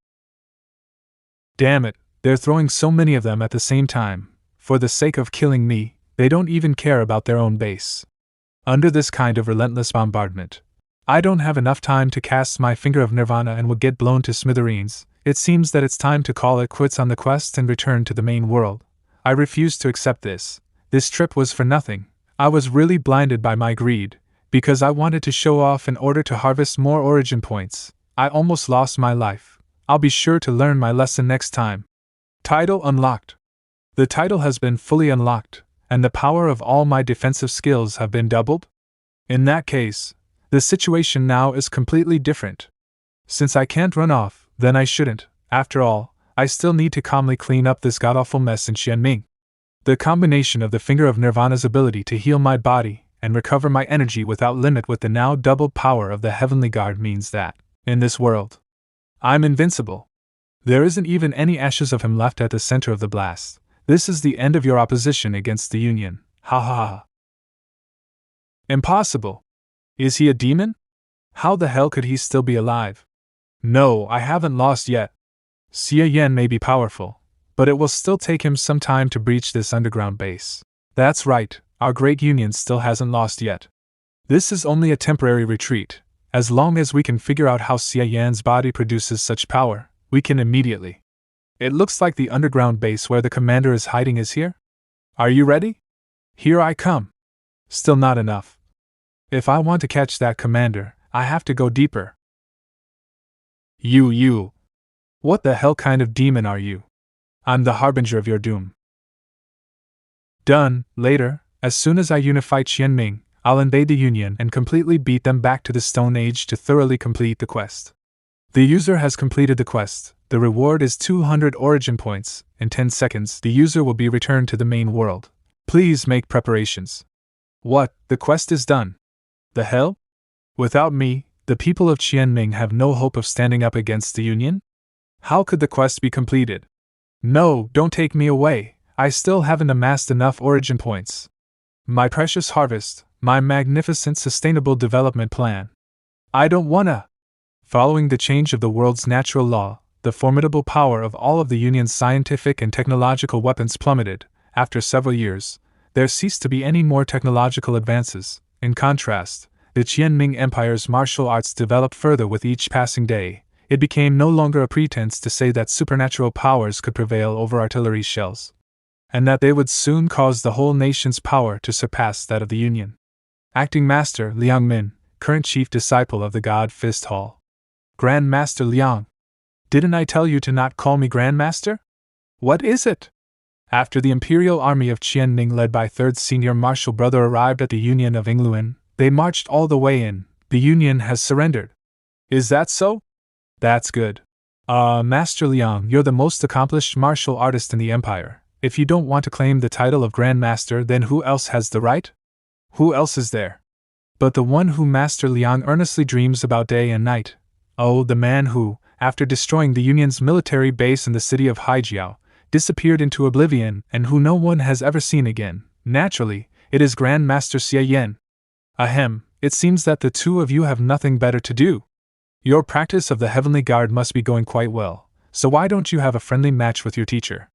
Damn it, they're throwing so many of them at the same time. For the sake of killing me, they don't even care about their own base. Under this kind of relentless bombardment, I don't have enough time to cast my Finger of Nirvana and will get blown to smithereens. It seems that it's time to call it quits on the quest and return to the main world. I refuse to accept this. This trip was for nothing. I was really blinded by my greed. Because I wanted to show off in order to harvest more origin points, I almost lost my life. I'll be sure to learn my lesson next time. Title unlocked. The title has been fully unlocked, and the power of all my defensive skills have been doubled? In that case, the situation now is completely different. Since I can't run off, then I shouldn't. After all, I still need to calmly clean up this god-awful mess in Qianming. The combination of the Finger of Nirvana's ability to heal my body and recover my energy without limit with the now doubled power of the Heavenly Guard means that, in this world, I'm invincible. There isn't even any ashes of him left at the center of the blast. This is the end of your opposition against the Union. Ha ha ha. Impossible. Is he a demon? How the hell could he still be alive? No, I haven't lost yet. Xie Yan may be powerful, but it will still take him some time to breach this underground base. That's right, our great Union still hasn't lost yet. This is only a temporary retreat. As long as we can figure out how Xie Yan's body produces such power, we can immediately. It looks like the underground base where the commander is hiding is here. Are you ready? Here I come. Still not enough. If I want to catch that commander, I have to go deeper. You. What the hell kind of demon are you? I'm the harbinger of your doom. Done. Later, as soon as I unify Qianming, I'll invade the Union and completely beat them back to the Stone Age to thoroughly complete the quest. The user has completed the quest. The reward is 200 origin points. In 10 seconds, the user will be returned to the main world. Please make preparations. What? The quest is done. The hell? Without me, the people of Qianming have no hope of standing up against the Union? How could the quest be completed? No, don't take me away. I still haven't amassed enough origin points. My precious harvest, my magnificent sustainable development plan. I don't wanna. Following the change of the world's natural law, the formidable power of all of the Union's scientific and technological weapons plummeted. After several years, there ceased to be any more technological advances. In contrast, the Qianming Empire's martial arts developed further with each passing day. It became no longer a pretense to say that supernatural powers could prevail over artillery shells, and that they would soon cause the whole nation's power to surpass that of the Union. Acting Master Liang Min, current chief disciple of the God Fist Hall. Grand Master Liang. Didn't I tell you to not call me Grand Master? What is it? After the Imperial Army of Qianming led by 3rd Senior Marshal Brother arrived at the Union of Ingluan, they marched all the way in. The Union has surrendered. Is that so? That's good. Master Liang, you're the most accomplished martial artist in the Empire. If you don't want to claim the title of Grand Master, then who else has the right? Who else is there? But the one who Master Liang earnestly dreams about day and night. Oh, the man who, after destroying the Union's military base in the city of Haijiao, disappeared into oblivion and who no one has ever seen again. Naturally, it is Grand Master Xie Yan. Ahem, it seems that the two of you have nothing better to do. Your practice of the Heavenly Guard must be going quite well, so why don't you have a friendly match with your teacher?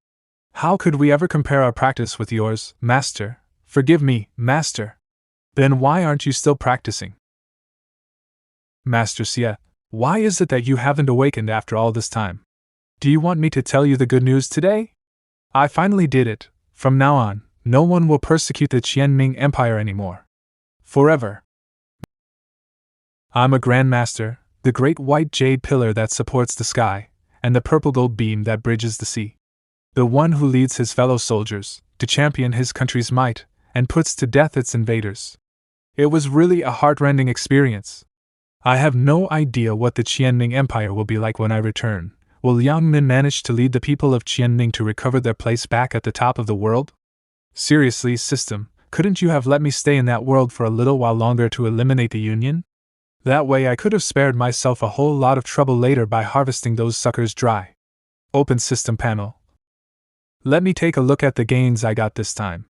How could we ever compare our practice with yours, Master? Forgive me, Master. Then why aren't you still practicing? Master Xie, why is it that you haven't awakened after all this time? Do you want me to tell you the good news today? I finally did it. From now on, no one will persecute the Qianming Empire anymore. Forever. I'm a Grand Master, the great white jade pillar that supports the sky, and the purple gold beam that bridges the sea. The one who leads his fellow soldiers to champion his country's might and puts to death its invaders. It was really a heart-rending experience. I have no idea what the Qianming Empire will be like when I return. Will Liang Min manage to lead the people of Qianming to recover their place back at the top of the world? Seriously, system, couldn't you have let me stay in that world for a little while longer to eliminate the Union? That way I could have spared myself a whole lot of trouble later by harvesting those suckers dry. Open system panel. Let me take a look at the gains I got this time.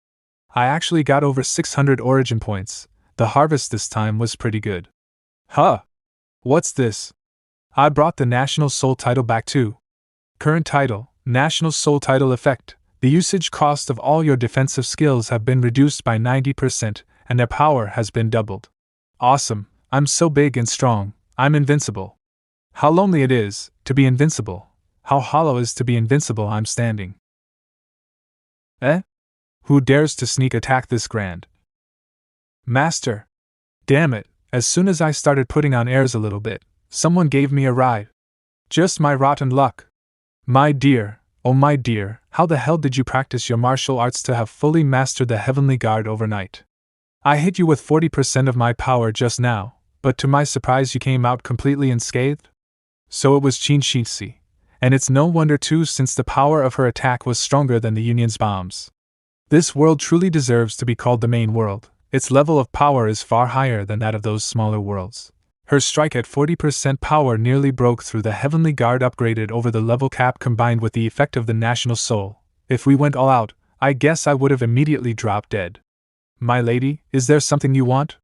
I actually got over 600 origin points. The harvest this time was pretty good. Huh? What's this? I brought the National Soul title back too. Current title, National Soul title effect. The usage cost of all your defensive skills have been reduced by 90%, and their power has been doubled. Awesome, I'm so big and strong, I'm invincible. How lonely it is, to be invincible. How hollow is to be invincible I'm standing. Eh? Who dares to sneak attack this Grand Master? Damn it, as soon as I started putting on airs a little bit, someone gave me a ride. Just my rotten luck. My dear, oh my dear, how the hell did you practice your martial arts to have fully mastered the Heavenly Guard overnight? I hit you with 40% of my power just now, but to my surprise you came out completely unscathed? So it was Qin Shixi, and it's no wonder too since the power of her attack was stronger than the Union's bombs. This world truly deserves to be called the main world. Its level of power is far higher than that of those smaller worlds. Her strike at 40% power nearly broke through the Heavenly Guard upgraded over the level cap combined with the effect of the National Soul. If we went all out, I guess I would have immediately dropped dead. My lady, is there something you want?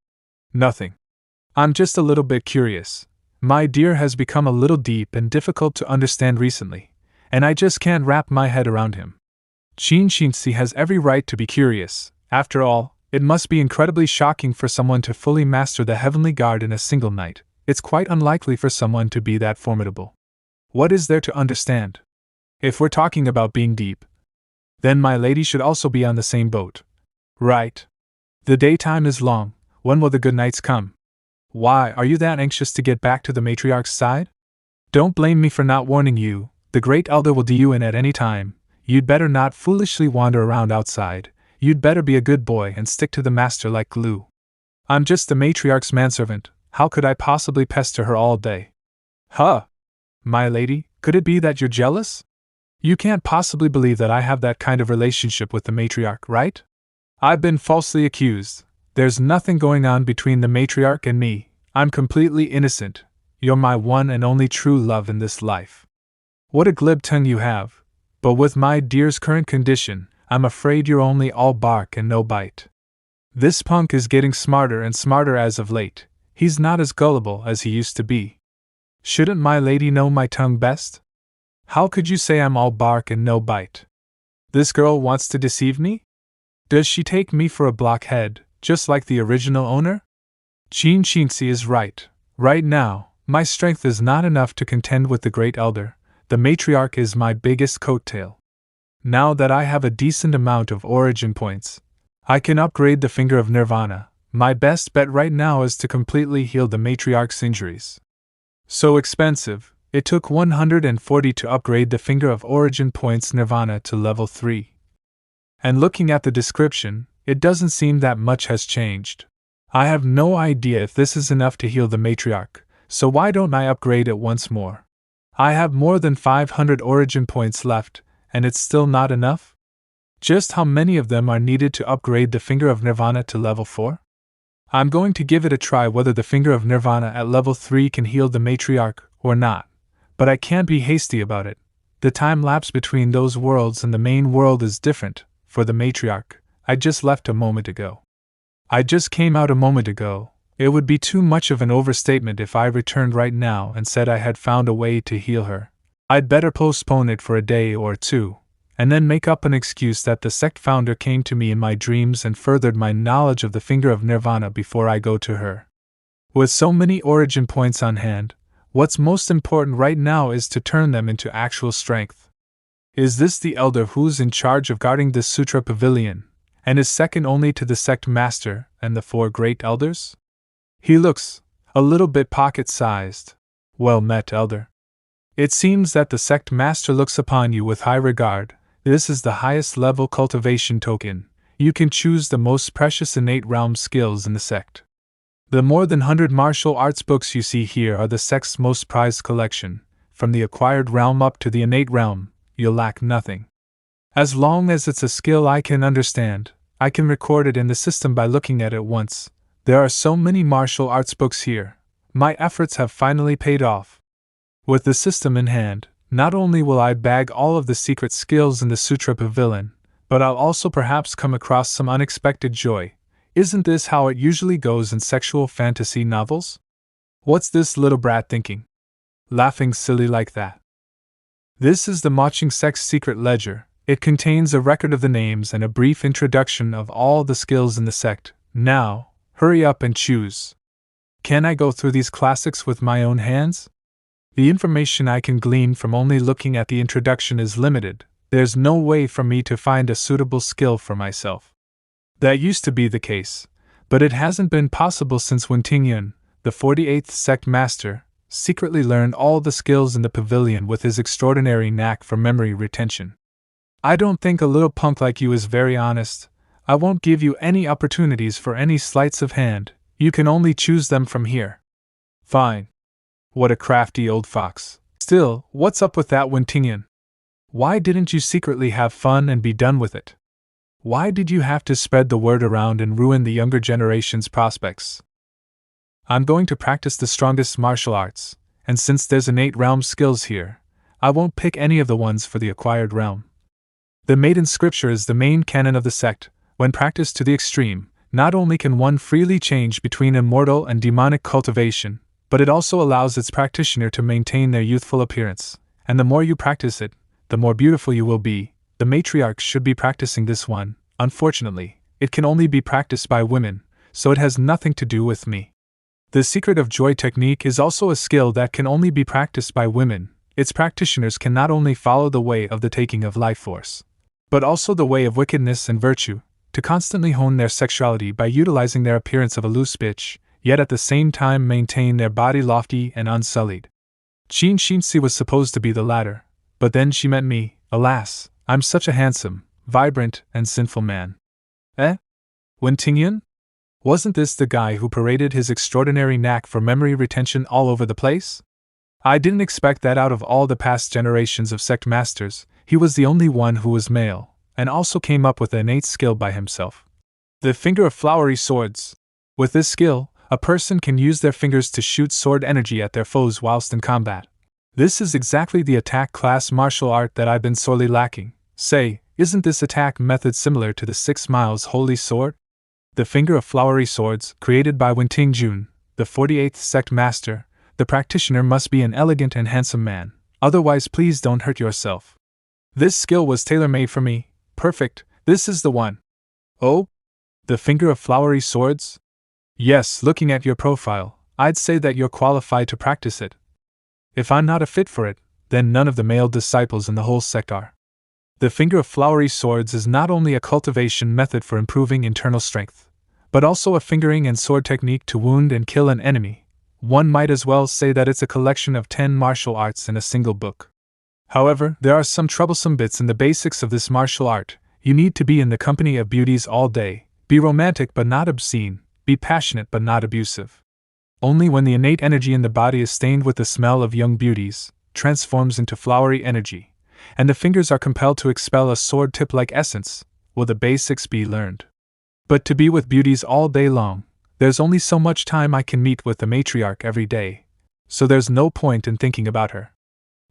Nothing. I'm just a little bit curious. My dear has become a little deep and difficult to understand recently, and I just can't wrap my head around him. Qin Xinxi has every right to be curious. After all, it must be incredibly shocking for someone to fully master the Heavenly Guard in a single night. It's quite unlikely for someone to be that formidable. What is there to understand? If we're talking about being deep, then my lady should also be on the same boat. Right. The daytime is long. When will the good nights come? Why, are you that anxious to get back to the matriarch's side? Don't blame me for not warning you. The Great Elder will do you in at any time. You'd better not foolishly wander around outside. You'd better be a good boy and stick to the master like glue. I'm just the matriarch's manservant. How could I possibly pester her all day? Huh? My lady, could it be that you're jealous? You can't possibly believe that I have that kind of relationship with the matriarch, right? I've been falsely accused. There's nothing going on between the matriarch and me. I'm completely innocent. You're my one and only true love in this life. What a glib tongue you have. But with my dear's current condition, I'm afraid you're only all bark and no bite. This punk is getting smarter and smarter as of late. He's not as gullible as he used to be. Shouldn't my lady know my tongue best? How could you say I'm all bark and no bite? This girl wants to deceive me? Does she take me for a blockhead, just like the original owner? Qin Xinxi is right. Right now, my strength is not enough to contend with the Great Elder. The matriarch is my biggest coattail. Now that I have a decent amount of origin points, I can upgrade the Finger of Nirvana. My best bet right now is to completely heal the matriarch's injuries. So expensive, it took 140 to upgrade the Finger of Origin Points Nirvana to level 3. And looking at the description, it doesn't seem that much has changed. I have no idea if this is enough to heal the matriarch, so why don't I upgrade it once more? I have more than 500 origin points left, and it's still not enough? Just how many of them are needed to upgrade the Finger of Nirvana to level 4? I'm going to give it a try whether the Finger of Nirvana at level 3 can heal the matriarch or not, but I can't be hasty about it. The time lapse between those worlds and the main world is different. For the matriarch, I just left a moment ago. I just came out a moment ago. It would be too much of an overstatement if I returned right now and said I had found a way to heal her. I'd better postpone it for a day or two, and then make up an excuse that the sect founder came to me in my dreams and furthered my knowledge of the Finger of Nirvana before I go to her. With so many origin points on hand, what's most important right now is to turn them into actual strength. Is this the elder who's in charge of guarding this Sutra Pavilion, and is second only to the sect master and the 4 great elders? He looks a little bit pocket-sized. Well met, elder. It seems that the sect master looks upon you with high regard. This is the highest level cultivation token. You can choose the most precious innate realm skills in the sect. The more than 100 martial arts books you see here are the sect's most prized collection. From the acquired realm up to the innate realm, you'll lack nothing. As long as it's a skill I can understand, I can record it in the system by looking at it once. There are so many martial arts books here. My efforts have finally paid off. With the system in hand, not only will I bag all of the secret skills in the Sutra Pavilion, but I'll also perhaps come across some unexpected joy. Isn't this how it usually goes in sexual fantasy novels? What's this little brat thinking? Laughing silly like that. This is the Maching Sect's secret ledger. It contains a record of the names and a brief introduction of all the skills in the sect. Now, hurry up and choose. Can I go through these classics with my own hands? The information I can glean from only looking at the introduction is limited. There's no way for me to find a suitable skill for myself. That used to be the case, but it hasn't been possible since Wen Tingyun, the 48th sect master, secretly learned all the skills in the pavilion with his extraordinary knack for memory retention. I don't think a little punk like you is very honest. I won't give you any opportunities for any sleights of hand. You can only choose them from here. Fine. What a crafty old fox. Still, what's up with that Wen Tingyun? Why didn't you secretly have fun and be done with it? Why did you have to spread the word around and ruin the younger generation's prospects? I'm going to practice the strongest martial arts, and since there's innate realm skills here, I won't pick any of the ones for the acquired realm. The maiden scripture is the main canon of the sect. When practiced to the extreme, not only can one freely change between immortal and demonic cultivation, but it also allows its practitioner to maintain their youthful appearance, and the more you practice it, the more beautiful you will be. The matriarch should be practicing this one. Unfortunately, it can only be practiced by women, so it has nothing to do with me. The Secret of Joy technique is also a skill that can only be practiced by women. Its practitioners can not only follow the way of the taking of life force, but also the way of wickedness and virtue, to constantly hone their sexuality by utilizing their appearance of a loose bitch, yet at the same time maintain their body lofty and unsullied. Qin Shinsi was supposed to be the latter, but then she met me. Alas, I'm such a handsome, vibrant, and sinful man. Wen Tingyun? Wasn't this the guy who paraded his extraordinary knack for memory retention all over the place? I didn't expect that out of all the past generations of sect masters, he was the only one who was male, and also came up with an innate skill by himself. The finger of flowery swords. With this skill, a person can use their fingers to shoot sword energy at their foes whilst in combat. This is exactly the attack class martial art that I've been sorely lacking. Say, isn't this attack method similar to the 6 miles holy sword? The finger of flowery swords, created by Wen Tingjun, the 48th sect master. The practitioner must be an elegant and handsome man, otherwise please don't hurt yourself. This skill was tailor-made for me. Perfect, this is the one. Oh? The finger of flowery swords? Yes, looking at your profile, I'd say that you're qualified to practice it. If I'm not a fit for it, then none of the male disciples in the whole sect are. The finger of flowery swords is not only a cultivation method for improving internal strength, but also a fingering and sword technique to wound and kill an enemy. One might as well say that it's a collection of 10 martial arts in a single book. However, there are some troublesome bits in the basics of this martial art. You need to be in the company of beauties all day, be romantic but not obscene, be passionate but not abusive. Only when the innate energy in the body is stained with the smell of young beauties, transforms into flowery energy, and the fingers are compelled to expel a sword tip-like essence, will the basics be learned. But to be with beauties all day long, there's only so much time I can meet with the matriarch every day, so there's no point in thinking about her.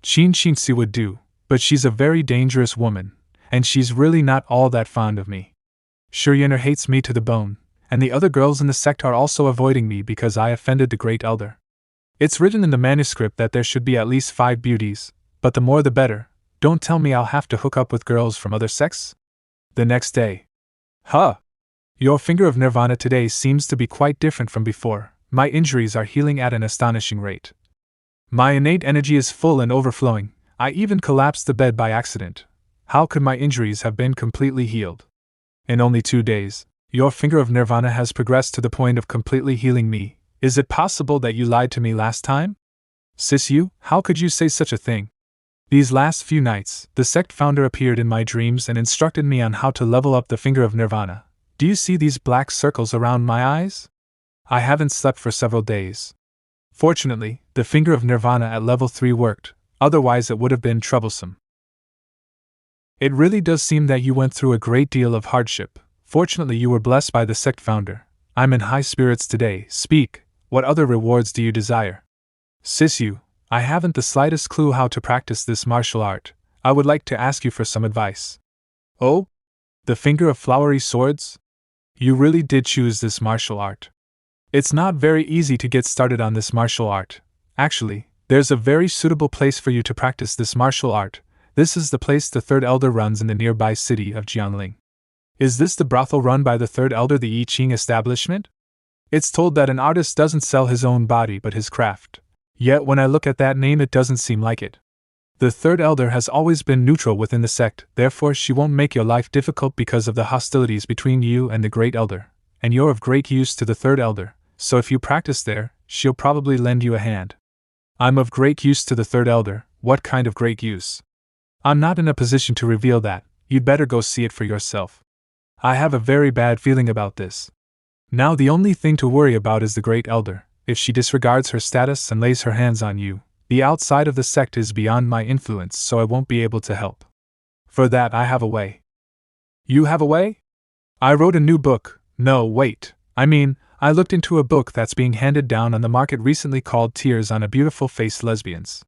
Qin Shinsi would do, but she's a very dangerous woman, and she's really not all that fond of me. Shuryener hates me to the bone, and the other girls in the sect are also avoiding me because I offended the Great Elder. It's written in the manuscript that there should be at least 5 beauties, but the more the better. Don't tell me I'll have to hook up with girls from other sects? The next day. Huh! Your finger of nirvana today seems to be quite different from before. My injuries are healing at an astonishing rate. My innate energy is full and overflowing. I even collapsed the bed by accident. How could my injuries have been completely healed? In only 2 days, your finger of nirvana has progressed to the point of completely healing me. Is it possible that you lied to me last time? Sisu, how could you say such a thing? These last few nights, the sect founder appeared in my dreams and instructed me on how to level up the finger of nirvana. Do you see these black circles around my eyes? I haven't slept for several days. Fortunately, the finger of nirvana at level 3 worked, otherwise it would have been troublesome. It really does seem that you went through a great deal of hardship. Fortunately, you were blessed by the sect founder. I'm in high spirits today. Speak, what other rewards do you desire? Sisu, I haven't the slightest clue how to practice this martial art. I would like to ask you for some advice. Oh? The finger of flowery swords? You really did choose this martial art. It's not very easy to get started on this martial art. Actually, there's a very suitable place for you to practice this martial art. This is the place the third elder runs in the nearby city of Jianling. Is this the brothel run by the third elder, the I Ching establishment? It's told that an artist doesn't sell his own body but his craft. Yet when I look at that name it doesn't seem like it. The third elder has always been neutral within the sect, therefore she won't make your life difficult because of the hostilities between you and the great elder, and you're of great use to the third elder, so if you practice there, she'll probably lend you a hand. I'm of great use to the third elder. What kind of great use? I'm not in a position to reveal that. You'd better go see it for yourself. I have a very bad feeling about this. Now the only thing to worry about is the great elder. If she disregards her status and lays her hands on you, the outside of the sect is beyond my influence, so I won't be able to help. For that I have a way. You have a way? I wrote a new book. No, wait. I I looked into a book that's being handed down on the market recently called Tears on a Beautiful Face Lesbians.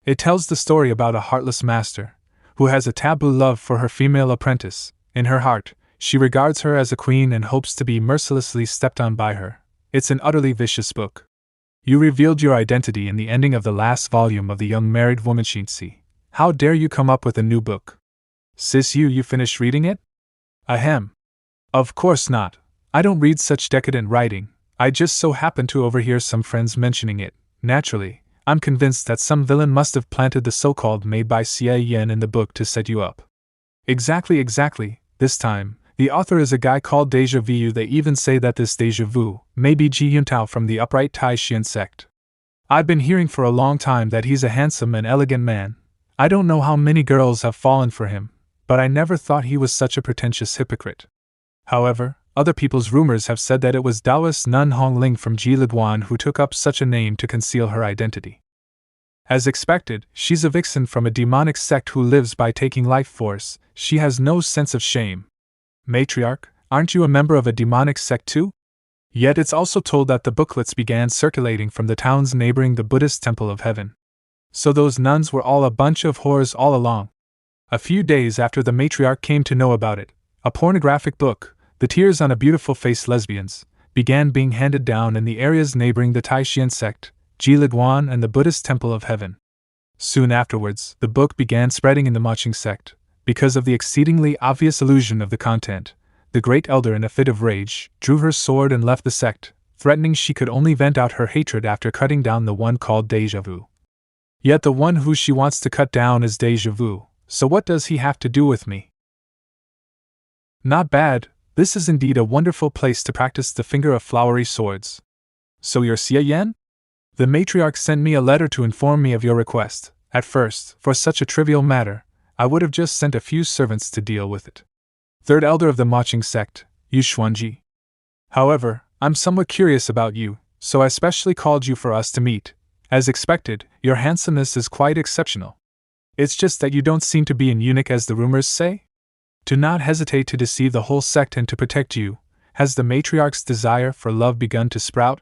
It tells the story about a heartless master who has a taboo love for her female apprentice. In her heart, she regards her as a queen and hopes to be mercilessly stepped on by her. It's an utterly vicious book. You revealed your identity in the ending of the last volume of The Young Married Woman Shinsi. How dare you come up with a new book? Sis, you finished reading it? Ahem. Of course not. I don't read such decadent writing. I just so happened to overhear some friends mentioning it. Naturally, I'm convinced that some villain must have planted the so-called made by Xie Yan in the book to set you up. Exactly. This time, the author is a guy called Deja Vu. They even say that this Deja Vu may be Ji Yuntao from the upright Taishan sect. I've been hearing for a long time that he's a handsome and elegant man. I don't know how many girls have fallen for him, but I never thought he was such a pretentious hypocrite. However, other people's rumors have said that it was Taoist nun Hongling from Jiliduan who took up such a name to conceal her identity. As expected, she's a vixen from a demonic sect who lives by taking life force. She has no sense of shame. Matriarch, aren't you a member of a demonic sect too? Yet it's also told that the booklets began circulating from the towns neighboring the Buddhist Temple of Heaven. So those nuns were all a bunch of whores all along. A few days after the matriarch came to know about it, a pornographic book, The Tears on a Beautiful Face Lesbians, began being handed down in the areas neighboring the Taishan sect, Jiliduan, and the Buddhist Temple of Heaven. Soon afterwards, the book began spreading in the Maching sect. Because of the exceedingly obvious illusion of the content, the great elder, in a fit of rage, drew her sword and left the sect, threatening she could only vent out her hatred after cutting down the one called Deja Vu. Yet the one who she wants to cut down is Deja Vu, so what does he have to do with me? Not bad. This is indeed a wonderful place to practice the finger of flowery swords. So you're Xie Yan? The matriarch sent me a letter to inform me of your request. At first, for such a trivial matter, I would have just sent a few servants to deal with it. Third elder of the Maching sect, Yu Xuanji. However, I'm somewhat curious about you, so I specially called you for us to meet. As expected, your handsomeness is quite exceptional. It's just that you don't seem to be an eunuch as the rumors say. Do not hesitate to deceive the whole sect and to protect you. Has the matriarch's desire for love begun to sprout?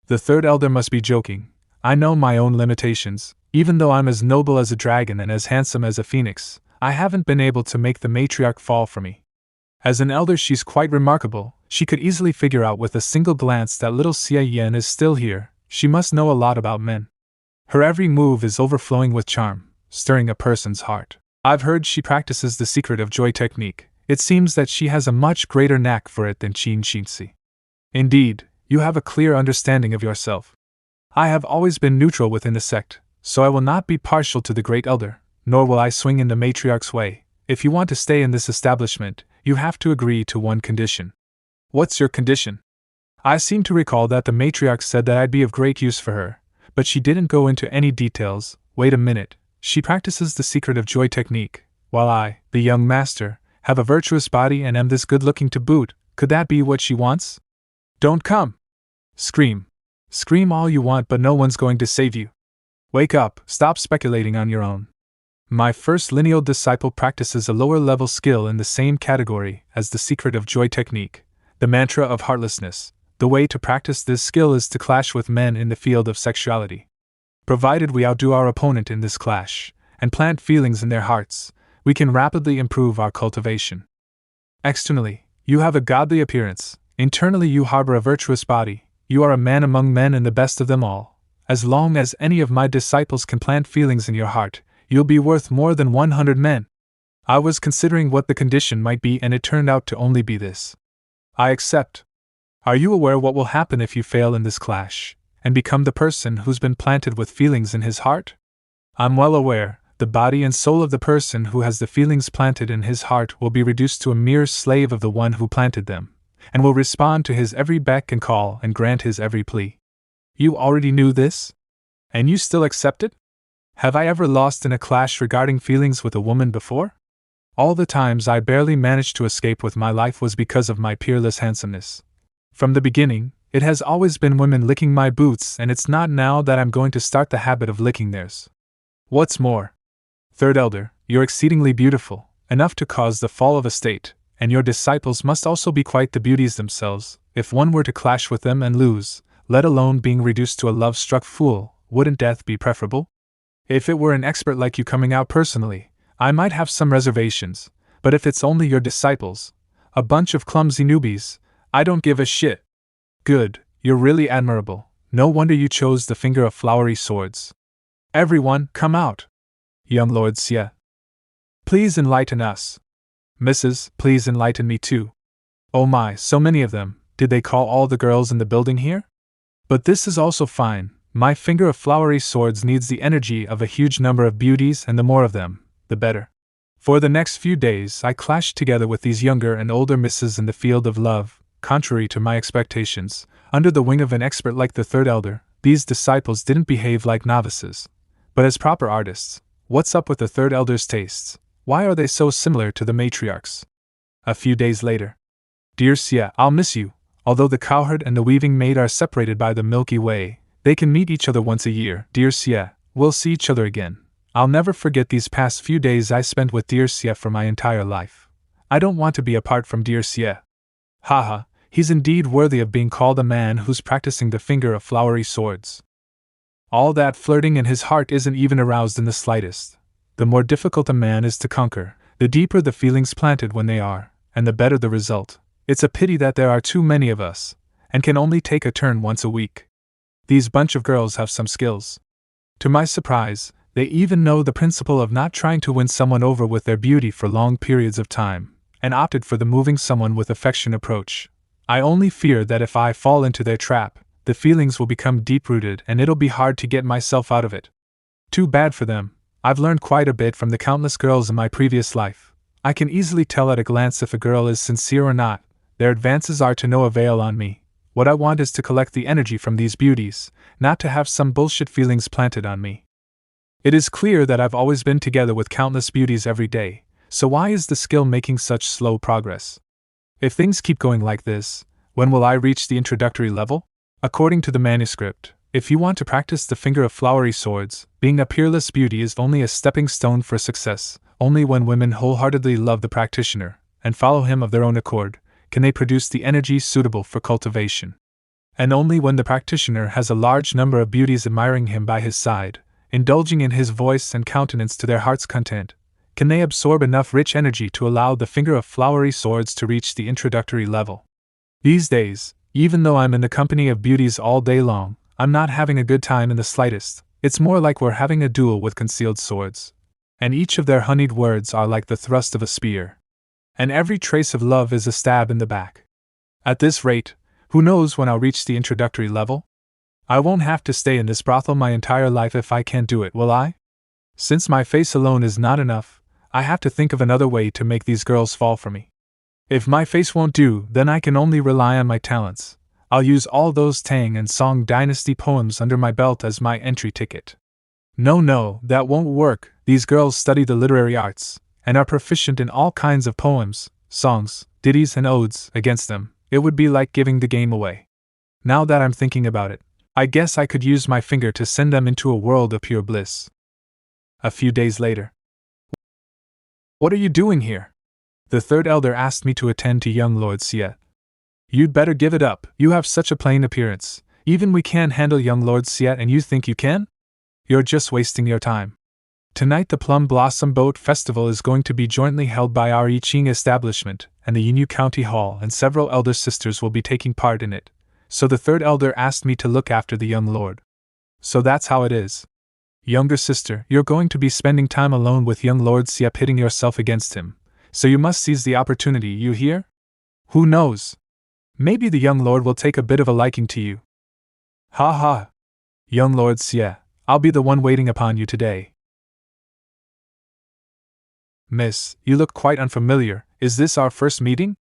The third elder must be joking. I know my own limitations. Even though I'm as noble as a dragon and as handsome as a phoenix, I haven't been able to make the matriarch fall for me. As an elder, she's quite remarkable. She could easily figure out with a single glance that little Xie Yan is still here. She must know a lot about men. Her every move is overflowing with charm, stirring a person's heart. I've heard she practices the secret of joy technique. It seems that she has a much greater knack for it than Qin Xinzi. Indeed, you have a clear understanding of yourself. I have always been neutral within the sect, so I will not be partial to the great elder, nor will I swing in the matriarch's way. If you want to stay in this establishment, you have to agree to one condition. What's your condition? I seem to recall that the matriarch said that I'd be of great use for her, but she didn't go into any details. Wait a minute. She practices the secret of joy technique, while I, the young master, have a virtuous body and am this good-looking to boot. Could that be what she wants? Don't come! Scream. Scream all you want, but no one's going to save you. Wake up, stop speculating on your own. My first lineal disciple practices a lower-level skill in the same category as the secret of joy technique, the mantra of heartlessness. The way to practice this skill is to clash with men in the field of sexuality. Provided we outdo our opponent in this clash, and plant feelings in their hearts, we can rapidly improve our cultivation. Externally, you have a godly appearance. Internally, you harbor a virtuous body. You are a man among men and the best of them all. As long as any of my disciples can plant feelings in your heart, you'll be worth more than 100 men. I was considering what the condition might be, and it turned out to only be this. I accept. Are you aware what will happen if you fail in this clash, and become the person who's been planted with feelings in his heart? I'm well aware. The body and soul of the person who has the feelings planted in his heart will be reduced to a mere slave of the one who planted them, and will respond to his every beck and call and grant his every plea. You already knew this? And you still accept it? Have I ever lost in a clash regarding feelings with a woman before? All the times I barely managed to escape with my life was because of my peerless handsomeness. From the beginning, it has always been women licking my boots, and it's not now that I'm going to start the habit of licking theirs. What's more, Third Elder, you're exceedingly beautiful, enough to cause the fall of a state, and your disciples must also be quite the beauties themselves. If one were to clash with them and lose, let alone being reduced to a love-struck fool, wouldn't death be preferable? If it were an expert like you coming out personally, I might have some reservations, but if it's only your disciples, a bunch of clumsy newbies, I don't give a shit. Good, you're really admirable. No wonder you chose the finger of flowery swords. Everyone, come out. Young Lord Xie. Please enlighten us. Mrs., please enlighten me too. Oh my, so many of them. Did they call all the girls in the building here? But this is also fine. My finger of flowery swords needs the energy of a huge number of beauties, and the more of them, the better. For the next few days I clashed together with these younger and older misses in the field of love. Contrary to my expectations, under the wing of an expert like the third elder, these disciples didn't behave like novices, but as proper artists. What's up with the third elder's tastes? Why are they so similar to the matriarchs? A few days later. Dear Xie, I'll miss you. Although the cowherd and the weaving maid are separated by the Milky Way, they can meet each other once a year. Dear Xie, we'll see each other again. I'll never forget these past few days I spent with dear Xie for my entire life. I don't want to be apart from dear Xie. Haha, he's indeed worthy of being called a man who's practicing the finger of flowery swords. All that flirting in his heart isn't even aroused in the slightest. The more difficult a man is to conquer, the deeper the feelings planted when they are, and the better the result. It's a pity that there are too many of us, and can only take a turn once a week. These bunch of girls have some skills. To my surprise, they even know the principle of not trying to win someone over with their beauty for long periods of time, and opted for the moving someone with affection approach. I only fear that if I fall into their trap, the feelings will become deep-rooted and it'll be hard to get myself out of it. Too bad for them. I've learned quite a bit from the countless girls in my previous life. I can easily tell at a glance if a girl is sincere or not. Their advances are to no avail on me. What I want is to collect the energy from these beauties, not to have some bullshit feelings planted on me. It is clear that I've always been together with countless beauties every day, so why is the skill making such slow progress? If things keep going like this, when will I reach the introductory level? According to the manuscript, if you want to practice the finger of flowery swords, being a peerless beauty is only a stepping stone for success. Only when women wholeheartedly love the practitioner, and follow him of their own accord, can they produce the energy suitable for cultivation. And only when the practitioner has a large number of beauties admiring him by his side, indulging in his voice and countenance to their heart's content, can they absorb enough rich energy to allow the finger of flowery swords to reach the introductory level. These days, even though I'm in the company of beauties all day long, I'm not having a good time in the slightest. It's more like we're having a duel with concealed swords. And each of their honeyed words are like the thrust of a spear. And every trace of love is a stab in the back. At this rate, who knows when I'll reach the introductory level? I won't have to stay in this brothel my entire life if I can't do it, will I? Since my face alone is not enough, I have to think of another way to make these girls fall for me. If my face won't do, then I can only rely on my talents. I'll use all those Tang and Song dynasty poems under my belt as my entry ticket. No, that won't work. These girls study the literary arts, and are proficient in all kinds of poems, songs, ditties and odes. Against them, it would be like giving the game away. Now that I'm thinking about it, I guess I could use my finger to send them into a world of pure bliss. A few days later. What are you doing here? The third elder asked me to attend to young Lord Xie. You'd better give it up, you have such a plain appearance. Even we can't handle young Lord Xie and you think you can? You're just wasting your time. Tonight the Plum Blossom Boat Festival is going to be jointly held by our I Ching establishment and the Yinyu County Hall, and several elder sisters will be taking part in it. So the third elder asked me to look after the young lord. So that's how it is. Younger sister, you're going to be spending time alone with young Lord Xie, pitting yourself against him. So you must seize the opportunity, you hear? Who knows? Maybe the young lord will take a bit of a liking to you. Ha ha! Young Lord Xie, I'll be the one waiting upon you today. Miss, you look quite unfamiliar. Is this our first meeting?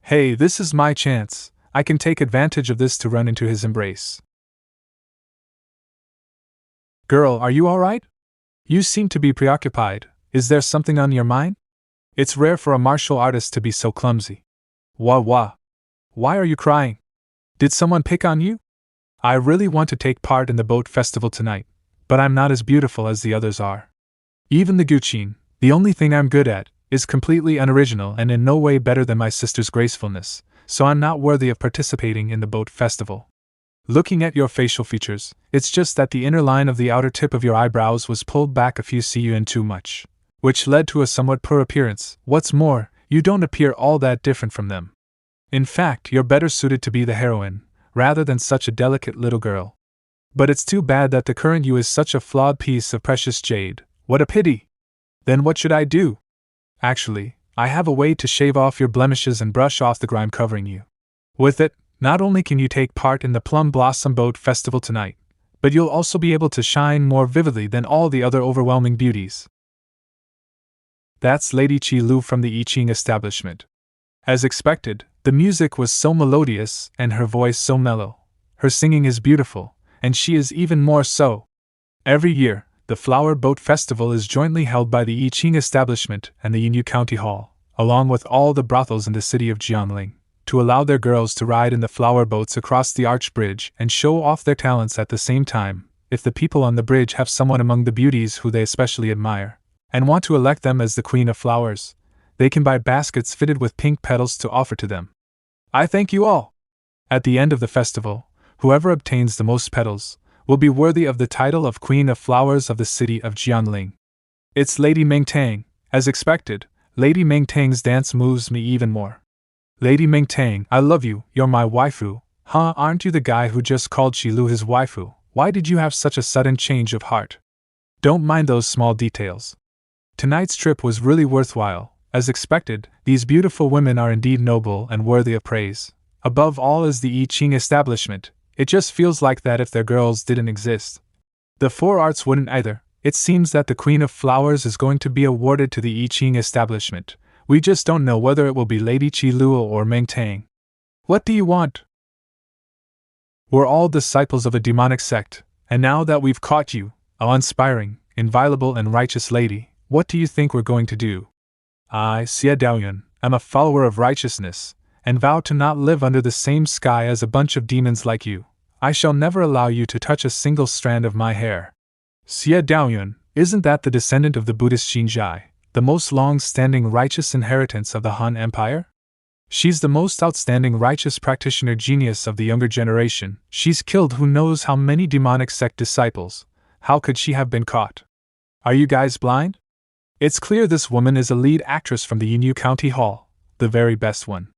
Hey, this is my chance. I can take advantage of this to run into his embrace. Girl, are you all right? You seem to be preoccupied. Is there something on your mind? It's rare for a martial artist to be so clumsy. Wah. Why are you crying? Did someone pick on you? I really want to take part in the boat festival tonight, but I'm not as beautiful as the others are. Even the Guqin, the only thing I'm good at, is completely unoriginal and in no way better than my sister's gracefulness, so I'm not worthy of participating in the boat festival. Looking at your facial features, it's just that the inner line of the outer tip of your eyebrows was pulled back a few cm too much, which led to a somewhat poor appearance. What's more, you don't appear all that different from them. In fact, you're better suited to be the heroine, rather than such a delicate little girl. But it's too bad that the current you is such a flawed piece of precious jade. What a pity! Then what should I do? Actually, I have a way to shave off your blemishes and brush off the grime covering you. With it, not only can you take part in the Plum Blossom Boat Festival tonight, but you'll also be able to shine more vividly than all the other overwhelming beauties. That's Lady Chi Lu from the I Ching establishment. As expected, the music was so melodious and her voice so mellow. Her singing is beautiful, and she is even more so. Every year, the Flower Boat Festival is jointly held by the I Ching establishment and the Yinyu County Hall, along with all the brothels in the city of Jiangling, to allow their girls to ride in the flower boats across the arch bridge and show off their talents at the same time. If the people on the bridge have someone among the beauties who they especially admire, and want to elect them as the Queen of Flowers, they can buy baskets fitted with pink petals to offer to them. I thank you all! At the end of the festival, whoever obtains the most petals will be worthy of the title of Queen of Flowers of the city of Jiangling. It's Lady Mengtang. As expected, Lady Mengtang's dance moves me even more. Lady Mengtang, I love you, you're my waifu. Huh, aren't you the guy who just called Chi Lu his waifu? Why did you have such a sudden change of heart? Don't mind those small details. Tonight's trip was really worthwhile. As expected, these beautiful women are indeed noble and worthy of praise. Above all is the I Ching establishment. It just feels like that if their girls didn't exist, the four arts wouldn't either. It seems that the Queen of Flowers is going to be awarded to the I Ching establishment. We just don't know whether it will be Lady Chi Lu or Meng Tang. What do you want? We're all disciples of a demonic sect, and now that we've caught you, a uninspiring, inviolable and righteous lady, what do you think we're going to do? I, Xie Daoyun, am a follower of righteousness, and vow to not live under the same sky as a bunch of demons like you. I shall never allow you to touch a single strand of my hair. Xie Daoyun, isn't that the descendant of the Buddhist Xinjai, the most long-standing righteous inheritance of the Han Empire? She's the most outstanding righteous practitioner genius of the younger generation. She's killed who knows how many demonic sect disciples. How could she have been caught? Are you guys blind? It's clear this woman is a lead actress from the Yinyu County Hall, the very best one.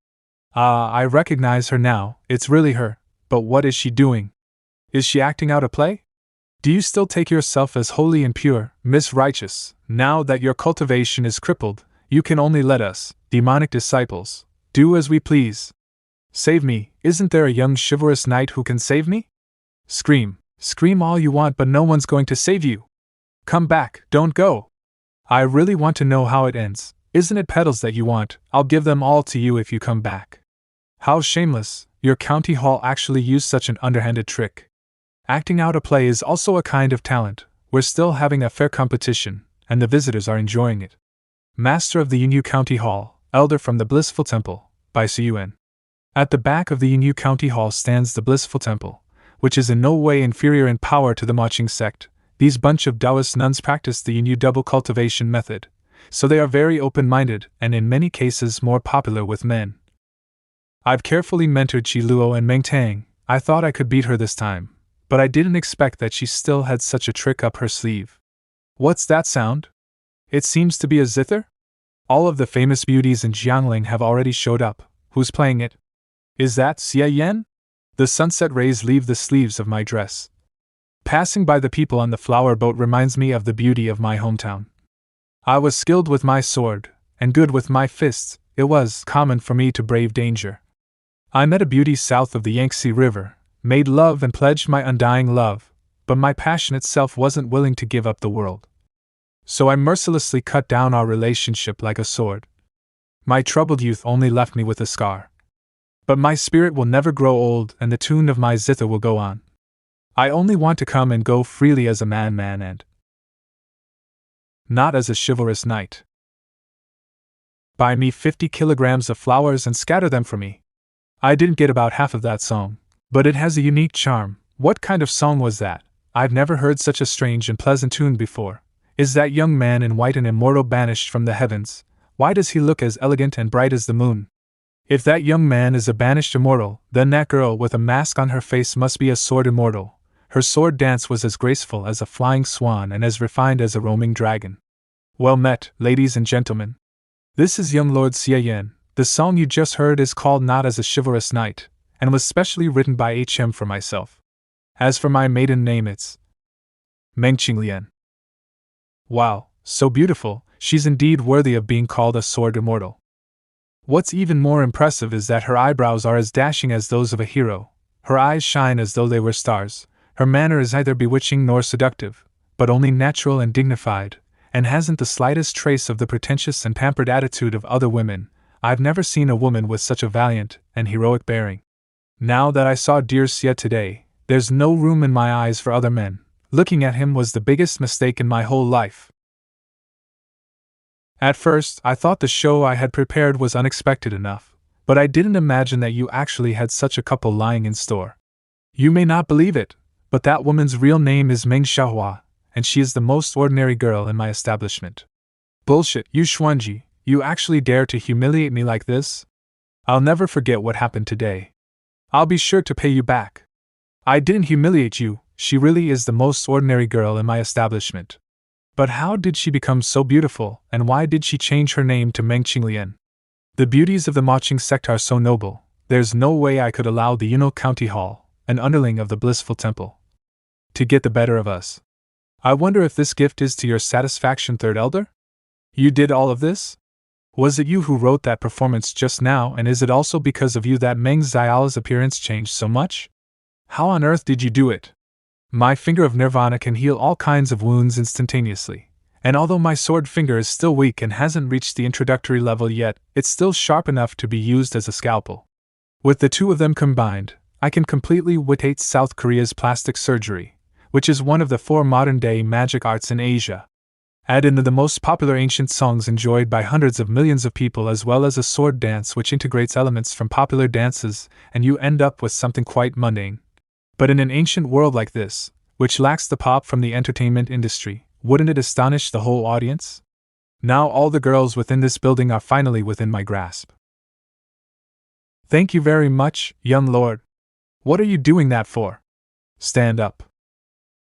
I recognize her now, it's really her, but what is she doing? Is she acting out a play? Do you still take yourself as holy and pure, Miss Righteous? Now that your cultivation is crippled, you can only let us, demonic disciples, do as we please. Save me, isn't there a young chivalrous knight who can save me? Scream, scream all you want, but no one's going to save you. Come back, don't go. I really want to know how it ends. Isn't it petals that you want? I'll give them all to you if you come back. How shameless, your county hall actually used such an underhanded trick. Acting out a play is also a kind of talent. We're still having a fair competition, and the visitors are enjoying it. Master of the Yinyu County Hall, Elder from the Blissful Temple, by Suyuan. At the back of the Yinyu County Hall stands the Blissful Temple, which is in no way inferior in power to the Maching sect. These bunch of Taoist nuns practice the Yinyu double cultivation method, so they are very open-minded and in many cases more popular with men. I've carefully mentored Chi Luo and Meng Tang. I thought I could beat her this time, but I didn't expect that she still had such a trick up her sleeve. What's that sound? It seems to be a zither? All of the famous beauties in Jiangling have already showed up. Who's playing it? Is that Xie Yan? The sunset rays leave the sleeves of my dress. Passing by the people on the flower boat reminds me of the beauty of my hometown. I was skilled with my sword, and good with my fists. It was common for me to brave danger. I met a beauty south of the Yangtze River, made love and pledged my undying love, but my passion itself wasn't willing to give up the world. So I mercilessly cut down our relationship like a sword. My troubled youth only left me with a scar. But my spirit will never grow old and the tune of my zither will go on. I only want to come and go freely as a man and not as a chivalrous knight. Buy me 50 kilograms of flowers and scatter them for me. I didn't get about half of that song, but it has a unique charm. What kind of song was that? I've never heard such a strange and pleasant tune before. Is that young man in white an immortal banished from the heavens, Why does he look as elegant and bright as the moon? If that young man is a banished immortal, then that girl with a mask on her face must be a sword immortal. Her sword dance was as graceful as a flying swan and as refined as a roaming dragon. Well met, ladies and gentlemen. This is young Lord Xie Yan. The song you just heard is called Not as a Chivalrous Knight, and was specially written by HM for myself. As for my maiden name, it's Meng Qinglian. Wow, so beautiful, she's indeed worthy of being called a sword immortal. What's even more impressive is that her eyebrows are as dashing as those of a hero, her eyes shine as though they were stars, her manner is neither bewitching nor seductive, but only natural and dignified, and hasn't the slightest trace of the pretentious and pampered attitude of other women. I've never seen a woman with such a valiant and heroic bearing. Now that I saw dear Xie today, there's no room in my eyes for other men. Looking at him was the biggest mistake in my whole life. At first, I thought the show I had prepared was unexpected enough, but I didn't imagine that you actually had such a couple lying in store. You may not believe it, but that woman's real name is Meng Xiaohua, and she is the most ordinary girl in my establishment. Bullshit, you Xuanji, you actually dare to humiliate me like this? I'll never forget what happened today. I'll be sure to pay you back. I didn't humiliate you, she really is the most ordinary girl in my establishment. But how did she become so beautiful, and why did she change her name to Meng Qinglian? The beauties of the Maching sect are so noble, there's no way I could allow the Yuno County Hall, an underling of the Blissful Temple, to get the better of us. I wonder if this gift is to your satisfaction, Third Elder? You did all of this? Was it you who wrote that performance just now, and is it also because of you that Meng Xiaola's appearance changed so much? How on earth did you do it? My finger of nirvana can heal all kinds of wounds instantaneously, and although my sword finger is still weak and hasn't reached the introductory level yet, it's still sharp enough to be used as a scalpel. With the two of them combined, I can completely withate South Korea's plastic surgery, which is one of the 4 modern-day magic arts in Asia. Add in the most popular ancient songs enjoyed by hundreds of millions of people, as well as a sword dance which integrates elements from popular dances, and you end up with something quite mundane. But in an ancient world like this, which lacks the pop from the entertainment industry, wouldn't it astonish the whole audience? Now all the girls within this building are finally within my grasp. Thank you very much, young lord. What are you doing that for? Stand up.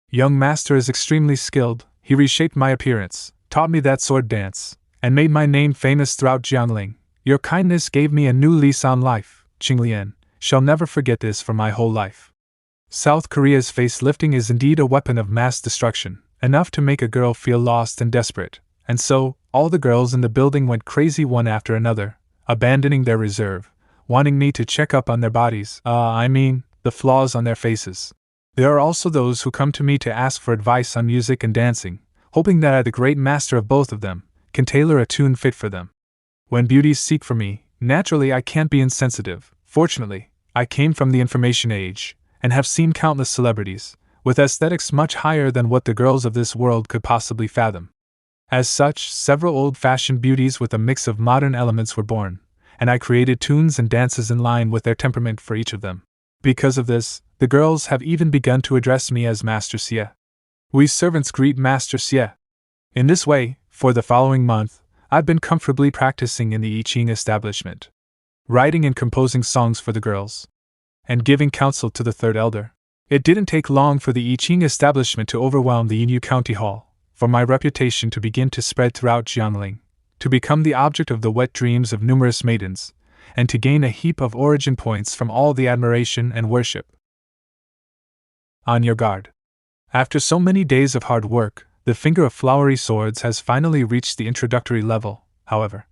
Young master is extremely skilled. He reshaped my appearance, taught me that sword dance, and made my name famous throughout Jiangling. Your kindness gave me a new lease on life, Qinglian. Shall never forget this for my whole life. South Korea's face-lifting is indeed a weapon of mass destruction, enough to make a girl feel lost and desperate, and so, all the girls in the building went crazy one after another, abandoning their reserve, wanting me to check up on their bodies, the flaws on their faces. There are also those who come to me to ask for advice on music and dancing, hoping that I, the great master of both of them, can tailor a tune fit for them. When beauties seek for me, naturally I can't be insensitive. Fortunately, I came from the information age, and have seen countless celebrities, with aesthetics much higher than what the girls of this world could possibly fathom. As such, several old-fashioned beauties with a mix of modern elements were born, and I created tunes and dances in line with their temperament for each of them. Because of this, the girls have even begun to address me as Master Xie. We servants greet Master Xie. In this way, for the following month, I've been comfortably practicing in the I Ching establishment, writing and composing songs for the girls, and giving counsel to the Third Elder. It didn't take long for the I Ching establishment to overwhelm the Yinyu County Hall, for my reputation to begin to spread throughout Jiangling, to become the object of the wet dreams of numerous maidens, and to gain a heap of origin points from all the admiration and worship. On your guard. After so many days of hard work, the finger of flowery swords has finally reached the introductory level, however.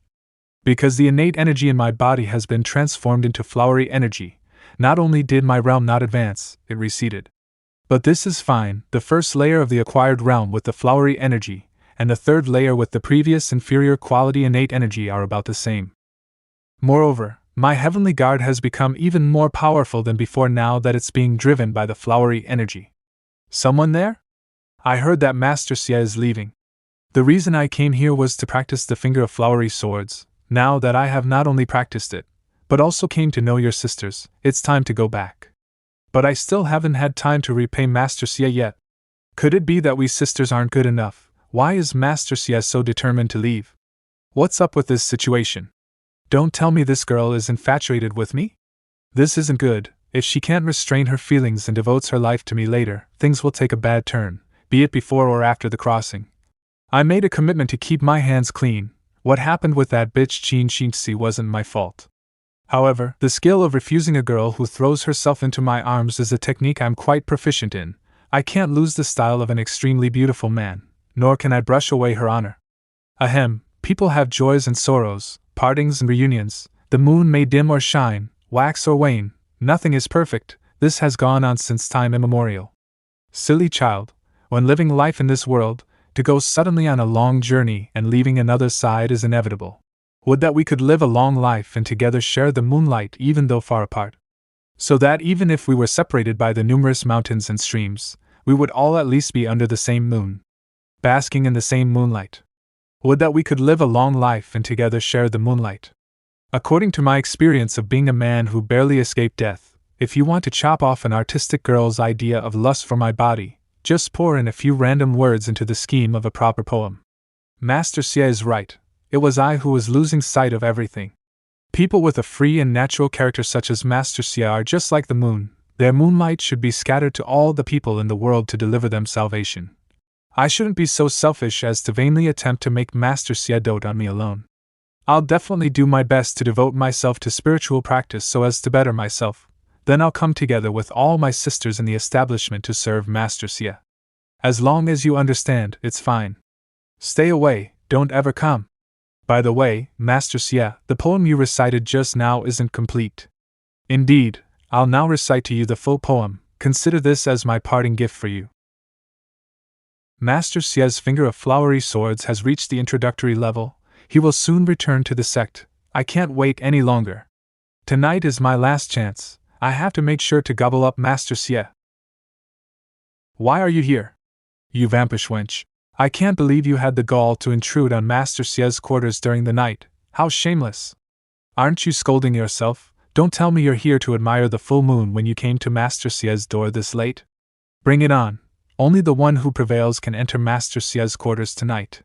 Because the innate energy in my body has been transformed into flowery energy, not only did my realm not advance, it receded. But this is fine. The first layer of the acquired realm with the flowery energy, and the third layer with the previous inferior quality innate energy are about the same. Moreover, my heavenly guard has become even more powerful than before now that it's being driven by the flowery energy. Someone there? I heard that Master Xie is leaving. The reason I came here was to practice the finger of flowery swords. Now that I have not only practiced it, but also came to know your sisters, it's time to go back. But I still haven't had time to repay Master Xie yet. Could it be that we sisters aren't good enough? Why is Master Xie so determined to leave? What's up with this situation? Don't tell me this girl is infatuated with me? This isn't good. If she can't restrain her feelings and devotes her life to me later, things will take a bad turn, be it before or after the crossing. I made a commitment to keep my hands clean. What happened with that bitch Chin Shinxi wasn't my fault. However, the skill of refusing a girl who throws herself into my arms is a technique I'm quite proficient in. I can't lose the style of an extremely beautiful man, nor can I brush away her honor. Ahem, people have joys and sorrows, partings and reunions, the moon may dim or shine, wax or wane, nothing is perfect, this has gone on since time immemorial. Silly child, when living life in this world, to go suddenly on a long journey and leaving another side is inevitable. Would that we could live a long life and together share the moonlight even though far apart. So that even if we were separated by the numerous mountains and streams, we would all at least be under the same moon, basking in the same moonlight. Would that we could live a long life and together share the moonlight. According to my experience of being a man who barely escaped death, if you want to chop off an artistic girl's idea of lust for my body, just pour in a few random words into the scheme of a proper poem. Master Xie is right, it was I who was losing sight of everything. People with a free and natural character such as Master Xie are just like the moon, their moonlight should be scattered to all the people in the world to deliver them salvation. I shouldn't be so selfish as to vainly attempt to make Master Xie dote on me alone. I'll definitely do my best to devote myself to spiritual practice so as to better myself. Then I'll come together with all my sisters in the establishment to serve Master Xie. As long as you understand, it's fine. Stay away, don't ever come. By the way, Master Xie, the poem you recited just now isn't complete. Indeed, I'll now recite to you the full poem. Consider this as my parting gift for you. Master Xie's finger of flowery swords has reached the introductory level. He will soon return to the sect. I can't wait any longer. Tonight is my last chance. I have to make sure to gobble up Master Xie. Why are you here? You vampish wench. I can't believe you had the gall to intrude on Master Xie's quarters during the night. How shameless. Aren't you scolding yourself? Don't tell me you're here to admire the full moon when you came to Master Xie's door this late. Bring it on. Only the one who prevails can enter Master Xie's quarters tonight.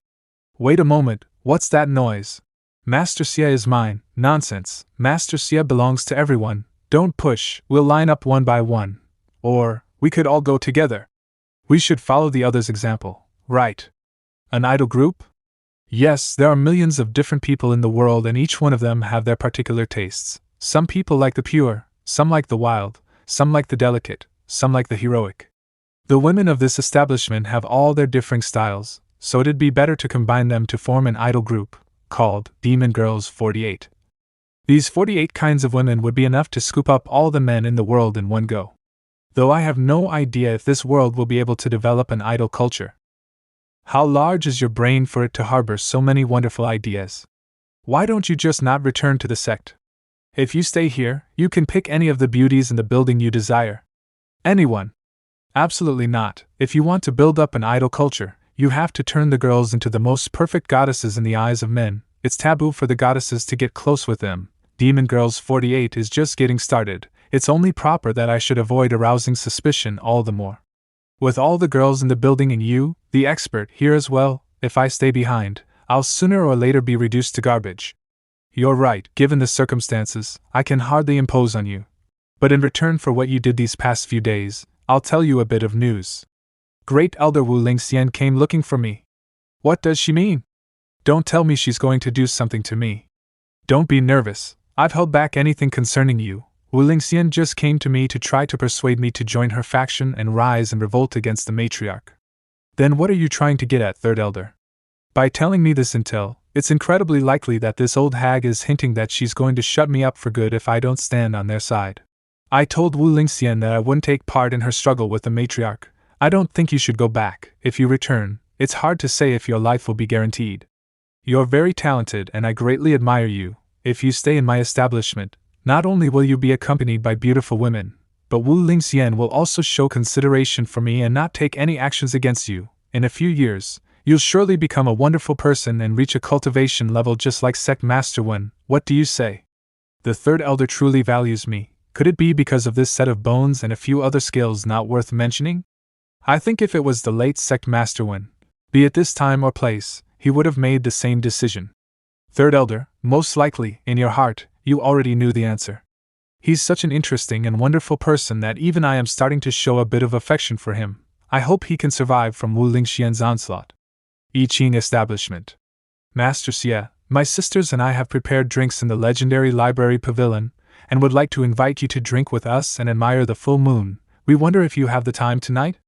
Wait a moment, what's that noise? Master Xie is mine. Nonsense. Master Xie belongs to everyone. Don't push, we'll line up one by one. Or, we could all go together. We should follow the other's example, right? An idol group? Yes, there are millions of different people in the world and each one of them have their particular tastes. Some people like the pure, some like the wild, some like the delicate, some like the heroic. The women of this establishment have all their differing styles, so it'd be better to combine them to form an idol group, called Demon Girls 48. These 48 kinds of women would be enough to scoop up all the men in the world in one go. Though I have no idea if this world will be able to develop an idol culture. How large is your brain for it to harbor so many wonderful ideas? Why don't you just not return to the sect? If you stay here, you can pick any of the beauties in the building you desire. Anyone. Absolutely not. If you want to build up an idol culture, you have to turn the girls into the most perfect goddesses in the eyes of men. It's taboo for the goddesses to get close with them. Demon Girls 48 is just getting started. It's only proper that I should avoid arousing suspicion all the more. With all the girls in the building and you, the expert, here as well, if I stay behind, I'll sooner or later be reduced to garbage. You're right, given the circumstances, I can hardly impose on you. But in return for what you did these past few days, I'll tell you a bit of news. Great Elder Wu Lingxian came looking for me. What does she mean? Don't tell me she's going to do something to me. Don't be nervous, I've held back anything concerning you. Wu Lingxian just came to me to try to persuade me to join her faction and rise in revolt against the matriarch. Then what are you trying to get at, Third Elder? By telling me this intel, it's incredibly likely that this old hag is hinting that she's going to shut me up for good if I don't stand on their side. I told Wu Lingxian that I wouldn't take part in her struggle with the matriarch. I don't think you should go back. If you return, it's hard to say if your life will be guaranteed. You're very talented and I greatly admire you. If you stay in my establishment, not only will you be accompanied by beautiful women, but Wu Lingxian will also show consideration for me and not take any actions against you. In a few years, you'll surely become a wonderful person and reach a cultivation level just like Sect Master Wen. What do you say? The Third Elder truly values me. Could it be because of this set of bones and a few other skills not worth mentioning? I think if it was the late Sect Master Wen, be it this time or place, he would have made the same decision. Third elder, most likely, in your heart, you already knew the answer. He's such an interesting and wonderful person that even I am starting to show a bit of affection for him. I hope he can survive from Wu Lingxian's onslaught. I Ching establishment. Master Xie, my sisters and I have prepared drinks in the legendary library pavilion, and would like to invite you to drink with us and admire the full moon. We wonder if you have the time tonight?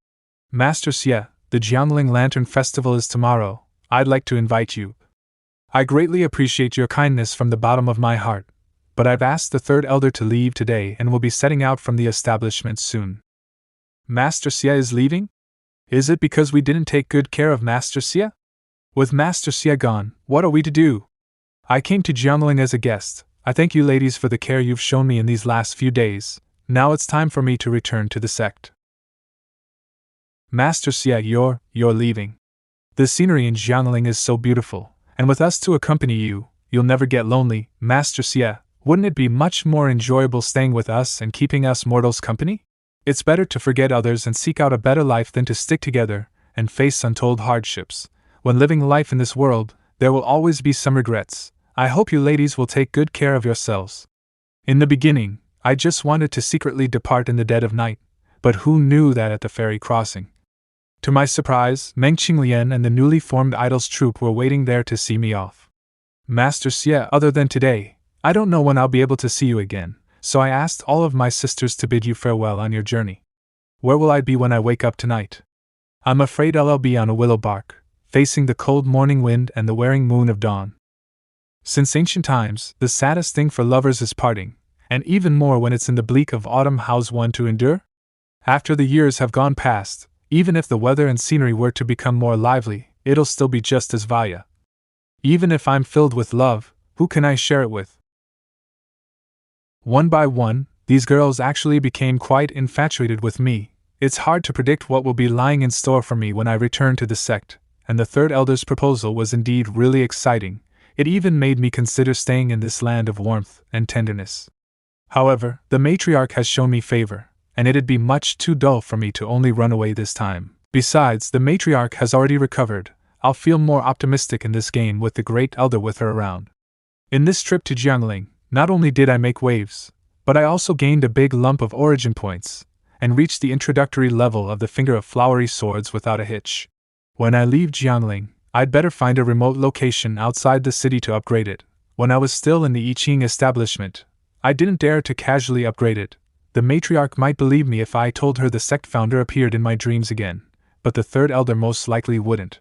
Master Xie, the Jiangling Lantern Festival is tomorrow. I'd like to invite you. I greatly appreciate your kindness from the bottom of my heart, but I've asked the third elder to leave today and will be setting out from the establishment soon. Master Xie is leaving? Is it because we didn't take good care of Master Xie? With Master Xie gone, what are we to do? I came to Jiangling as a guest. I thank you ladies for the care you've shown me in these last few days. Now it's time for me to return to the sect. Master Xie, you're leaving. The scenery in Jiangling is so beautiful, and with us to accompany you, you'll never get lonely. Master Xie, wouldn't it be much more enjoyable staying with us and keeping us mortals company? It's better to forget others and seek out a better life than to stick together and face untold hardships. When living life in this world, there will always be some regrets. I hope you ladies will take good care of yourselves. In the beginning, I just wanted to secretly depart in the dead of night, but who knew that at the ferry crossing? To my surprise, Meng Qinglian and the newly formed Idols troupe were waiting there to see me off. Master Xie, other than today, I don't know when I'll be able to see you again, so I asked all of my sisters to bid you farewell on your journey. Where will I be when I wake up tonight? I'm afraid I'll be on a willow bark, facing the cold morning wind and the wearing moon of dawn. Since ancient times, the saddest thing for lovers is parting, and even more when it's in the bleak of autumn. How's one to endure? After the years have gone past, even if the weather and scenery were to become more lively, it'll still be just as via. Even if I'm filled with love, who can I share it with? One by one, these girls actually became quite infatuated with me. It's hard to predict what will be lying in store for me when I return to the sect, and the third elder's proposal was indeed really exciting. It even made me consider staying in this land of warmth and tenderness. However, the matriarch has shown me favor, and it'd be much too dull for me to only run away this time. Besides, the matriarch has already recovered. I'll feel more optimistic in this game with the great elder with her around. In this trip to Jiangling, not only did I make waves, but I also gained a big lump of origin points, and reached the introductory level of the Finger of Flowery Swords without a hitch. When I leave Jiangling, I'd better find a remote location outside the city to upgrade it. When I was still in the I Ching establishment, I didn't dare to casually upgrade it. The matriarch might believe me if I told her the sect founder appeared in my dreams again, but the third elder most likely wouldn't.